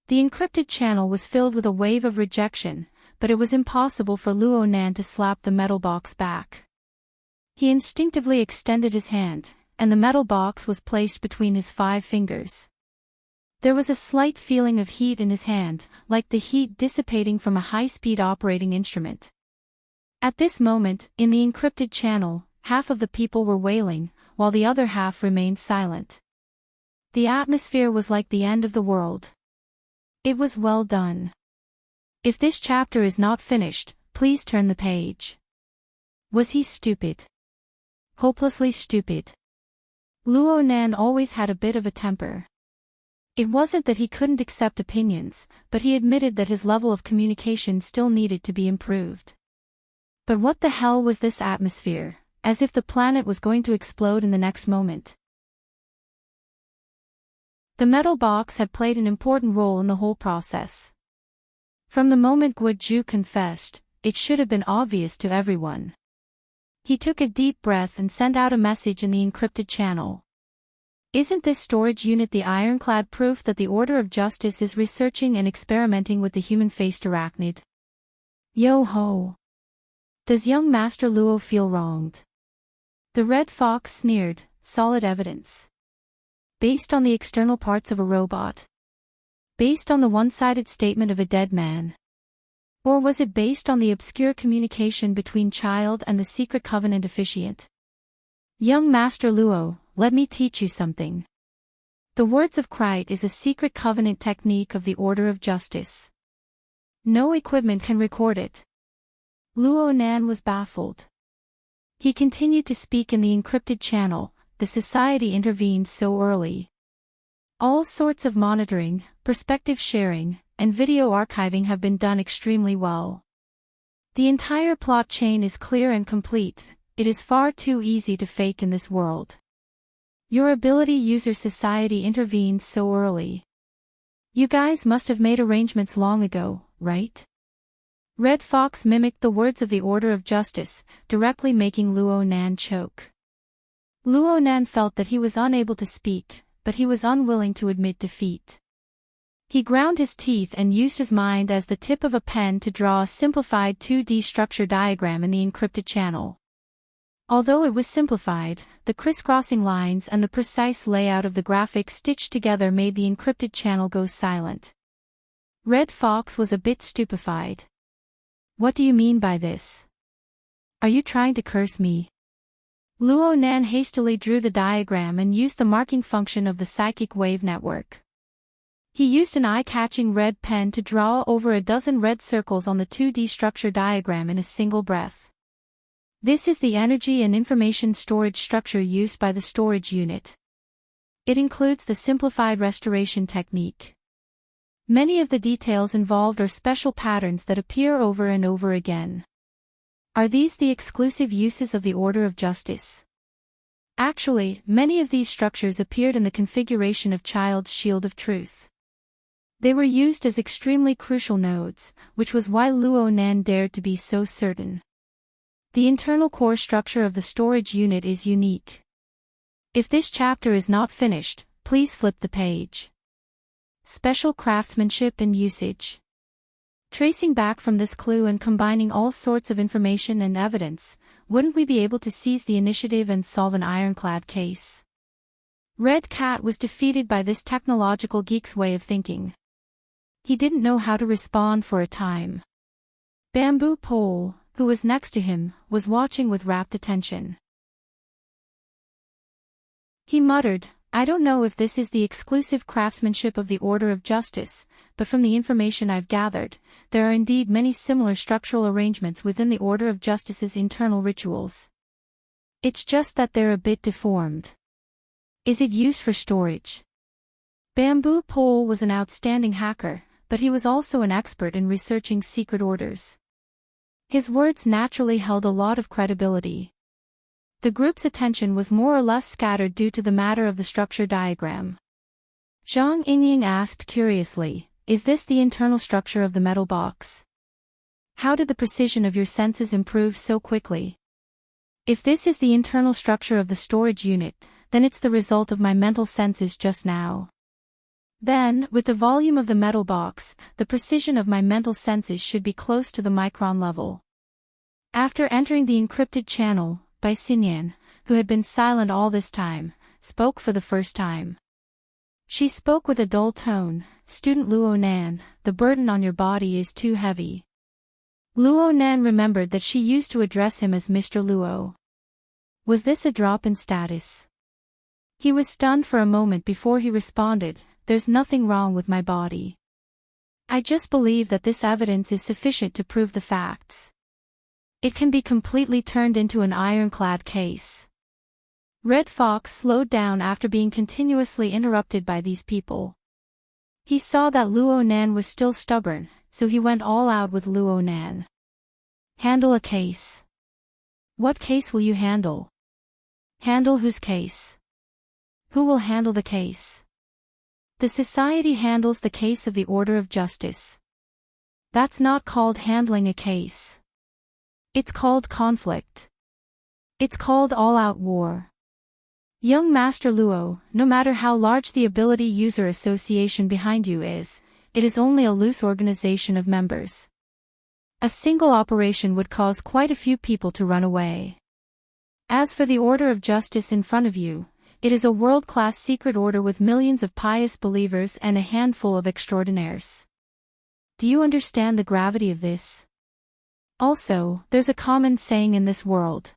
The encrypted channel was filled with a wave of rejection, but it was impossible for Luo Nan to slap the metal box back. He instinctively extended his hand, and the metal box was placed between his 5 fingers. There was a slight feeling of heat in his hand, like the heat dissipating from a high-speed operating instrument. At this moment, in the encrypted channel, half of the people were wailing, while the other half remained silent. The atmosphere was like the end of the world. It was well done. If this chapter is not finished, please turn the page. Was he stupid? Hopelessly stupid. Luo Nan always had a bit of a temper. It wasn't that he couldn't accept opinions, but he admitted that his level of communication still needed to be improved. But what the hell was this atmosphere, as if the planet was going to explode in the next moment. The metal box had played an important role in the whole process. From the moment Guo confessed, it should have been obvious to everyone. He took a deep breath and sent out a message in the encrypted channel. Isn't this storage unit the ironclad proof that the Order of Justice is researching and experimenting with the human-faced arachnid? Yo-ho! Does young Master Luo feel wronged? The Red Fox sneered, solid evidence. Based on the external parts of a robot? Based on the one-sided statement of a dead man? Or was it based on the obscure communication between Child and the secret covenant officiant? Young Master Luo, let me teach you something. The words of Krite is a secret covenant technique of the Order of Justice. No equipment can record it. Luo Nan was baffled. He continued to speak in the encrypted channel. The society intervened so early. All sorts of monitoring, perspective sharing, and video archiving have been done extremely well. The entire plot chain is clear and complete. It is far too easy to fake in this world. Your ability user society intervened so early. You guys must have made arrangements long ago, right? Red Fox mimicked the words of the Order of Justice, directly making Luo Nan choke. Luo Nan felt that he was unable to speak, but he was unwilling to admit defeat. He ground his teeth and used his mind as the tip of a pen to draw a simplified 2D structure diagram in the encrypted channel. Although it was simplified, the crisscrossing lines and the precise layout of the graphics stitched together made the encrypted channel go silent. Red Fox was a bit stupefied. What do you mean by this? Are you trying to curse me? Luo Nan hastily drew the diagram and used the marking function of the psychic wave network. He used an eye-catching red pen to draw over a dozen red circles on the 2D structure diagram in a single breath. This is the energy and information storage structure used by the storage unit. It includes the simplified restoration technique. Many of the details involved are special patterns that appear over and over again. Are these the exclusive uses of the Order of Justice? Actually, many of these structures appeared in the configuration of Child's Shield of Truth. They were used as extremely crucial nodes, which was why Luo Nan dared to be so certain. The internal core structure of the storage unit is unique. If this chapter is not finished, please flip the page. Special craftsmanship and usage. Tracing back from this clue and combining all sorts of information and evidence, wouldn't we be able to seize the initiative and solve an ironclad case? Red Cat was defeated by this technological geek's way of thinking. He didn't know how to respond for a time. Bamboo Pole, who was next to him, was watching with rapt attention. He muttered, "I don't know if this is the exclusive craftsmanship of the Order of Justice, but from the information I've gathered, there are indeed many similar structural arrangements within the Order of Justice's internal rituals. It's just that they're a bit deformed. Is it used for storage?" Bamboo Pole was an outstanding hacker, but he was also an expert in researching secret orders. His words naturally held a lot of credibility. The group's attention was more or less scattered due to the matter of the structure diagram. Zhang Yingying asked curiously, "Is this the internal structure of the metal box? How did the precision of your senses improve so quickly? If this is the internal structure of the storage unit, then it's the result of my mental senses just now. Then, with the volume of the metal box, the precision of my mental senses should be close to the micron level." After entering the encrypted channel, Bai Xinyan, who had been silent all this time, spoke for the first time. She spoke with a dull tone, "Student Luo Nan, the burden on your body is too heavy." Luo Nan remembered that she used to address him as Mr. Luo. Was this a drop in status? He was stunned for a moment before he responded, "There's nothing wrong with my body. I just believe that this evidence is sufficient to prove the facts. It can be completely turned into an ironclad case." Red Fox slowed down after being continuously interrupted by these people. He saw that Luo Nan was still stubborn, so he went all out with Luo Nan. "Handle a case." "What case will you handle?" "Handle whose case?" "Who will handle the case?" "The society handles the case of the Order of Justice." "That's not called handling a case. It's called conflict. It's called all-out war." Young Master Luo, no matter how large the ability user association behind you is, it is only a loose organization of members. A single operation would cause quite a few people to run away. As for the Order of Justice in front of you, it is a world-class secret order with millions of pious believers and a handful of extraordinaires. Do you understand the gravity of this? Also, there's a common saying in this world.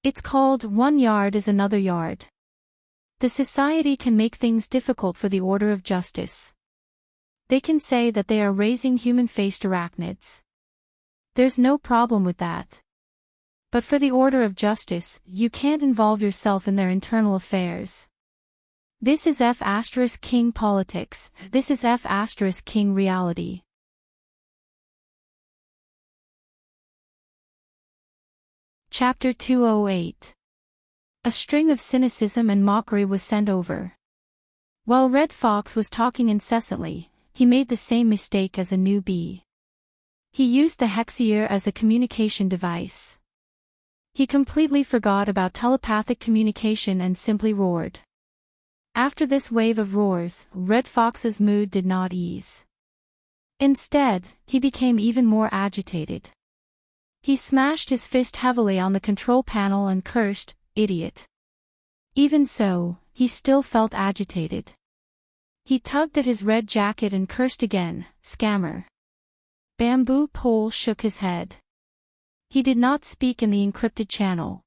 It's called, "One yard is another yard." The society can make things difficult for the Order of Justice. They can say that they are raising human-faced arachnids. There's no problem with that. But for the Order of Justice, you can't involve yourself in their internal affairs. This is F*King politics, this is F*King reality. Chapter 208. A string of cynicism and mockery was sent over. While Red Fox was talking incessantly, he made the same mistake as a newbie. He used the hexier as a communication device. He completely forgot about telepathic communication and simply roared. After this wave of roars, Red Fox's mood did not ease. Instead, he became even more agitated. He smashed his fist heavily on the control panel and cursed, "Idiot." Even so, he still felt agitated. He tugged at his red jacket and cursed again, "Scammer." Bamboo Pole shook his head. He did not speak in the encrypted channel.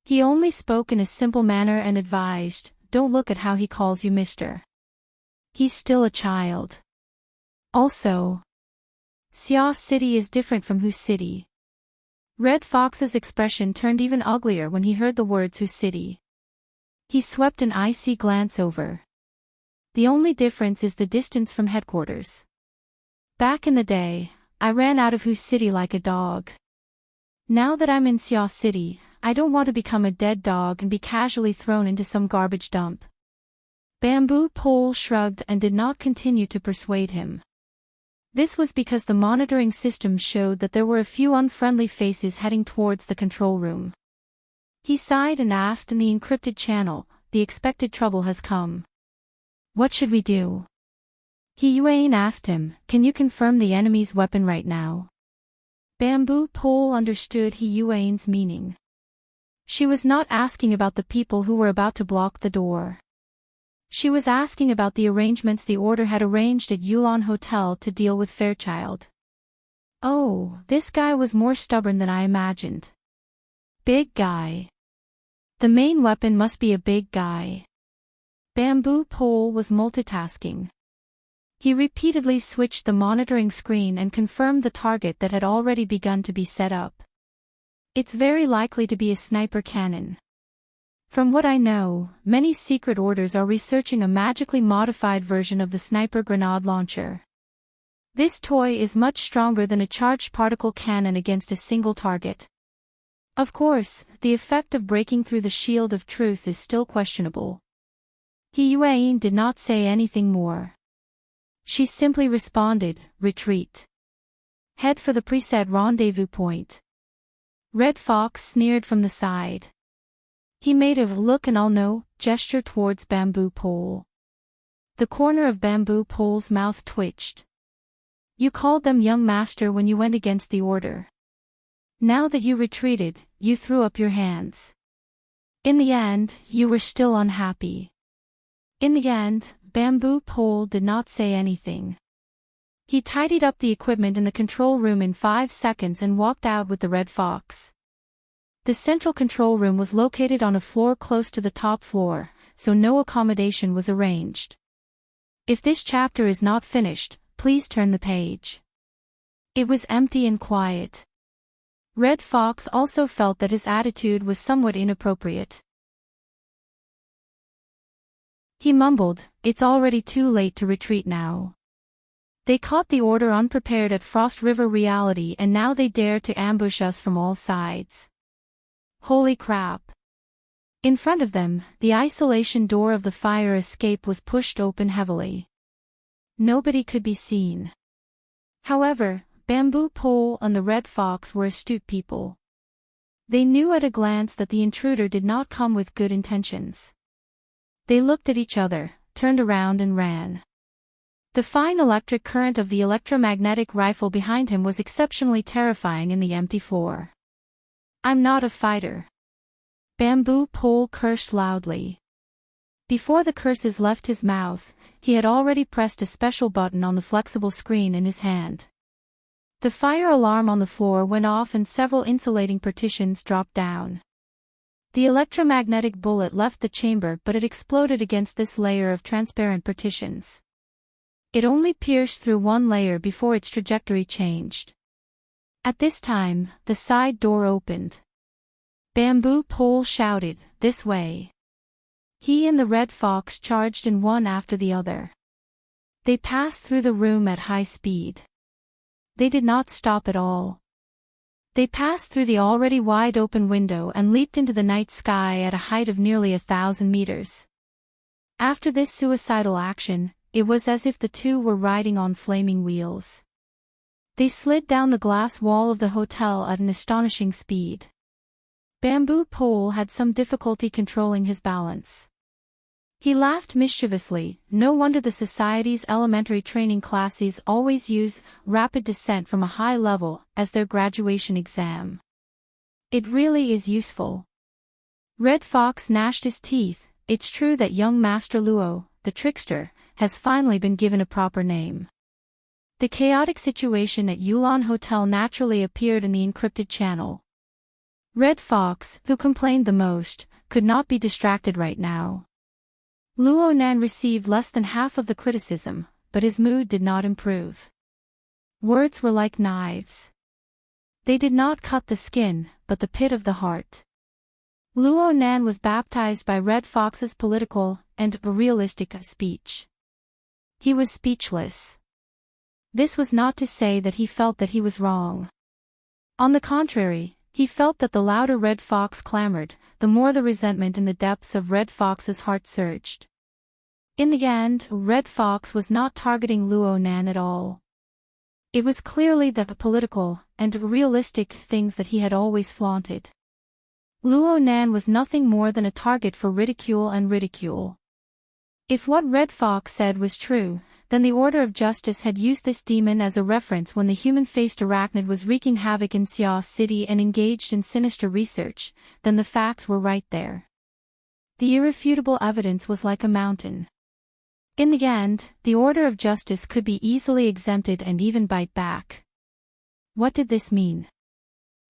He only spoke in a simple manner and advised, "Don't look at how he calls you mister. He's still a child. Also, Xia City is different from Whose City." Red Fox's expression turned even uglier when he heard the words Whose City. He swept an icy glance over. The only difference is the distance from headquarters. Back in the day, I ran out of Whose City like a dog. Now that I'm in Xia City, I don't want to become a dead dog and be casually thrown into some garbage dump. Bamboo Pole shrugged and did not continue to persuade him. This was because the monitoring system showed that there were a few unfriendly faces heading towards the control room. He sighed and asked in the encrypted channel, "The expected trouble has come. What should we do?" Yuan asked him, "Can you confirm the enemy's weapon right now?" Bamboo Pole understood Yuan's meaning. She was not asking about the people who were about to block the door. She was asking about the arrangements the order had arranged at Yulon Hotel to deal with Fairchild. Oh, this guy was more stubborn than I imagined. Big guy. The main weapon must be a big guy. Bamboo Pole was multitasking. He repeatedly switched the monitoring screen and confirmed the target that had already begun to be set up. It's very likely to be a sniper cannon. From what I know, many secret orders are researching a magically modified version of the sniper grenade launcher. This toy is much stronger than a charged particle cannon against a single target. Of course, the effect of breaking through the shield of truth is still questionable. Yuan did not say anything more. She simply responded, "Retreat. Head for the preset rendezvous point." Red Fox sneered from the side. He made a "look and I'll know" gesture towards Bamboo Pole. The corner of Bamboo Pole's mouth twitched. "You called them young master when you went against the order. Now that you retreated, you threw up your hands. In the end, you were still unhappy." In the end, Bamboo Pole did not say anything. He tidied up the equipment in the control room in 5 seconds and walked out with the Red Fox. The central control room was located on a floor close to the top floor, so no accommodation was arranged. If this chapter is not finished, please turn the page. It was empty and quiet. Red Fox also felt that his attitude was somewhat inappropriate. He mumbled, "It's already too late to retreat now. They caught the order unprepared at Frost River Reality and now they dare to ambush us from all sides. Holy crap." In front of them, the isolation door of the fire escape was pushed open heavily. Nobody could be seen. However, Bamboo Pole and the Red Fox were astute people. They knew at a glance that the intruder did not come with good intentions. They looked at each other, turned around and ran. The fine electric current of the electromagnetic rifle behind him was exceptionally terrifying in the empty floor. "I'm not a fighter." Bamboo Pole cursed loudly. Before the curses left his mouth, he had already pressed a special button on the flexible screen in his hand. The fire alarm on the floor went off and several insulating partitions dropped down. The electromagnetic bullet left the chamber but it exploded against this layer of transparent partitions. It only pierced through one layer before its trajectory changed. At this time, the side door opened. Bamboo Pole shouted, "This way." He and the Red Fox charged in one after the other. They passed through the room at high speed. They did not stop at all. They passed through the already wide-open window and leaped into the night sky at a height of nearly 1,000 meters. After this suicidal action, it was as if the two were riding on flaming wheels. They slid down the glass wall of the hotel at an astonishing speed. Bamboo Pole had some difficulty controlling his balance. He laughed mischievously. No wonder the Society's elementary training classes always use rapid descent from a high level as their graduation exam. It really is useful. Red Fox gnashed his teeth. It's true that young Master Luo, the trickster, has finally been given a proper name. The chaotic situation at Yulon Hotel naturally appeared in the encrypted channel. Red Fox, who complained the most, could not be distracted right now. Luo Nan received less than half of the criticism, but his mood did not improve. Words were like knives. They did not cut the skin, but the pit of the heart. Luo Nan was baptized by Red Fox's political and realistic speech. He was speechless. This was not to say that he felt that he was wrong. On the contrary, he felt that the louder Red Fox clamored, the more the resentment in the depths of Red Fox's heart surged. In the end, Red Fox was not targeting Luo Nan at all. It was clearly the political and realistic things that he had always flaunted. Luo Nan was nothing more than a target for ridicule and ridicule. If what Red Fox said was true, then the Order of Justice had used this demon as a reference when the human-faced arachnid was wreaking havoc in Xia City and engaged in sinister research. Then the facts were right there. The irrefutable evidence was like a mountain. In the end, the Order of Justice could be easily exempted and even bite back. What did this mean?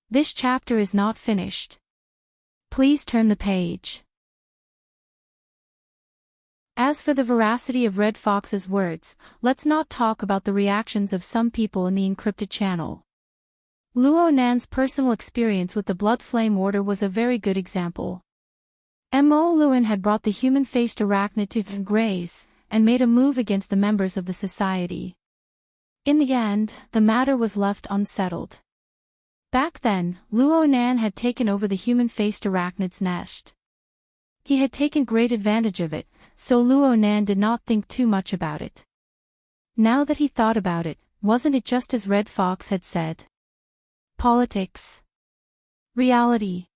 This chapter is not finished. Please turn the page. As for the veracity of Red Fox's words, let's not talk about the reactions of some people in the encrypted channel. Luo Nan's personal experience with the Blood Flame Order was a very good example. Mo Luan had brought the human-faced arachnid to graze, and made a move against the members of the society. In the end, the matter was left unsettled. Back then, Luo Nan had taken over the human-faced arachnid's nest. He had taken great advantage of it, so Luo Nan did not think too much about it. Now that he thought about it, wasn't it just as Red Fox had said? Politics. Reality.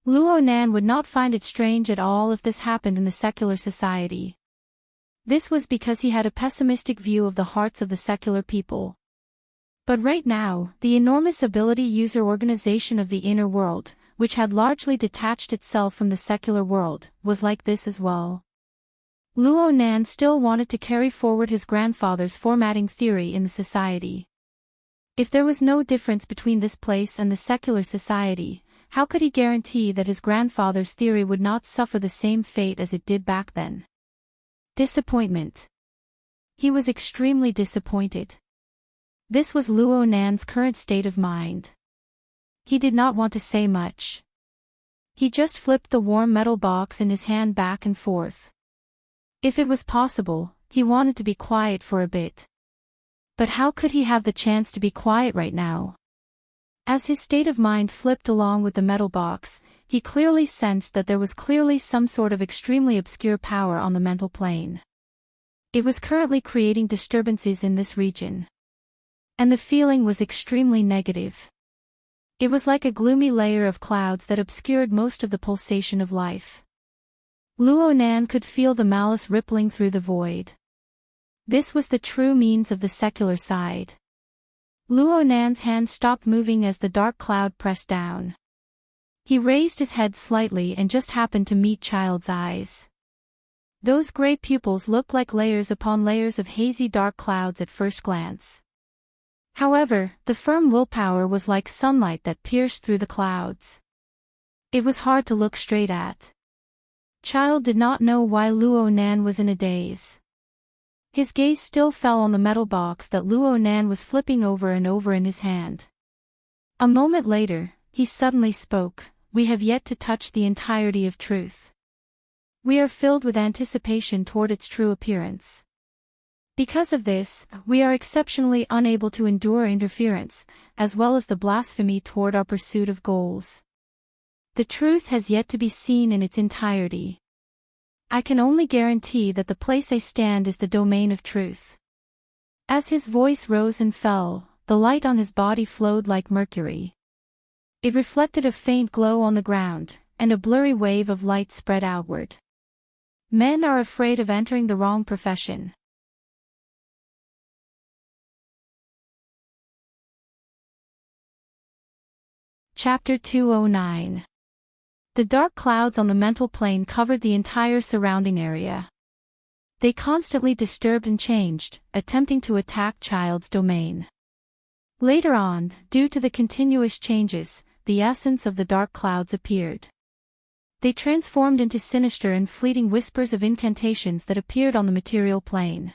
Luo Nan would not find it strange at all if this happened in the secular society. This was because he had a pessimistic view of the hearts of the secular people. But right now, the enormous ability user organization of the inner world, which had largely detached itself from the secular world, was like this as well. Luo Nan still wanted to carry forward his grandfather's formatting theory in the society. If there was no difference between this place and the secular society, how could he guarantee that his grandfather's theory would not suffer the same fate as it did back then? Disappointment. He was extremely disappointed. This was Luo Nan's current state of mind. He did not want to say much. He just flipped the warm metal box in his hand back and forth. If it was possible, he wanted to be quiet for a bit. But how could he have the chance to be quiet right now? As his state of mind flipped along with the metal box, he clearly sensed that there was clearly some sort of extremely obscure power on the mental plane. It was currently creating disturbances in this region. And the feeling was extremely negative. It was like a gloomy layer of clouds that obscured most of the pulsation of life. Luo Nan could feel the malice rippling through the void. This was the true means of the secular side. Luo Nan's hand stopped moving as the dark cloud pressed down. He raised his head slightly and just happened to meet Child's eyes. Those gray pupils looked like layers upon layers of hazy dark clouds at first glance. However, the firm willpower was like sunlight that pierced through the clouds. It was hard to look straight at. Child did not know why Luo Nan was in a daze. His gaze still fell on the metal box that Luo Nan was flipping over and over in his hand. A moment later, he suddenly spoke, "We have yet to touch the entirety of truth. We are filled with anticipation toward its true appearance. Because of this, we are exceptionally unable to endure interference, as well as the blasphemy toward our pursuit of goals. The truth has yet to be seen in its entirety. I can only guarantee that the place I stand is the domain of truth." As his voice rose and fell, the light on his body flowed like mercury. It reflected a faint glow on the ground, and a blurry wave of light spread outward. Men are afraid of entering the wrong profession. Chapter 209. The dark clouds on the mental plane covered the entire surrounding area. They constantly disturbed and changed, attempting to attack Child's domain. Later on, due to the continuous changes, the essence of the dark clouds appeared. They transformed into sinister and fleeting whispers of incantations that appeared on the material plane.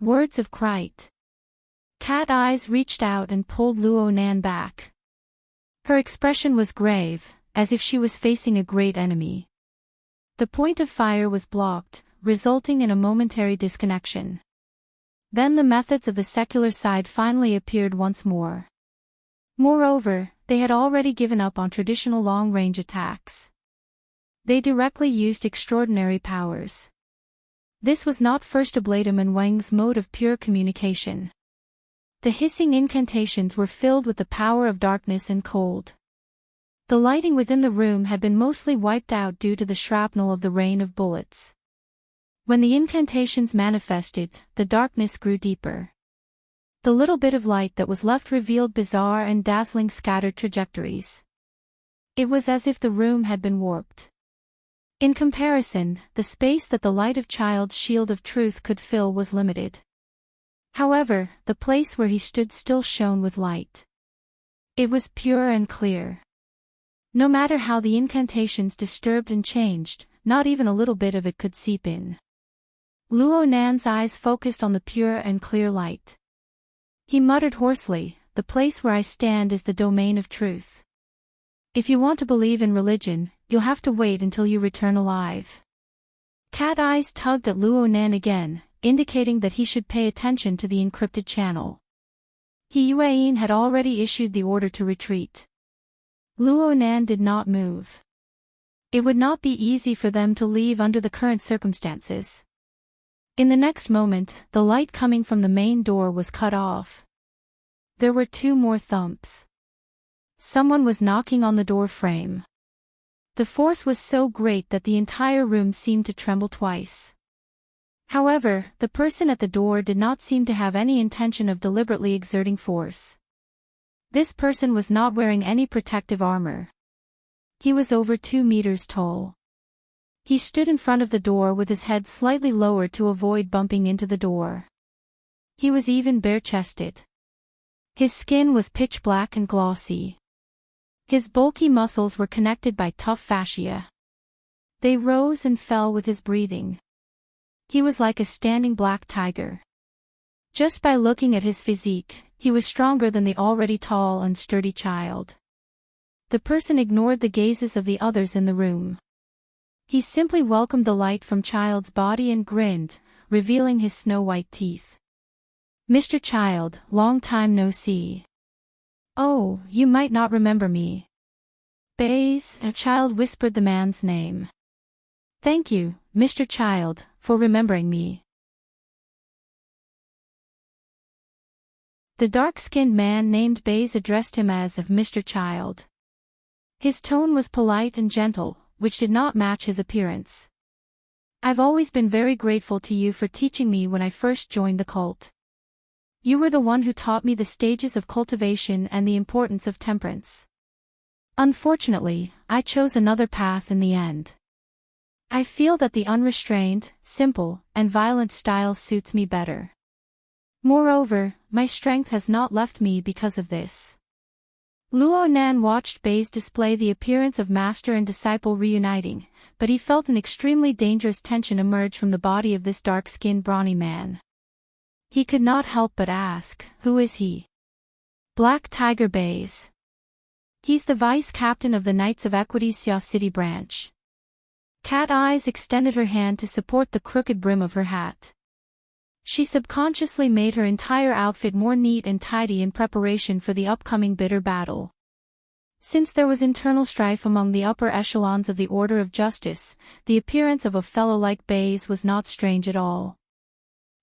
Words of Krite. Cat Eyes reached out and pulled Luo Nan back. Her expression was grave, as if she was facing a great enemy. The point of fire was blocked, resulting in a momentary disconnection. Then the methods of the secular side finally appeared once more. Moreover, they had already given up on traditional long-range attacks. They directly used extraordinary powers. This was not First Ablatum and Wang's mode of pure communication. The hissing incantations were filled with the power of darkness and cold. The lighting within the room had been mostly wiped out due to the shrapnel of the rain of bullets. When the incantations manifested, the darkness grew deeper. The little bit of light that was left revealed bizarre and dazzling scattered trajectories. It was as if the room had been warped. In comparison, the space that the light of Child's shield of truth could fill was limited. However, the place where he stood still shone with light. It was pure and clear. No matter how the incantations disturbed and changed, not even a little bit of it could seep in. Luo Nan's eyes focused on the pure and clear light. He muttered hoarsely, "The place where I stand is the domain of truth. If you want to believe in religion, you'll have to wait until you return alive." Cat eyes tugged at Luo Nan again, indicating that he should pay attention to the encrypted channel. He Yuan had already issued the order to retreat. Luo Nan did not move. It would not be easy for them to leave under the current circumstances. In the next moment, the light coming from the main door was cut off. There were 2 more thumps. Someone was knocking on the door frame. The force was so great that the entire room seemed to tremble twice. However, the person at the door did not seem to have any intention of deliberately exerting force. This person was not wearing any protective armor. He was over 2 meters tall. He stood in front of the door with his head slightly lowered to avoid bumping into the door. He was even bare-chested. His skin was pitch black and glossy. His bulky muscles were connected by tough fascia. They rose and fell with his breathing. He was like a standing black tiger. Just by looking at his physique, he was stronger than the already tall and sturdy Child. The person ignored the gazes of the others in the room. He simply welcomed the light from Child's body and grinned, revealing his snow-white teeth. "Mr. Child, long time no see. Oh, you might not remember me." "Baze," a Child whispered the man's name. "Thank you, Mr. Child, for remembering me." The dark-skinned man named Baze addressed him as Mr. Child. His tone was polite and gentle, which did not match his appearance. "I've always been very grateful to you for teaching me when I first joined the cult. You were the one who taught me the stages of cultivation and the importance of temperance. Unfortunately, I chose another path in the end. I feel that the unrestrained, simple, and violent style suits me better. Moreover, my strength has not left me because of this." Luo Nan watched Baze display the appearance of master and disciple reuniting, but he felt an extremely dangerous tension emerge from the body of this dark-skinned brawny man. He could not help but ask, "Who is he?" "Black Tiger Baze. He's the vice captain of the Knights of Equity's Xia City branch." Cat Eyes extended her hand to support the crooked brim of her hat. She subconsciously made her entire outfit more neat and tidy in preparation for the upcoming bitter battle. Since there was internal strife among the upper echelons of the Order of Justice, the appearance of a fellow like Baze was not strange at all.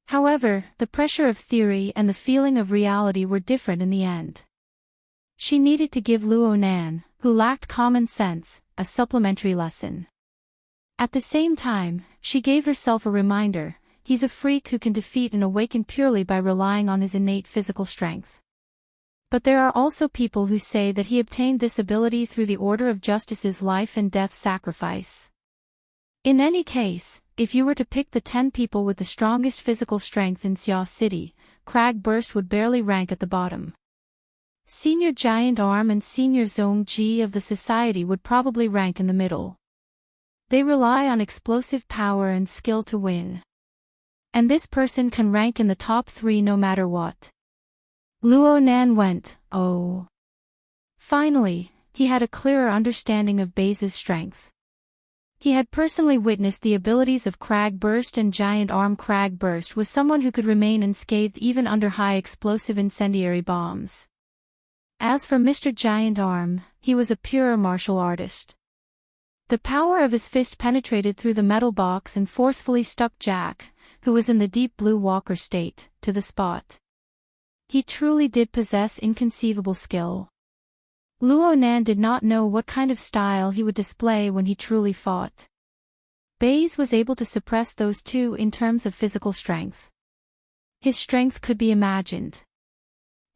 However, the pressure of theory and the feeling of reality were different in the end. She needed to give Luo Nan, who lacked common sense, a supplementary lesson. At the same time, she gave herself a reminder: he's a freak who can defeat and awaken purely by relying on his innate physical strength. But there are also people who say that he obtained this ability through the Order of Justice's life and death sacrifice. In any case, if you were to pick the 10 people with the strongest physical strength in Xia City, Crag Burst would barely rank at the bottom. Senior Giant Arm and Senior Zong Ji of the society would probably rank in the middle. They rely on explosive power and skill to win. And this person can rank in the top 3 no matter what. Luo Nan went, "Oh." Finally, he had a clearer understanding of Baze's strength. He had personally witnessed the abilities of Crag Burst and Giant Arm. Crag Burst was someone who could remain unscathed even under high explosive incendiary bombs. As for Mr. Giant Arm, he was a pure martial artist. The power of his fist penetrated through the metal box and forcefully stuck Jack, who was in the deep blue walker state, to the spot. He truly did possess inconceivable skill. Luo Nan did not know what kind of style he would display when he truly fought. Baze was able to suppress those two in terms of physical strength. His strength could be imagined.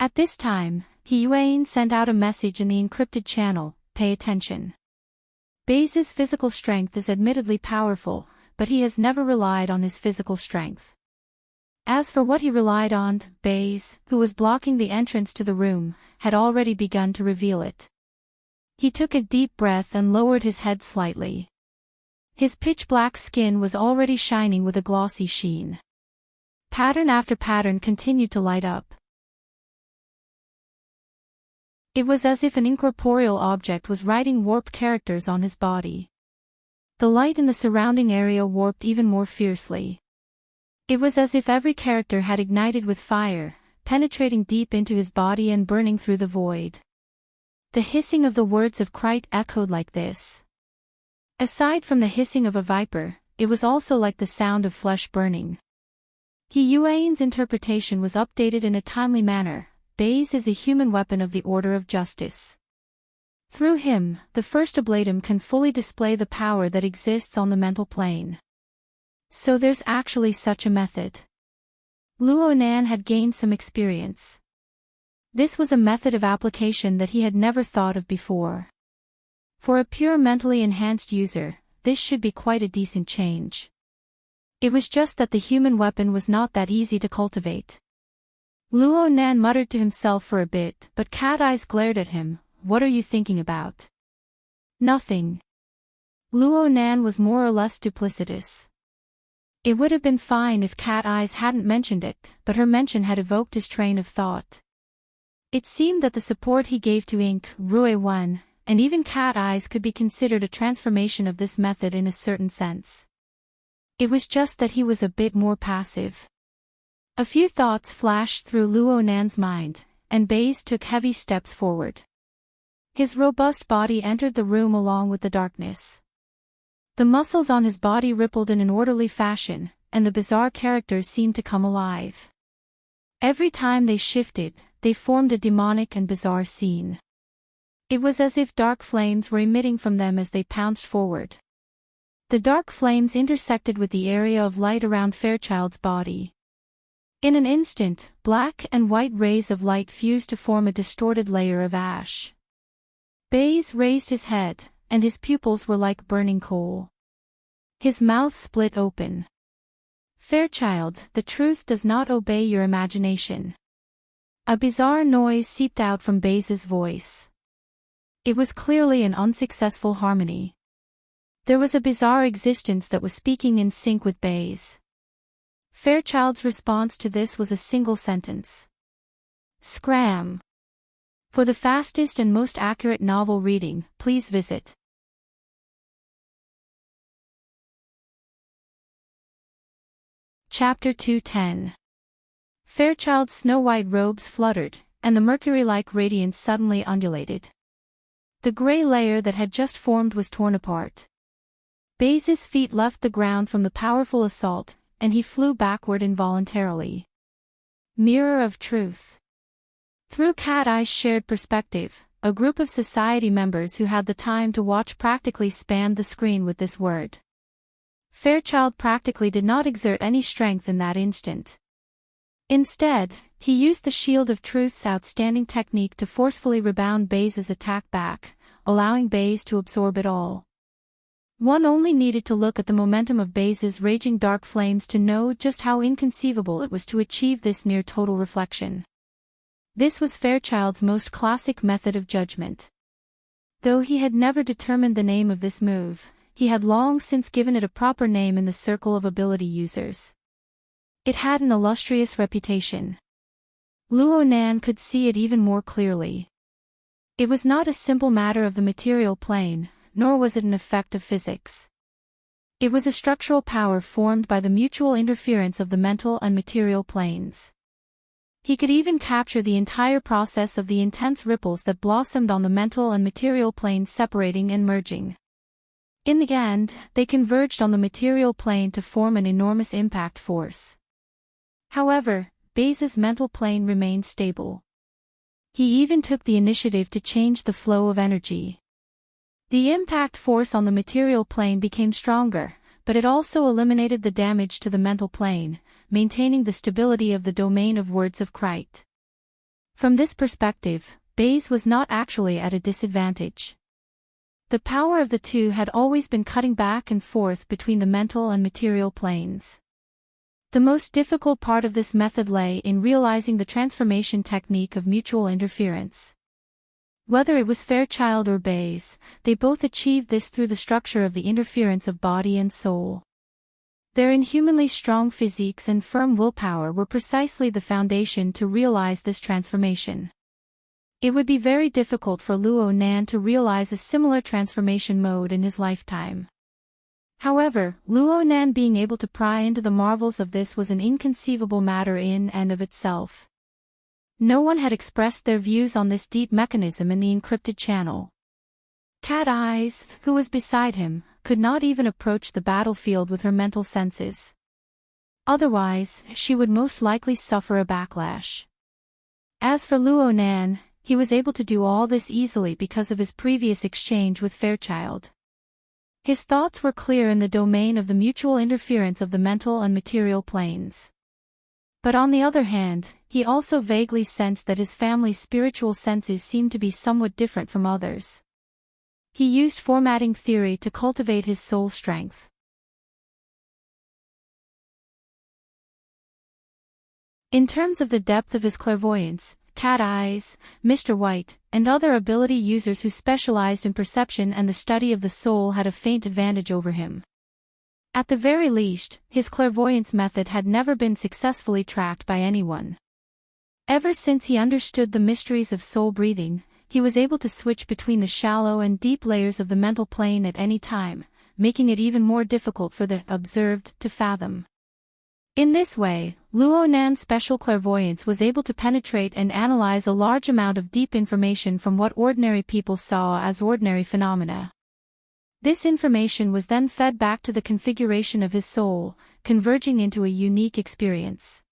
At this time, He Yuan sent out a message in the encrypted channel, "Pay attention." Baze's physical strength is admittedly powerful, but he has never relied on his physical strength. As for what he relied on, Baze, who was blocking the entrance to the room, had already begun to reveal it. He took a deep breath and lowered his head slightly. His pitch-black skin was already shining with a glossy sheen. Pattern after pattern continued to light up. It was as if an incorporeal object was writing warped characters on his body. The light in the surrounding area warped even more fiercely. It was as if every character had ignited with fire, penetrating deep into his body and burning through the void. The hissing of the words of Krite echoed like this. Aside from the hissing of a viper, it was also like the sound of flesh burning. He Yuan's interpretation was updated in a timely manner. Baze is a human weapon of the order of justice. Through him, the first ablatum can fully display the power that exists on the mental plane. So there's actually such a method. Luo Nan had gained some experience. This was a method of application that he had never thought of before. For a pure mentally enhanced user, this should be quite a decent change. It was just that the human weapon was not that easy to cultivate. Luo Nan muttered to himself for a bit, but Cat Eyes glared at him. "What are you thinking about?" "Nothing." Luo Nan was more or less duplicitous. It would have been fine if Cat Eyes hadn't mentioned it, but her mention had evoked his train of thought. It seemed that the support he gave to Ink, Rue 1, and even Cat Eyes could be considered a transformation of this method in a certain sense. It was just that he was a bit more passive. A few thoughts flashed through Luo Nan's mind, and Baze took heavy steps forward. His robust body entered the room along with the darkness. The muscles on his body rippled in an orderly fashion, and the bizarre characters seemed to come alive. Every time they shifted, they formed a demonic and bizarre scene. It was as if dark flames were emitting from them as they pounced forward. The dark flames intersected with the area of light around Fairchild's body. In an instant, black and white rays of light fused to form a distorted layer of ash. Baze raised his head, and his pupils were like burning coal. His mouth split open. "Fairchild, the truth does not obey your imagination." A bizarre noise seeped out from Baze's voice. It was clearly an unsuccessful harmony. There was a bizarre existence that was speaking in sync with Baze. Fairchild's response to this was a single sentence. Scram. For the fastest and most accurate novel reading, please visit Chapter 210. Fairchild's snow-white robes fluttered, and the mercury-like radiance suddenly undulated. The gray layer that had just formed was torn apart. Baze's feet left the ground from the powerful assault, and he flew backward involuntarily. Mirror of Truth. Through Cat Eye's shared perspective, a group of society members who had the time to watch practically spammed the screen with this word. Fairchild practically did not exert any strength in that instant. Instead, he used the Shield of Truth's outstanding technique to forcefully rebound Baze's attack back, allowing Baze to absorb it all. One only needed to look at the momentum of Baze's raging dark flames to know just how inconceivable it was to achieve this near total reflection. This was Fairchild's most classic method of judgment. Though he had never determined the name of this move, he had long since given it a proper name in the circle of ability users. It had an illustrious reputation. Luo Nan could see it even more clearly. It was not a simple matter of the material plane, nor was it an effect of physics. It was a structural power formed by the mutual interference of the mental and material planes. He could even capture the entire process of the intense ripples that blossomed on the mental and material planes separating and merging. In the end, they converged on the material plane to form an enormous impact force. However, Baze's mental plane remained stable. He even took the initiative to change the flow of energy. The impact force on the material plane became stronger, but it also eliminated the damage to the mental plane, maintaining the stability of the domain of words of Krite. From this perspective, Baze was not actually at a disadvantage. The power of the two had always been cutting back and forth between the mental and material planes. The most difficult part of this method lay in realizing the transformation technique of mutual interference. Whether it was Fairchild or Baze, they both achieved this through the structure of the interference of body and soul. Their inhumanly strong physiques and firm willpower were precisely the foundation to realize this transformation. It would be very difficult for Luo Nan to realize a similar transformation mode in his lifetime. However, Luo Nan being able to pry into the marvels of this was an inconceivable matter in and of itself. No one had expressed their views on this deep mechanism in the encrypted channel. Cat Eyes, who was beside him, could not even approach the battlefield with her mental senses. Otherwise, she would most likely suffer a backlash. As for Luo Nan, he was able to do all this easily because of his previous exchange with Fairchild. His thoughts were clear in the domain of the mutual interference of the mental and material planes. But on the other hand, he also vaguely sensed that his family's spiritual senses seemed to be somewhat different from others. He used formatting theory to cultivate his soul strength. In terms of the depth of his clairvoyance, Cat Eyes, Mr. White, and other ability users who specialized in perception and the study of the soul had a faint advantage over him. At the very least, his clairvoyance method had never been successfully tracked by anyone. Ever since he understood the mysteries of soul breathing, he was able to switch between the shallow and deep layers of the mental plane at any time, making it even more difficult for the observed to fathom. In this way, Luo Nan's special clairvoyance was able to penetrate and analyze a large amount of deep information from what ordinary people saw as ordinary phenomena. This information was then fed back to the configuration of his soul, converging into a unique experience.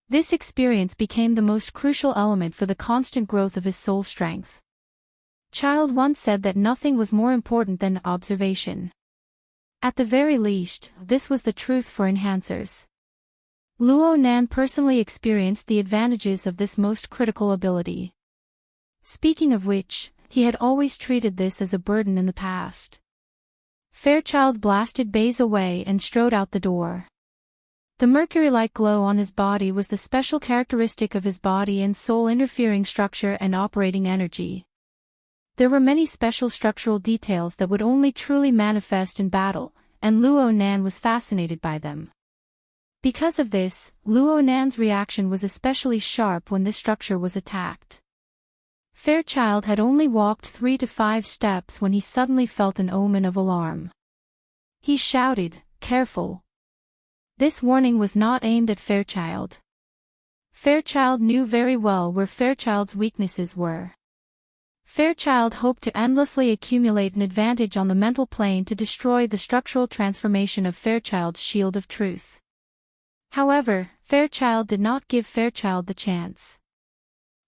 This experience became the most crucial element for the constant growth of his soul strength. Child once said that nothing was more important than observation. At the very least, this was the truth for enhancers. Luo Nan personally experienced the advantages of this most critical ability. Speaking of which, he had always treated this as a burden in the past. Fairchild blasted Baze away and strode out the door. The mercury-like glow on his body was the special characteristic of his body and soul interfering structure and operating energy. There were many special structural details that would only truly manifest in battle, and Luo Nan was fascinated by them. Because of this, Luo Nan's reaction was especially sharp when this structure was attacked. Fairchild had only walked 3 to 5 steps when he suddenly felt an omen of alarm. He shouted, "Careful!" This warning was not aimed at Fairchild. Fairchild knew very well where Fairchild's weaknesses were. Fairchild hoped to endlessly accumulate an advantage on the mental plane to destroy the structural transformation of Fairchild's shield of truth. However, Fairchild did not give Fairchild the chance.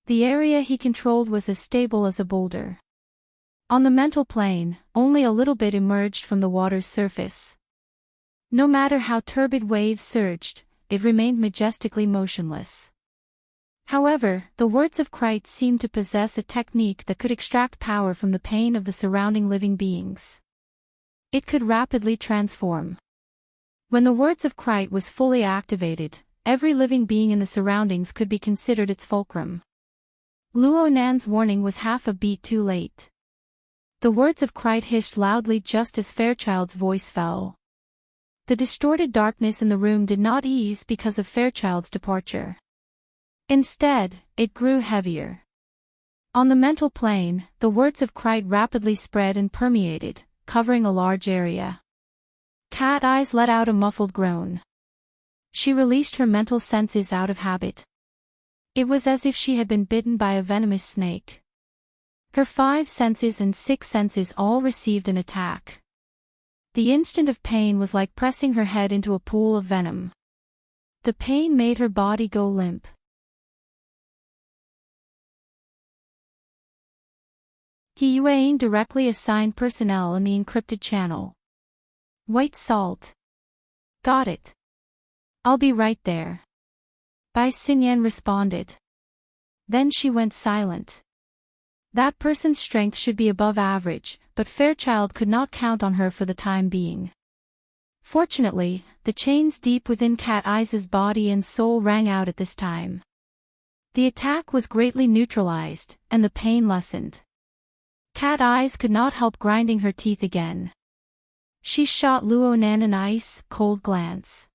The area he controlled was as stable as a boulder. On the mental plane, only a little bit emerged from the water's surface. No matter how turbid waves surged, it remained majestically motionless. However, the words of Krite seemed to possess a technique that could extract power from the pain of the surrounding living beings. It could rapidly transform. When the words of Krite was fully activated, every living being in the surroundings could be considered its fulcrum. Luo Nan's warning was half a beat too late. The words of Krite hissed loudly just as Fairchild's voice fell. The distorted darkness in the room did not ease because of Fairchild's departure. Instead, it grew heavier. On the mental plane, the words of Krite rapidly spread and permeated, covering a large area. Cat Eyes let out a muffled groan. She released her mental senses out of habit. It was as if she had been bitten by a venomous snake. Her 5 senses and 6 senses all received an attack. The instant of pain was like pressing her head into a pool of venom. The pain made her body go limp. Heartwarming directly assigned personnel in the encrypted channel. White salt. Got it. I'll be right there. Bai Xinyan responded. Then she went silent. That person's strength should be above average, but Fairchild could not count on her for the time being. Fortunately, the chains deep within Cat Eye's body and soul rang out at this time. The attack was greatly neutralized, and the pain lessened. Cat Eyes could not help grinding her teeth again. She shot Luo Nan an ice-cold glance.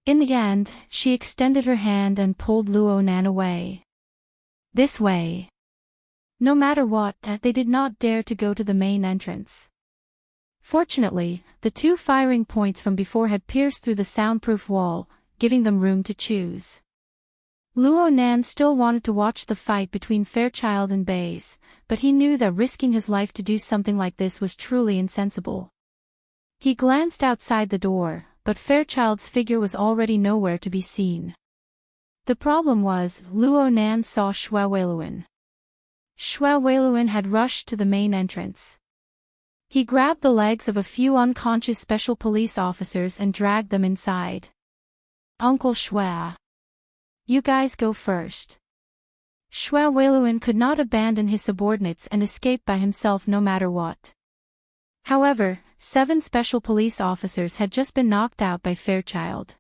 In the end, she extended her hand and pulled Luo Nan away. This way. No matter what, they did not dare to go to the main entrance. Fortunately, the 2 firing points from before had pierced through the soundproof wall, giving them room to choose. Luo Nan still wanted to watch the fight between Fairchild and Baze, but he knew that risking his life to do something like this was truly insensible. He glanced outside the door, but Fairchild's figure was already nowhere to be seen. The problem was, Luo Nan saw Xue Weiluan. Xue Weiluan had rushed to the main entrance. He grabbed the legs of a few unconscious special police officers and dragged them inside. Uncle Xue. You guys go first. Xue Weiluan could not abandon his subordinates and escape by himself no matter what. However, 7 special police officers had just been knocked out by Fairchild.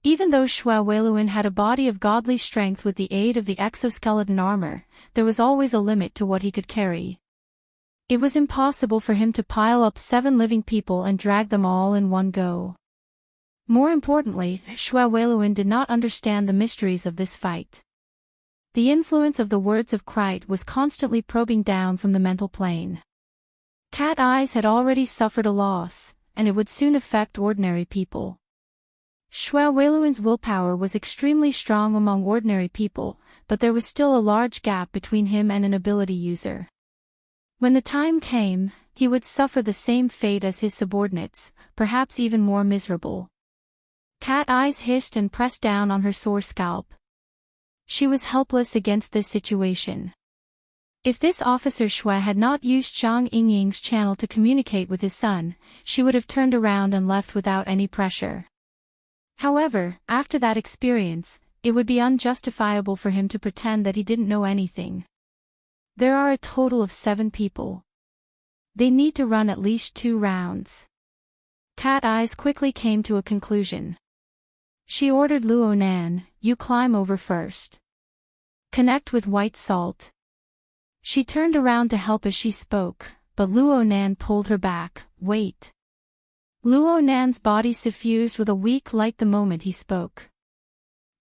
Even though Xue Weiluan had a body of godly strength with the aid of the exoskeleton armor, there was always a limit to what he could carry. It was impossible for him to pile up 7 living people and drag them all in one go. More importantly, Xue Weiluan did not understand the mysteries of this fight. The influence of the words of Krite was constantly probing down from the mental plane. Cat Eyes had already suffered a loss, and it would soon affect ordinary people. Xue Weiluan's willpower was extremely strong among ordinary people, but there was still a large gap between him and an ability user. When the time came, he would suffer the same fate as his subordinates, perhaps even more miserable. Cat Eyes hissed and pressed down on her sore scalp. She was helpless against this situation. If this officer Xue had not used Zhang Yingying's channel to communicate with his son, she would have turned around and left without any pressure. However, after that experience, it would be unjustifiable for him to pretend that he didn't know anything. There are a total of 7 people. They need to run at least 2 rounds. Cat Eyes quickly came to a conclusion. She ordered Luo Nan, you climb over first. Connect with White Salt. She turned around to help as she spoke, but Luo Nan pulled her back. Wait. Luo Nan's body suffused with a weak light the moment he spoke.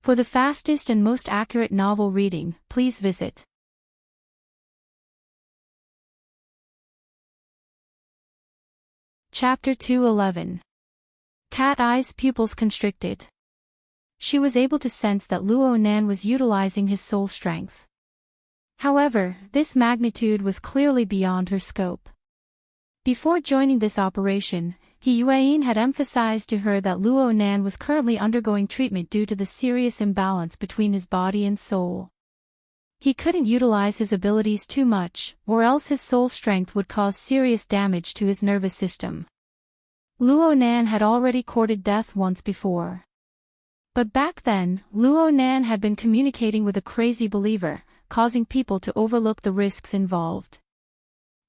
For the fastest and most accurate novel reading, please visit Chapter 211. Cat Eye's pupils constricted. She was able to sense that Luo Nan was utilizing his soul strength. However, this magnitude was clearly beyond her scope. Before joining this operation, Heartwarming had emphasized to her that Luo Nan was currently undergoing treatment due to the serious imbalance between his body and soul. He couldn't utilize his abilities too much, or else his soul strength would cause serious damage to his nervous system. Luo Nan had already courted death once before. But back then, Luo Nan had been communicating with a crazy believer, causing people to overlook the risks involved.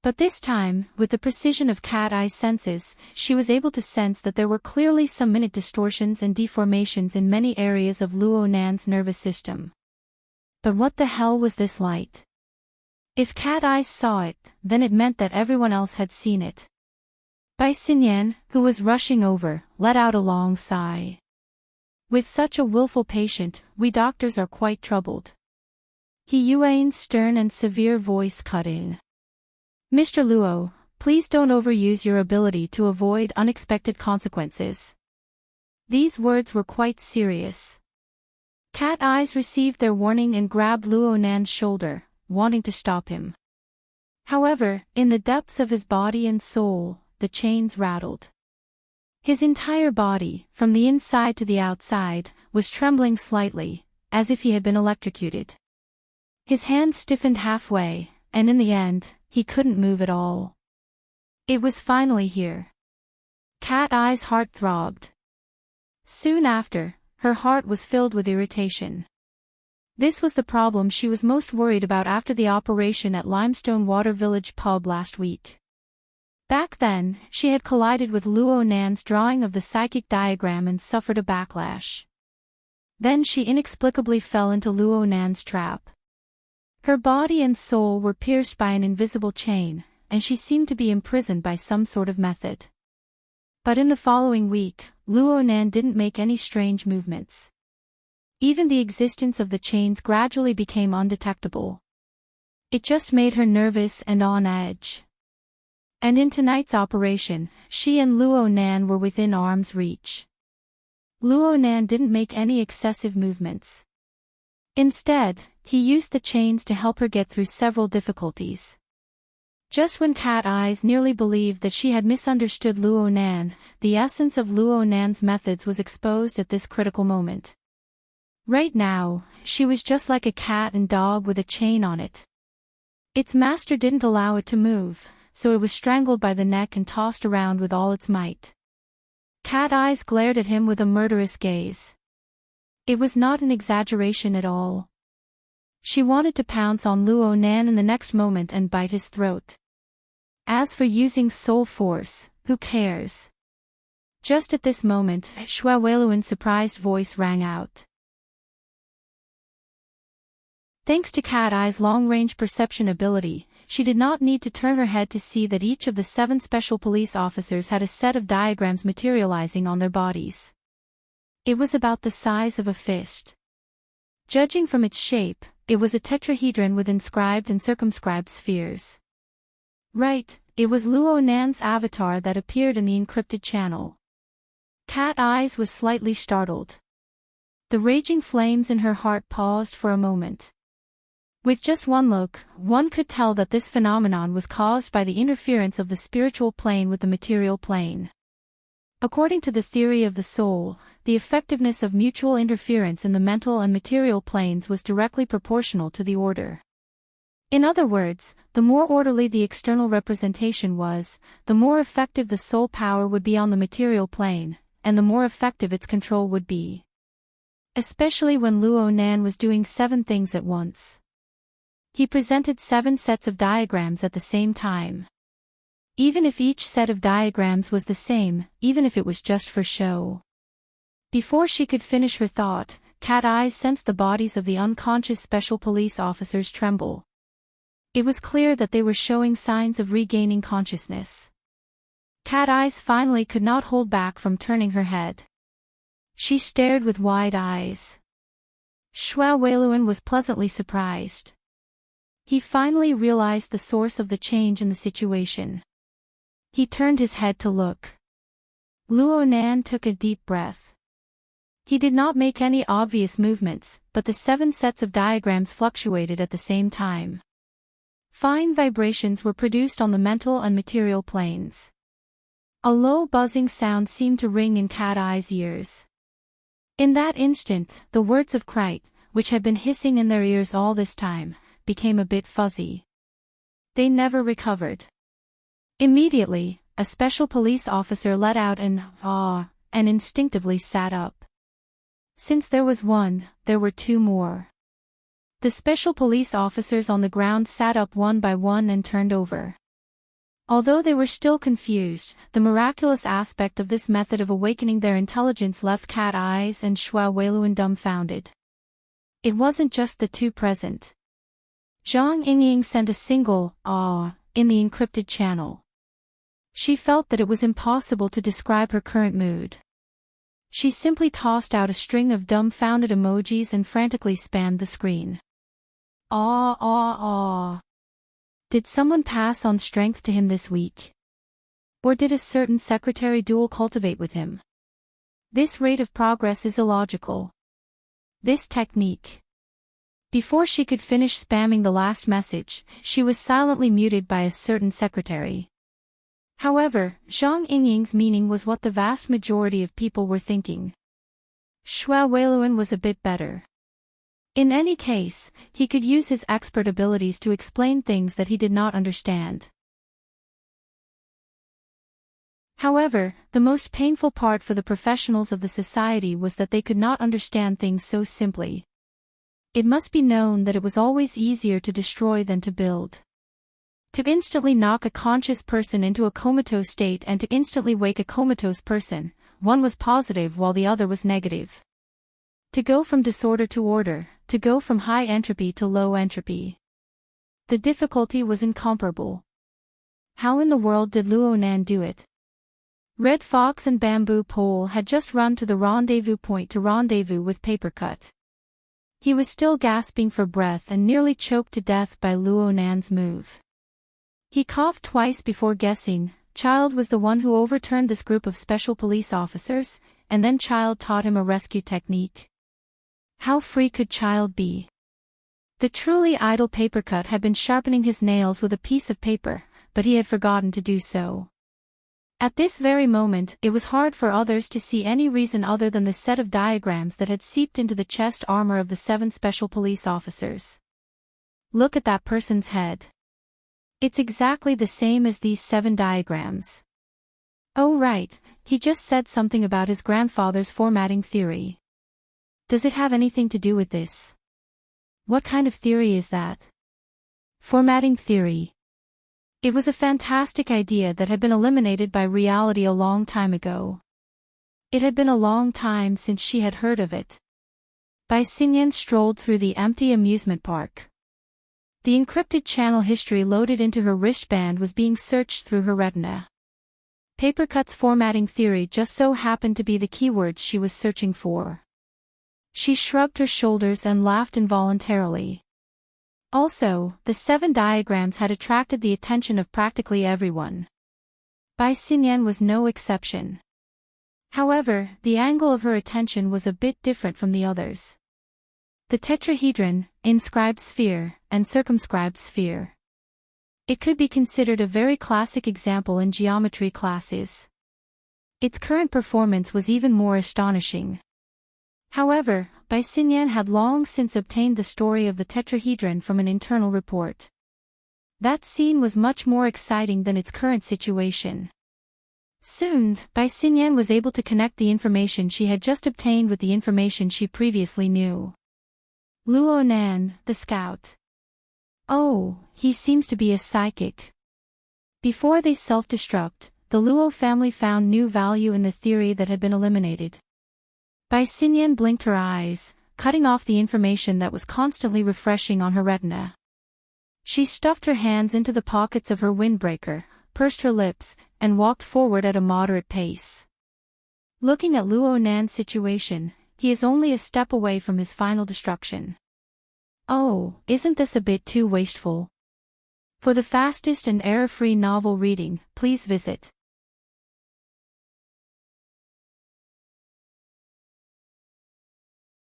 But this time, with the precision of Cat Eye's senses, she was able to sense that there were clearly some minute distortions and deformations in many areas of Luo Nan's nervous system. But what the hell was this light? If Cat Eyes saw it, then it meant that everyone else had seen it. Bai Xinyan, who was rushing over, let out a long sigh. With such a willful patient, we doctors are quite troubled. Heartwarming's stern and severe voice cut in. Mr. Luo, please don't overuse your ability to avoid unexpected consequences. These words were quite serious. Cat Eyes received their warning and grabbed Luo Nan's shoulder, wanting to stop him. However, in the depths of his body and soul, the chains rattled. His entire body, from the inside to the outside, was trembling slightly, as if he had been electrocuted. His hands stiffened halfway, and in the end, he couldn't move at all. It was finally here. Cat Eye's heart throbbed. Soon after, her heart was filled with irritation. This was the problem she was most worried about after the operation at Limestone Water Village pub last week. Back then, she had collided with Luo Nan's drawing of the psychic diagram and suffered a backlash. Then she inexplicably fell into Luo Nan's trap. Her body and soul were pierced by an invisible chain, and she seemed to be imprisoned by some sort of method. But in the following week, Luo Nan didn't make any strange movements. Even the existence of the chains gradually became undetectable. It just made her nervous and on edge. And in tonight's operation, she and Luo Nan were within arm's reach. Luo Nan didn't make any excessive movements. Instead, he used the chains to help her get through several difficulties. Just when Cat Eyes nearly believed that she had misunderstood Luo Nan, the essence of Luo Nan's methods was exposed at this critical moment. Right now, she was just like a cat and dog with a chain on it. Its master didn't allow it to move, so it was strangled by the neck and tossed around with all its might. Cat Eyes glared at him with a murderous gaze. It was not an exaggeration at all. She wanted to pounce on Luo Nan in the next moment and bite his throat. As for using soul force, who cares? Just at this moment, Xue Weiluan's surprised voice rang out. Thanks to Cat Eye's long-range perception ability, she did not need to turn her head to see that each of the 7 special police officers had a set of diagrams materializing on their bodies. It was about the size of a fist. Judging from its shape, it was a tetrahedron with inscribed and circumscribed spheres. Right, it was Luo Nan's avatar that appeared in the encrypted channel. Cat Eyes was slightly startled. The raging flames in her heart paused for a moment. With just one look, one could tell that this phenomenon was caused by the interference of the spiritual plane with the material plane. According to the theory of the soul, the effectiveness of mutual interference in the mental and material planes was directly proportional to the order. In other words, the more orderly the external representation was, the more effective the soul power would be on the material plane, and the more effective its control would be. Especially when Luo Nan was doing 7 things at once. He presented 7 sets of diagrams at the same time. Even if each set of diagrams was the same, even if it was just for show. Before she could finish her thought, Cat Eyes sensed the bodies of the unconscious special police officers tremble. It was clear that they were showing signs of regaining consciousness. Cat Eyes finally could not hold back from turning her head. She stared with wide eyes. Xue Weiluan was pleasantly surprised. He finally realized the source of the change in the situation. He turned his head to look. Luo Nan took a deep breath. He did not make any obvious movements, but the 7 sets of diagrams fluctuated at the same time. Fine vibrations were produced on the mental and material planes. A low buzzing sound seemed to ring in Cat Eye's ears. In that instant, the words of Krite, which had been hissing in their ears all this time, became a bit fuzzy. They never recovered. Immediately, a special police officer let out an "ah" and instinctively sat up. Since there was one, there were 2 more. The special police officers on the ground sat up one by one and turned over. Although they were still confused, the miraculous aspect of this method of awakening their intelligence left Cat Eyes and Xue Weiluan dumbfounded. It wasn't just the 2 present. Zhang Yingying sent a single "ah" in the encrypted channel. She felt that it was impossible to describe her current mood. She simply tossed out a string of dumbfounded emojis and frantically spammed the screen. Ah ah ah. Did someone pass on strength to him this week? Or did a certain secretary duel cultivate with him? This rate of progress is illogical. This technique. Before she could finish spamming the last message, she was silently muted by a certain secretary. However, Zhang Yingying's meaning was what the vast majority of people were thinking. Xue Weiluan was a bit better. In any case, he could use his expert abilities to explain things that he did not understand. However, the most painful part for the professionals of the society was that they could not understand things so simply. It must be known that it was always easier to destroy than to build. To instantly knock a conscious person into a comatose state and to instantly wake a comatose person, one was positive while the other was negative. To go from disorder to order, to go from high entropy to low entropy. The difficulty was incomparable. How in the world did Luonan do it? Red Fox and Bamboo Pole had just run to the rendezvous point to rendezvous with Papercut. He was still gasping for breath and nearly choked to death by Luonan's move. He coughed twice before guessing. Child was the one who overturned this group of special police officers, and then Child taught him a rescue technique. How free could Child be? The truly idle Papercut had been sharpening his nails with a piece of paper, but he had forgotten to do so. At this very moment, it was hard for others to see any reason other than the set of diagrams that had seeped into the chest armor of the 7 special police officers. Look at that person's head. It's exactly the same as these 7 diagrams. Oh right, he just said something about his grandfather's formatting theory. Does it have anything to do with this? What kind of theory is that? Formatting theory. It was a fantastic idea that had been eliminated by reality a long time ago. It had been a long time since she had heard of it. Bai Xinyan strolled through the empty amusement park. The encrypted channel history loaded into her wristband was being searched through her retina. Papercut's formatting theory just so happened to be the keywords she was searching for. She shrugged her shoulders and laughed involuntarily. Also, the 7 diagrams had attracted the attention of practically everyone. Bai Xinyan was no exception. However, the angle of her attention was a bit different from the others. The tetrahedron, inscribed sphere, and circumscribed sphere. It could be considered a very classic example in geometry classes. Its current performance was even more astonishing. However, Bai Xinyan had long since obtained the story of the tetrahedron from an internal report. That scene was much more exciting than its current situation. Soon, Bai Xinyan was able to connect the information she had just obtained with the information she previously knew. Luonan, the scout. Oh, he seems to be a psychic. Before they self-destruct, the Luo family found new value in the theory that had been eliminated. Bai Xinyan blinked her eyes, cutting off the information that was constantly refreshing on her retina. She stuffed her hands into the pockets of her windbreaker, pursed her lips, and walked forward at a moderate pace. Looking at Luonan's situation, he is only a step away from his final destruction. Oh, isn't this a bit too wasteful? For the fastest and error-free novel reading, please visit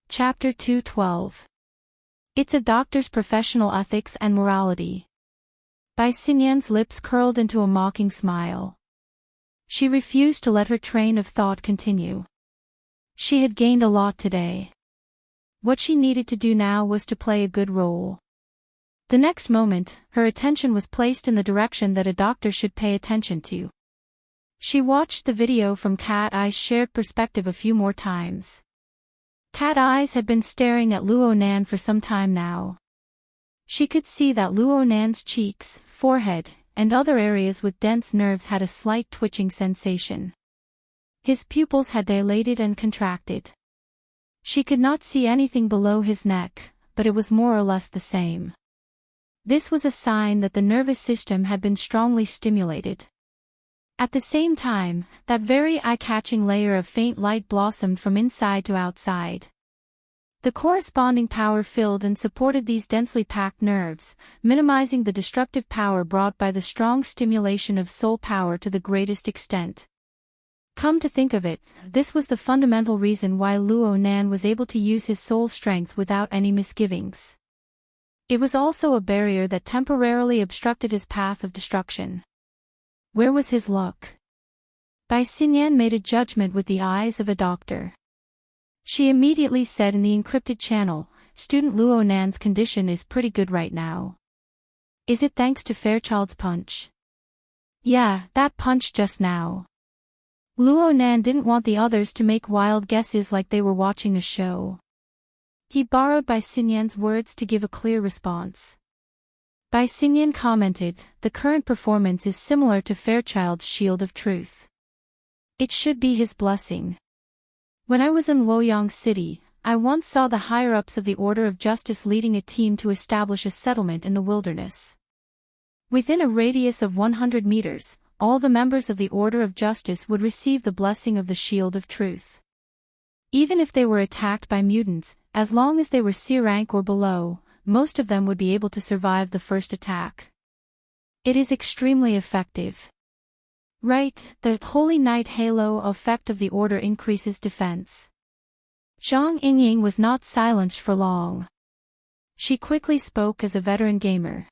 Chapter 212. It's a doctor's professional ethics and morality. Bai Xinyan's lips curled into a mocking smile. She refused to let her train of thought continue. She had gained a lot today. What she needed to do now was to play a good role. The next moment, her attention was placed in the direction that a doctor should pay attention to. She watched the video from Cat Eye's shared perspective a few more times. Cat Eyes had been staring at Luonan for some time now. She could see that Luonan's cheeks, forehead, and other areas with dense nerves had a slight twitching sensation. His pupils had dilated and contracted. She could not see anything below his neck, but it was more or less the same. This was a sign that the nervous system had been strongly stimulated. At the same time, that very eye-catching layer of faint light blossomed from inside to outside. The corresponding power filled and supported these densely packed nerves, minimizing the destructive power brought by the strong stimulation of soul power to the greatest extent. Come to think of it, this was the fundamental reason why Luonan was able to use his soul strength without any misgivings. It was also a barrier that temporarily obstructed his path of destruction. Where was his look? Bai Xinyan made a judgment with the eyes of a doctor. She immediately said in the encrypted channel, Student Luo Nan's condition is pretty good right now. Is it thanks to Fairchild's punch? Yeah, that punch just now. Luo Nan didn't want the others to make wild guesses like they were watching a show. He borrowed Bai Xinyan's words to give a clear response. Bai Xinyan commented, the current performance is similar to Fairchild's Shield of Truth. It should be his blessing. When I was in Luoyang City, I once saw the higher-ups of the Order of Justice leading a team to establish a settlement in the wilderness. Within a radius of 100 meters, all the members of the Order of Justice would receive the blessing of the Shield of Truth. Even if they were attacked by mutants, as long as they were C rank or below, most of them would be able to survive the first attack. It is extremely effective. Right, the Holy Knight Halo effect of the Order increases defense. Zhang Yingying was not silenced for long. She quickly spoke as a veteran gamer.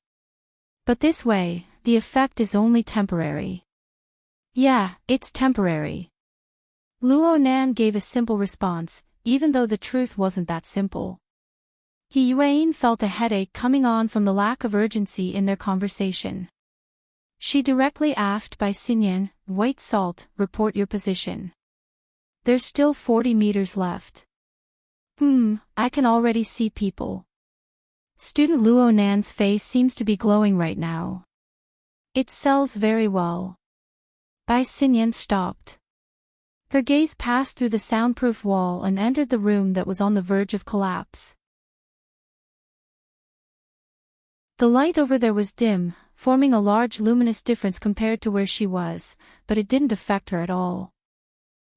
But this way, the effect is only temporary. Yeah, it's temporary. Luo Nan gave a simple response, even though the truth wasn't that simple. He Yuan felt a headache coming on from the lack of urgency in their conversation. She directly asked Bai Xinyan, White Salt, report your position. There's still 40 meters left. I can already see people. Student Luo Nan's face seems to be glowing right now. It sells very well. Bai Xinyan stopped. Her gaze passed through the soundproof wall and entered the room that was on the verge of collapse. The light over there was dim, forming a large luminous difference compared to where she was, but it didn't affect her at all.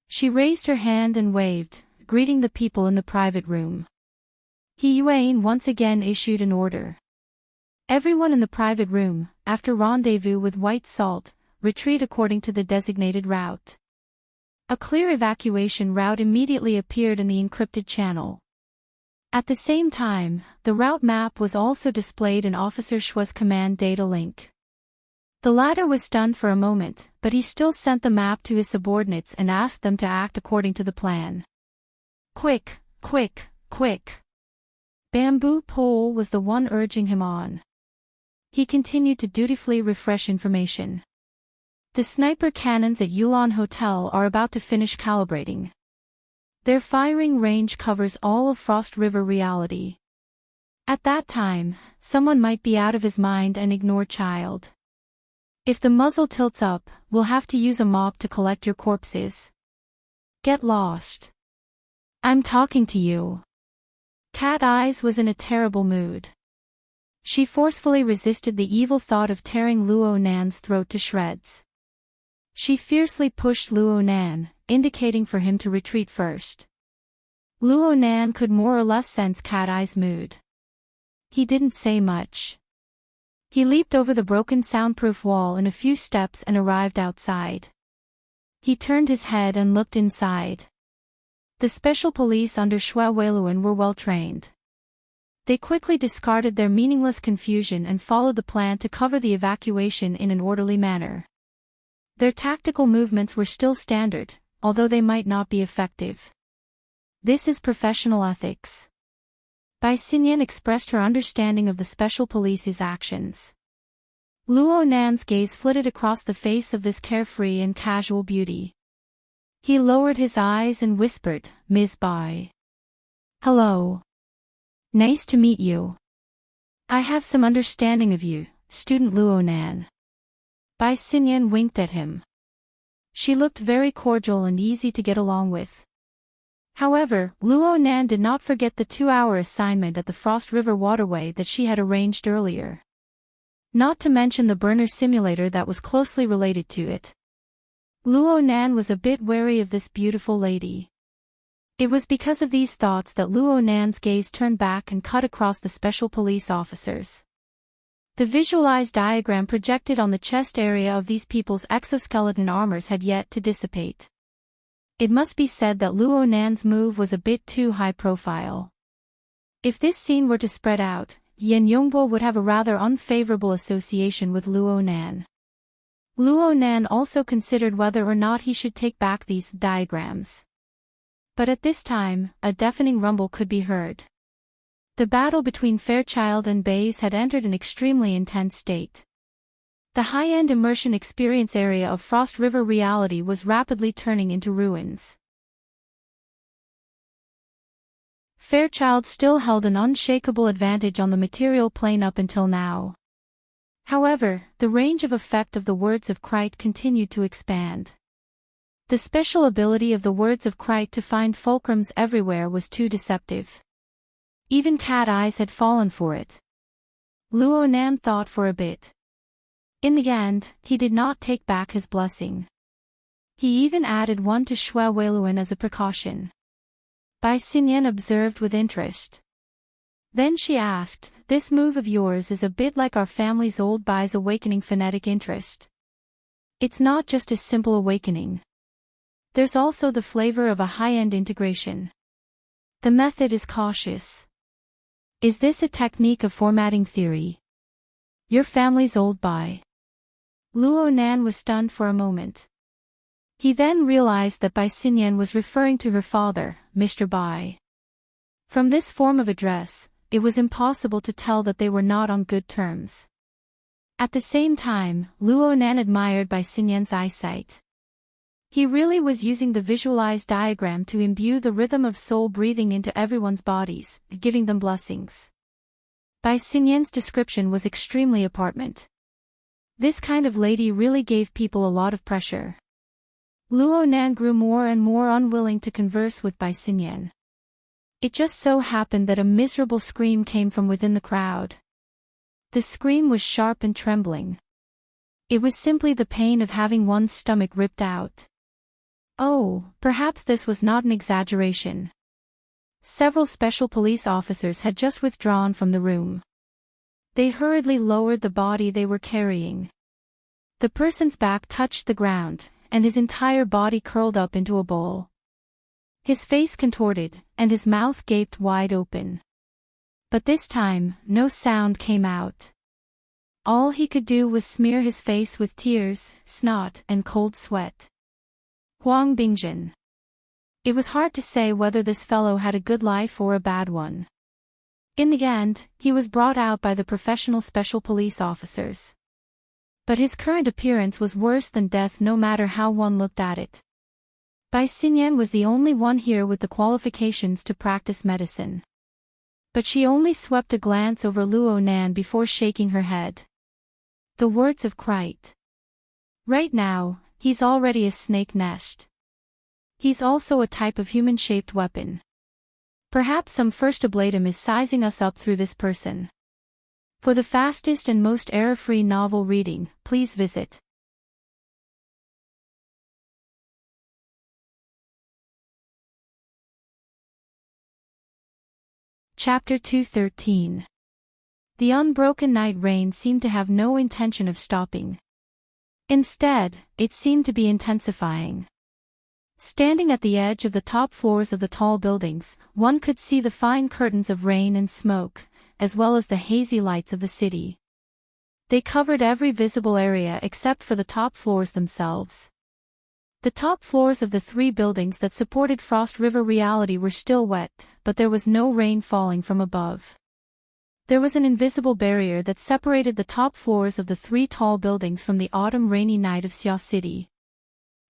She raised her hand and waved, greeting the people in the private room. He Yuan once again issued an order. Everyone in the private room, after rendezvous with White Salt, retreat according to the designated route. A clear evacuation route immediately appeared in the encrypted channel. At the same time, the route map was also displayed in Officer Shua's command data link. The latter was stunned for a moment, but he still sent the map to his subordinates and asked them to act according to the plan. Quick, quick, quick. Bamboo Pole was the one urging him on. He continued to dutifully refresh information. The sniper cannons at Yulon Hotel are about to finish calibrating. Their firing range covers all of Frost River reality. At that time, someone might be out of his mind and ignore child. If the muzzle tilts up, we'll have to use a mop to collect your corpses. Get lost. I'm talking to you. Cat Eyes was in a terrible mood. She forcefully resisted the evil thought of tearing Luo Nan's throat to shreds. She fiercely pushed Luo Nan, indicating for him to retreat first. Luo Nan could more or less sense Cat Eye's mood. He didn't say much. He leaped over the broken soundproof wall in a few steps and arrived outside. He turned his head and looked inside. The special police under Shua Weiluan were well trained. They quickly discarded their meaningless confusion and followed the plan to cover the evacuation in an orderly manner. Their tactical movements were still standard, although they might not be effective. This is professional ethics. Bai Xinyan expressed her understanding of the special police's actions. Luo Nan's gaze flitted across the face of this carefree and casual beauty. He lowered his eyes and whispered, Ms. Bai. Hello. Nice to meet you. I have some understanding of you, student Luo Nan. Bai Xinyan winked at him. She looked very cordial and easy to get along with. However, Luo Nan did not forget the 2-hour assignment at the Frost River waterway that she had arranged earlier. Not to mention the burner simulator that was closely related to it. Luo Nan was a bit wary of this beautiful lady. It was because of these thoughts that Luo Nan's gaze turned back and cut across the special police officers. The visualized diagram projected on the chest area of these people's exoskeleton armors had yet to dissipate. It must be said that Luo Nan's move was a bit too high profile. If this scene were to spread out, Yan Yongbo would have a rather unfavorable association with Luo Nan. Luo Nan also considered whether or not he should take back these diagrams. But at this time, a deafening rumble could be heard. The battle between Fairchild and Bays had entered an extremely intense state. The high-end immersion experience area of Frost River reality was rapidly turning into ruins. Fairchild still held an unshakable advantage on the material plane up until now. However, the range of effect of the words of Krite continued to expand. The special ability of the words of Krite to find fulcrums everywhere was too deceptive. Even cat eyes had fallen for it. Luo Nan thought for a bit. In the end, he did not take back his blessing. He even added one to Shui Weiluan as a precaution. Bai Xinyan observed with interest. Then she asked, "This move of yours is a bit like our family's old Bai's awakening phonetic interest. It's not just a simple awakening. There's also the flavor of a high-end integration. The method is cautious. Is this a technique of formatting theory? Your family's old Bai?" Luo Nan was stunned for a moment. He then realized that Bai Xinyan was referring to her father, Mr. Bai. From this form of address, it was impossible to tell that they were not on good terms. At the same time, Luo Nan admired Bai Xinyan's eyesight. He really was using the visualized diagram to imbue the rhythm of soul breathing into everyone's bodies, giving them blessings. Bai Xinyan's description was extremely apartment. This kind of lady really gave people a lot of pressure. Luo Nan grew more and more unwilling to converse with Bai Xinyan. It just so happened that a miserable scream came from within the crowd. The scream was sharp and trembling. It was simply the pain of having one's stomach ripped out. Oh, perhaps this was not an exaggeration. Several special police officers had just withdrawn from the room. They hurriedly lowered the body they were carrying. The person's back touched the ground, and his entire body curled up into a ball. His face contorted, and his mouth gaped wide open. But this time, no sound came out. All he could do was smear his face with tears, snot, and cold sweat. Huang Bingjin. It was hard to say whether this fellow had a good life or a bad one. In the end, he was brought out by the professional special police officers. But his current appearance was worse than death no matter how one looked at it. Bai Xinyan was the only one here with the qualifications to practice medicine. But she only swept a glance over Luo Nan before shaking her head. The words of Krite. Right now, he's already a snake nest. He's also a type of human-shaped weapon. Perhaps some first ablatum is sizing us up through this person. For the fastest and most error-free novel reading, please visit Chapter 213. The unbroken night rain seemed to have no intention of stopping. Instead, it seemed to be intensifying. Standing at the edge of the top floors of the tall buildings, one could see the fine curtains of rain and smoke, as well as the hazy lights of the city. They covered every visible area except for the top floors themselves. The top floors of the three buildings that supported Frost River reality were still wet, but there was no rain falling from above. There was an invisible barrier that separated the top floors of the three tall buildings from the autumn rainy night of Xia City.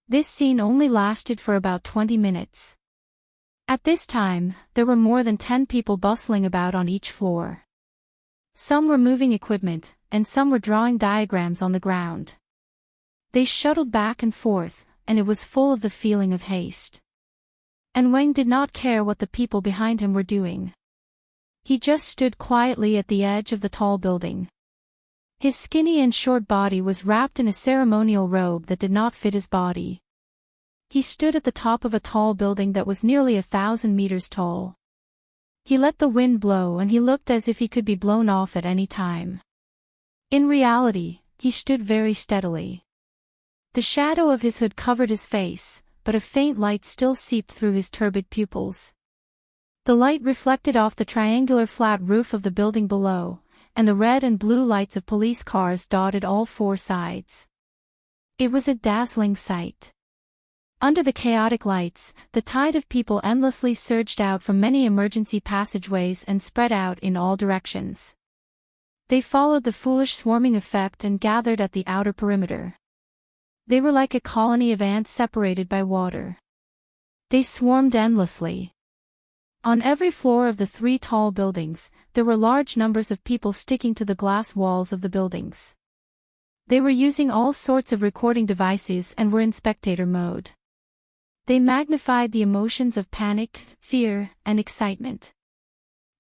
This scene only lasted for about 20 minutes. At this time, there were more than 10 people bustling about on each floor. Some were moving equipment, and some were drawing diagrams on the ground. They shuttled back and forth, and it was full of the feeling of haste. And Wang did not care what the people behind him were doing. He just stood quietly at the edge of the tall building. His skinny and short body was wrapped in a ceremonial robe that did not fit his body. He stood at the top of a tall building that was nearly 1,000 meters tall. He let the wind blow and he looked as if he could be blown off at any time. In reality, he stood very steadily. The shadow of his hood covered his face, but a faint light still seeped through his turbid pupils. The light reflected off the triangular flat roof of the building below, and the red and blue lights of police cars dotted all four sides. It was a dazzling sight. Under the chaotic lights, the tide of people endlessly surged out from many emergency passageways and spread out in all directions. They followed the foolish swarming effect and gathered at the outer perimeter. They were like a colony of ants separated by water. They swarmed endlessly. On every floor of the 3 tall buildings, there were large numbers of people sticking to the glass walls of the buildings. They were using all sorts of recording devices and were in spectator mode. They magnified the emotions of panic, fear, and excitement.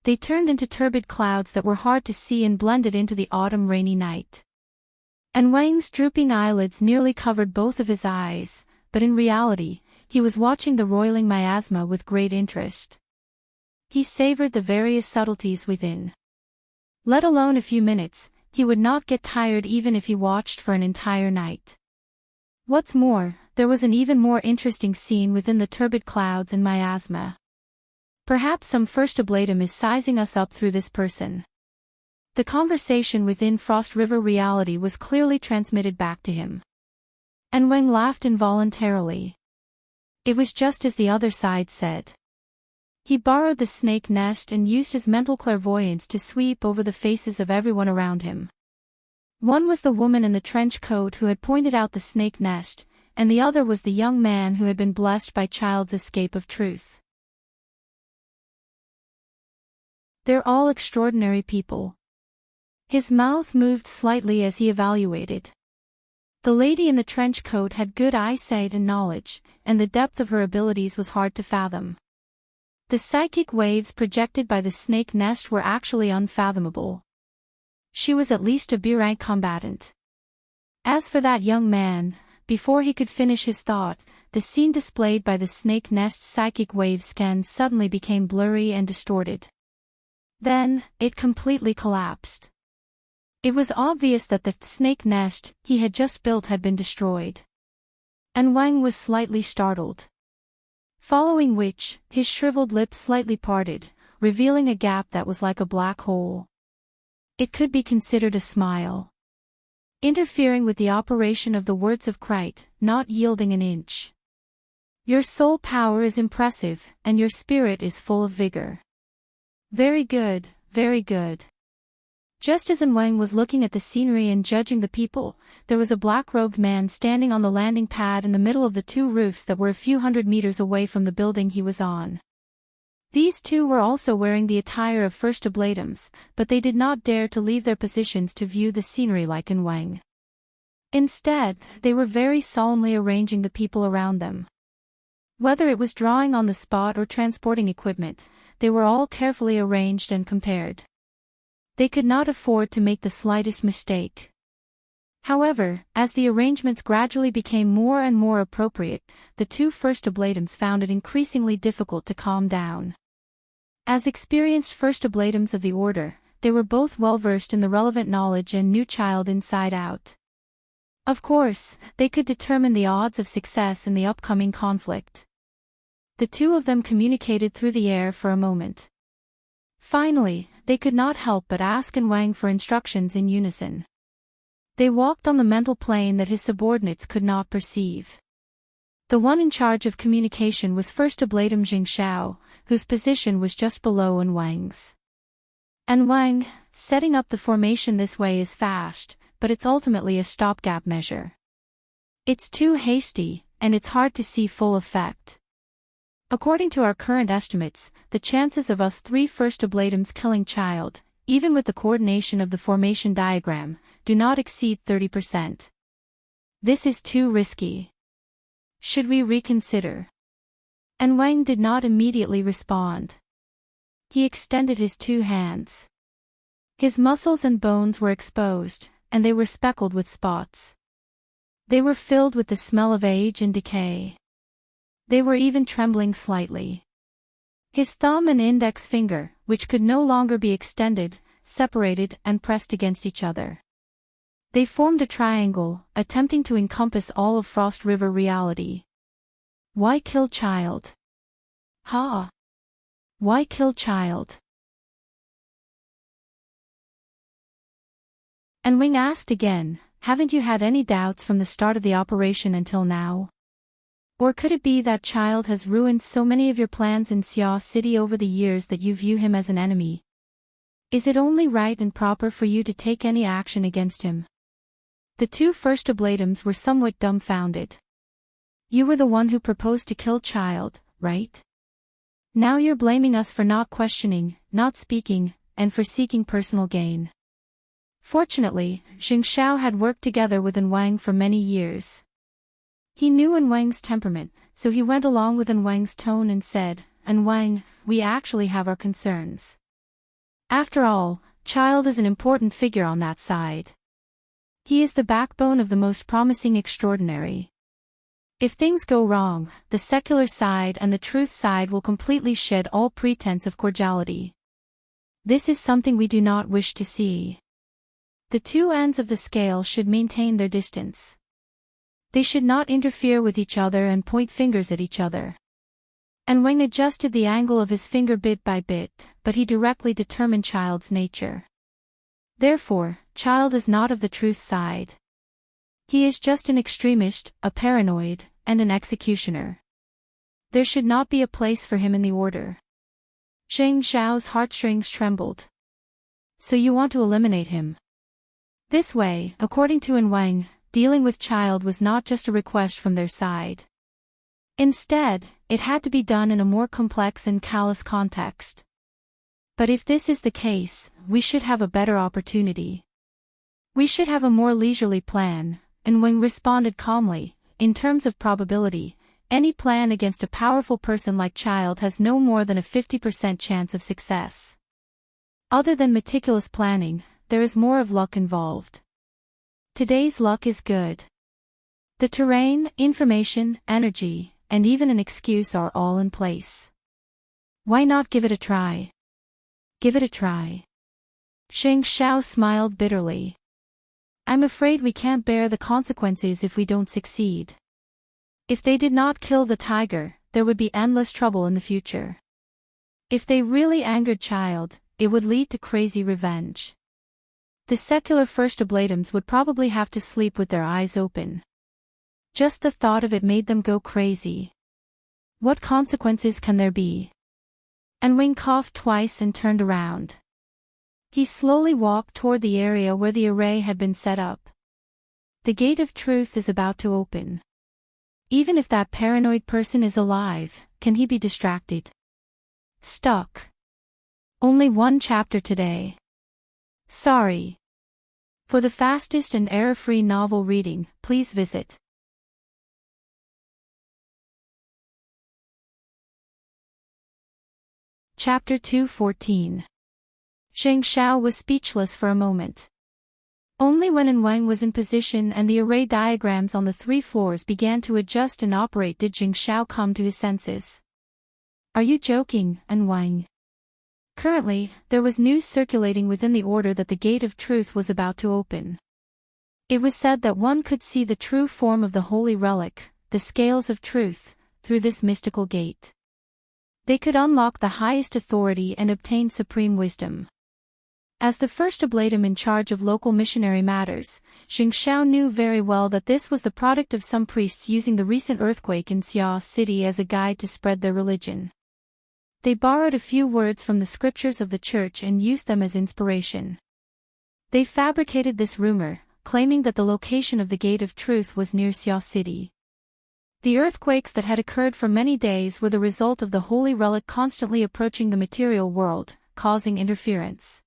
They turned into turbid clouds that were hard to see and blended into the autumn rainy night. And Wang's drooping eyelids nearly covered both of his eyes, but in reality, he was watching the roiling miasma with great interest. He savored the various subtleties within. Let alone a few minutes, he would not get tired even if he watched for an entire night. What's more, there was an even more interesting scene within the turbid clouds and miasma. Perhaps some first ablatum is sizing us up through this person. The conversation within Frost River reality was clearly transmitted back to him. And Wang laughed involuntarily. It was just as the other side said. He borrowed the snake nest and used his mental clairvoyance to sweep over the faces of everyone around him. One was the woman in the trench coat who had pointed out the snake nest, and the other was the young man who had been blessed by Child's escape of truth. They're all extraordinary people. His mouth moved slightly as he evaluated. The lady in the trench coat had good eyesight and knowledge, and the depth of her abilities was hard to fathom. The psychic waves projected by the snake nest were actually unfathomable. She was at least a B-rank combatant. As for that young man, before he could finish his thought, the scene displayed by the snake nest's psychic wave scan suddenly became blurry and distorted. Then, it completely collapsed. It was obvious that the snake nest he had just built had been destroyed. And Wang was slightly startled. Following which, his shriveled lips slightly parted, revealing a gap that was like a black hole. It could be considered a smile. Interfering with the operation of the words of Krite, not yielding an inch. Your soul power is impressive, and your spirit is full of vigor. Very good, very good. Just as Wang was looking at the scenery and judging the people, there was a black-robed man standing on the landing pad in the middle of the 2 roofs that were a few hundred meters away from the building he was on. These 2 were also wearing the attire of first ablatums, but they did not dare to leave their positions to view the scenery like Wang. Instead, they were very solemnly arranging the people around them. Whether it was drawing on the spot or transporting equipment, they were all carefully arranged and compared. They could not afford to make the slightest mistake. However, as the arrangements gradually became more and more appropriate, the 2 first ablatums found it increasingly difficult to calm down. As experienced first ablatums of the order, they were both well versed in the relevant knowledge and knew Child inside out. Of course, they could determine the odds of success in the upcoming conflict. The 2 of them communicated through the air for a moment. Finally, they could not help but ask Wang for instructions in unison. They walked on the mental plane that his subordinates could not perceive. The one in charge of communication was first ablatum Jing Xiao, whose position was just below Wang's. And Wang, setting up the formation this way is fast, but it's ultimately a stopgap measure. It's too hasty, and it's hard to see full effect. According to our current estimates, the chances of us 3 first ablatums killing Child, even with the coordination of the formation diagram, do not exceed 30%. This is too risky. Should we reconsider? And Wang did not immediately respond. He extended his 2 hands. His muscles and bones were exposed, and they were speckled with spots. They were filled with the smell of age and decay. They were even trembling slightly. His thumb and index finger, which could no longer be extended, separated and pressed against each other. They formed a triangle, attempting to encompass all of Frost River reality. Why kill Child? Ha! Why kill Child? And Wing asked again, Haven't you had any doubts from the start of the operation until now? Or could it be that child has ruined so many of your plans in Xia City over the years that you view him as an enemy? Is it only right and proper for you to take any action against him? The two first oblatums were somewhat dumbfounded. You were the one who proposed to kill child, right? Now you're blaming us for not questioning, not speaking, and for seeking personal gain. Fortunately, Xing Xiao had worked together with Wang for many years. He knew Wang's temperament, so he went along with Wang's tone and said, Wang, we actually have our concerns. After all, child is an important figure on that side. He is the backbone of the most promising extraordinary. If things go wrong, the secular side and the truth side will completely shed all pretense of cordiality. This is something we do not wish to see. The two ends of the scale should maintain their distance. They should not interfere with each other and point fingers at each other. Wang adjusted the angle of his finger bit by bit, but he directly determined child's nature. Therefore, child is not of the truth side. He is just an extremist, a paranoid, and an executioner. There should not be a place for him in the order. Xing Xiao's heartstrings trembled. So you want to eliminate him? This way, according to Wang, dealing with child was not just a request from their side. Instead, it had to be done in a more complex and callous context. But if this is the case, we should have a better opportunity. We should have a more leisurely plan, Wang responded calmly. In terms of probability, any plan against a powerful person like child has no more than a 50% chance of success. Other than meticulous planning, there is more of luck involved. Today's luck is good. The terrain, information, energy, and even an excuse are all in place. Why not give it a try? Give it a try. Xing Xiao smiled bitterly. I'm afraid we can't bear the consequences if we don't succeed. If they did not kill the tiger, there would be endless trouble in the future. If they really angered child, it would lead to crazy revenge. The secular first oblatums would probably have to sleep with their eyes open. Just the thought of it made them go crazy. What consequences can there be? Wang coughed twice and turned around. He slowly walked toward the area where the array had been set up. The gate of truth is about to open. Even if that paranoid person is alive, can he be distracted? Stuck. Only one chapter today. Sorry. For the fastest and error-free novel reading, please visit Chapter 214. Xing Xiao was speechless for a moment. Only when Wang was in position and the array diagrams on the 3 floors began to adjust and operate did Xing Xiao come to his senses. Are you joking, Wang? Currently, there was news circulating within the order that the gate of truth was about to open. It was said that one could see the true form of the holy relic, the scales of truth, through this mystical gate. They could unlock the highest authority and obtain supreme wisdom. As the first oblatum in charge of local missionary matters, Xing Xiao knew very well that this was the product of some priests using the recent earthquake in Xia City as a guide to spread their religion. They borrowed a few words from the scriptures of the church and used them as inspiration. They fabricated this rumor, claiming that the location of the Gate of Truth was near Xia City. The earthquakes that had occurred for many days were the result of the holy relic constantly approaching the material world, causing interference.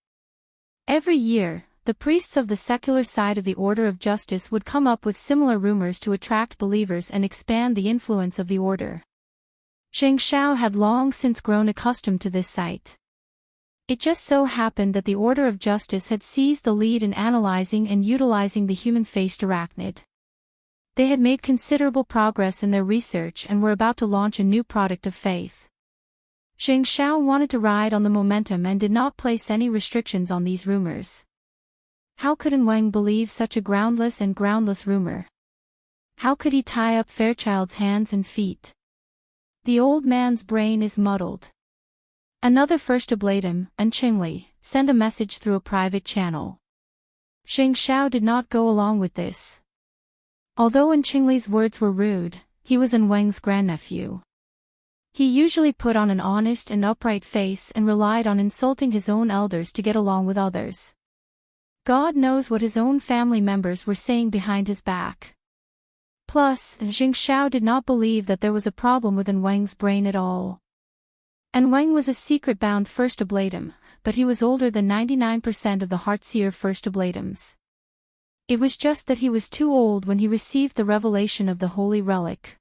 Every year, the priests of the secular side of the Order of Justice would come up with similar rumors to attract believers and expand the influence of the order. Xing Xiao had long since grown accustomed to this sight. It just so happened that the Order of Justice had seized the lead in analyzing and utilizing the human-faced arachnid. They had made considerable progress in their research and were about to launch a new product of faith. Xing Xiao wanted to ride on the momentum and did not place any restrictions on these rumors. How could Wang believe such a groundless rumor? How could he tie up Fairchild's hands and feet? The old man's brain is muddled. Another first oblatum, Qingli, sent a message through a private channel. Zheng Xiao did not go along with this. Although Enqingli's words were rude, he was Wang's grandnephew. He usually put on an honest and upright face and relied on insulting his own elders to get along with others. God knows what his own family members were saying behind his back. Plus, Zheng Xiao did not believe that there was a problem with Wang's brain at all. Wang was a secret-bound First Oblatum, but he was older than 99% of the Heartseer First Oblatums. It was just that he was too old when he received the revelation of the holy relic.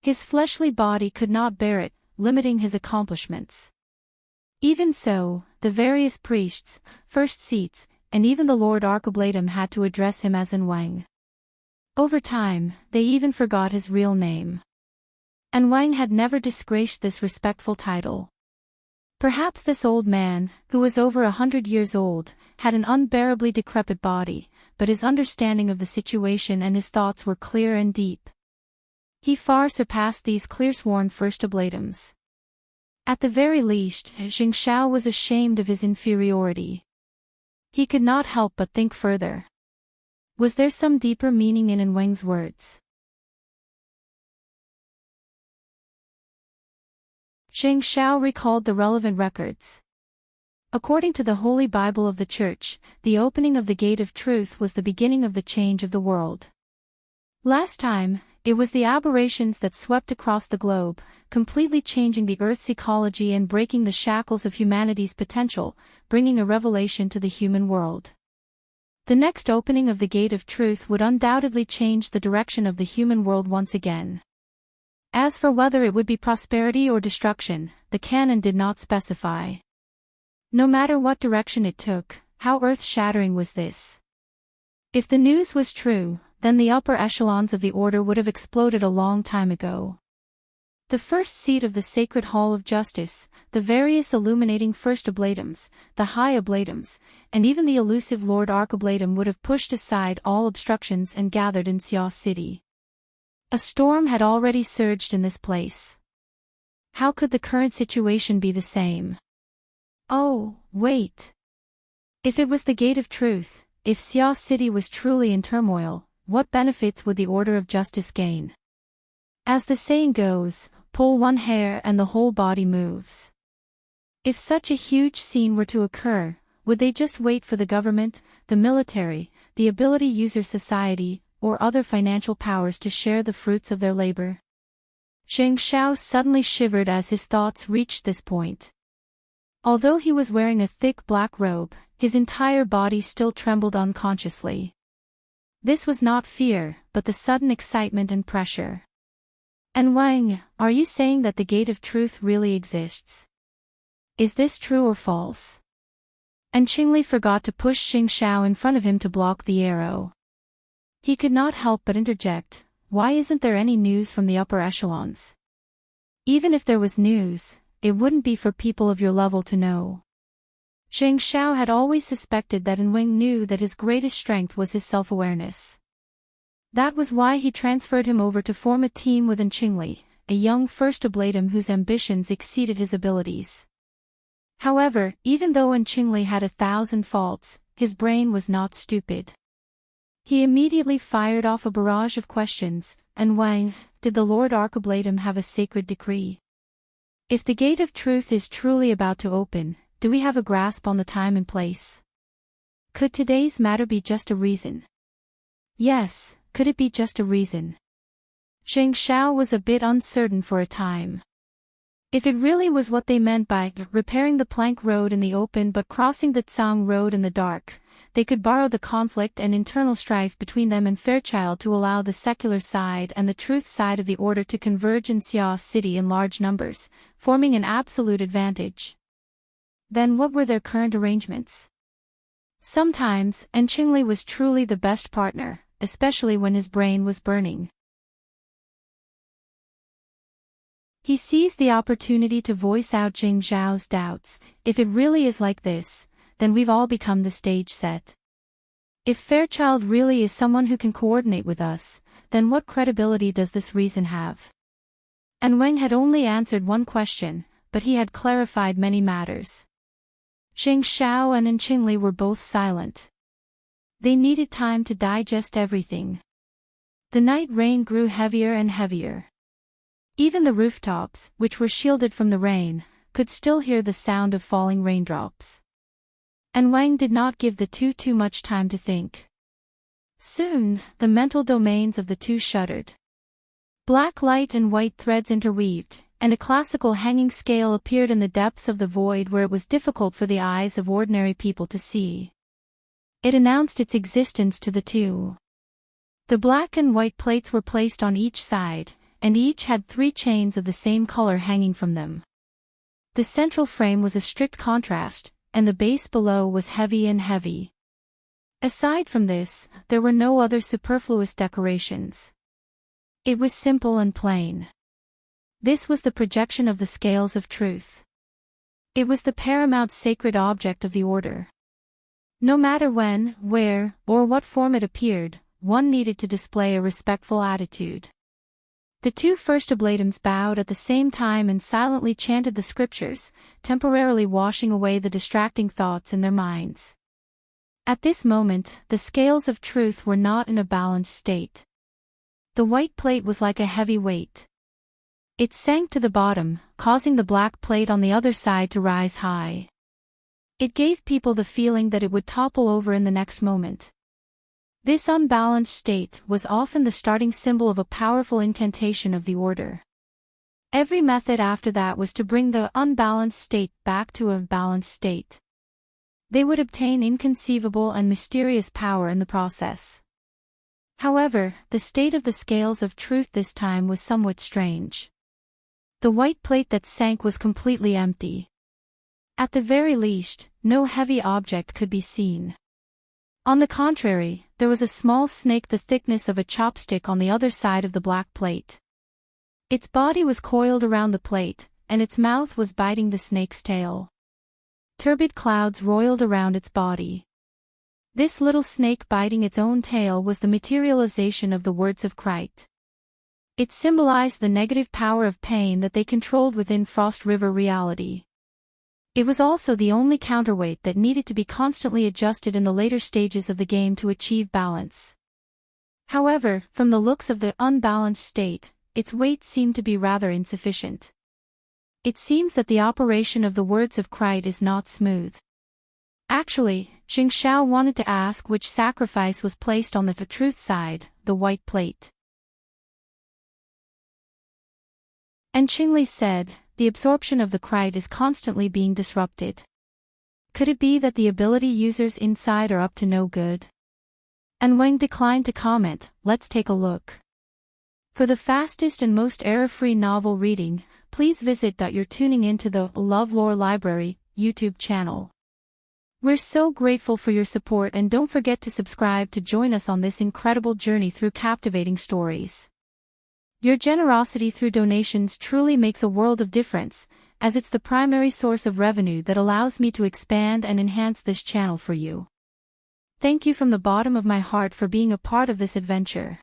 His fleshly body could not bear it, limiting his accomplishments. Even so, the various priests, first seats, and even the Lord Archoblatum had to address him as Wang. Over time, they even forgot his real name. Wang had never disgraced this respectful title. Perhaps this old man, who was over 100 years old, had an unbearably decrepit body, but his understanding of the situation and his thoughts were clear and deep. He far surpassed these clear-sworn First Oblatums. At the very least, Zheng Xiao was ashamed of his inferiority. He could not help but think further. Was there some deeper meaning in Wang's words? Zheng Xiao recalled the relevant records. According to the Holy Bible of the Church, the opening of the Gate of Truth was the beginning of the change of the world. Last time, it was the aberrations that swept across the globe, completely changing the Earth's ecology and breaking the shackles of humanity's potential, bringing a revelation to the human world. The next opening of the Gate of Truth would undoubtedly change the direction of the human world once again. As for whether it would be prosperity or destruction, the canon did not specify. No matter what direction it took, how earth-shattering was this? If the news was true, then the upper echelons of the order would have exploded a long time ago. The first seat of the Sacred Hall of Justice, the various illuminating First Oblatums, the High Oblatums, and even the elusive Lord Archoblatum would have pushed aside all obstructions and gathered in Xia City. A storm had already surged in this place. How could the current situation be the same? Oh, wait. If it was the Gate of Truth, if Xia City was truly in turmoil, what benefits would the Order of Justice gain? As the saying goes, pull one hair and the whole body moves. If such a huge scene were to occur, would they just wait for the government, the military, the ability user society, or other financial powers to share the fruits of their labor? Zheng Xiao suddenly shivered as his thoughts reached this point. Although he was wearing a thick black robe, his entire body still trembled unconsciously. This was not fear, but the sudden excitement and pressure. Wang, are you saying that the Gate of Truth really exists? Is this true or false? Qingli forgot to push Zheng Xiao in front of him to block the arrow. He could not help but interject, why isn't there any news from the upper echelons? Even if there was news, it wouldn't be for people of your level to know. Zheng Xiao had always suspected that Wang knew that his greatest strength was his self-awareness. That was why he transferred him over to form a team with Qingli, a young First Oblatum whose ambitions exceeded his abilities. However, even though Qingli had 1,000 faults, his brain was not stupid. He immediately fired off a barrage of questions. Wang, did the Lord Archoblatum have a sacred decree? If the Gate of Truth is truly about to open, do we have a grasp on the time and place? Could today's matter be just a reason? Yes, could it be just a reason? Zheng Xiao was a bit uncertain for a time. If it really was what they meant by repairing the plank road in the open but crossing the Tsang road in the dark, they could borrow the conflict and internal strife between them and Fairchild to allow the secular side and the truth side of the order to converge in Xia City in large numbers, forming an absolute advantage. Then what were their current arrangements? Sometimes, Qingli was truly the best partner, especially when his brain was burning. He seized the opportunity to voice out Zheng Xiao's doubts. If it really is like this, then we've all become the stage set. If Fairchild really is someone who can coordinate with us, then what credibility does this reason have? Wang had only answered one question, but he had clarified many matters. Zheng Xiao and Qingli were both silent. They needed time to digest everything. The night rain grew heavier and heavier. Even the rooftops, which were shielded from the rain, could still hear the sound of falling raindrops. And Wang did not give the two too much time to think. Soon, the mental domains of the two shuddered. Black light and white threads interweaved, and a classical hanging scale appeared in the depths of the void where it was difficult for the eyes of ordinary people to see. It announced its existence to the two. The black and white plates were placed on each side, and each had 3 chains of the same color hanging from them. The central frame was a strict contrast, and the base below was heavy and heavy. Aside from this, there were no other superfluous decorations. It was simple and plain. This was the projection of the scales of truth. It was the paramount sacred object of the order. No matter when, where, or what form it appeared, one needed to display a respectful attitude. The 2 first oblatums bowed at the same time and silently chanted the scriptures, temporarily washing away the distracting thoughts in their minds. At this moment, the scales of truth were not in a balanced state. The white plate was like a heavy weight. It sank to the bottom, causing the black plate on the other side to rise high. It gave people the feeling that it would topple over in the next moment. This unbalanced state was often the starting symbol of a powerful incantation of the order. Every method after that was to bring the unbalanced state back to a balanced state. They would obtain inconceivable and mysterious power in the process. However, the state of the scales of truth this time was somewhat strange. The white plate that sank was completely empty. At the very least, no heavy object could be seen. On the contrary, there was a small snake the thickness of a chopstick on the other side of the black plate. Its body was coiled around the plate, and its mouth was biting the snake's tail. Turbid clouds roiled around its body. This little snake biting its own tail was the materialization of the words of Christ. It symbolized the negative power of pain that they controlled within Frost River reality. It was also the only counterweight that needed to be constantly adjusted in the later stages of the game to achieve balance. However, from the looks of the unbalanced state, its weight seemed to be rather insufficient. It seems that the operation of the words of Christ is not smooth. Actually, Xing Xiao wanted to ask which sacrifice was placed on the truth side, the white plate. And Qingli said, the absorption of the Christ is constantly being disrupted. Could it be that the ability users inside are up to no good? And Wang declined to comment. Let's take a look. For the fastest and most error-free novel reading, please visit. You're tuning into the LoveLore Library YouTube channel. We're so grateful for your support, and don't forget to subscribe to join us on this incredible journey through captivating stories. Your generosity through donations truly makes a world of difference, as it's the primary source of revenue that allows me to expand and enhance this channel for you. Thank you from the bottom of my heart for being a part of this adventure.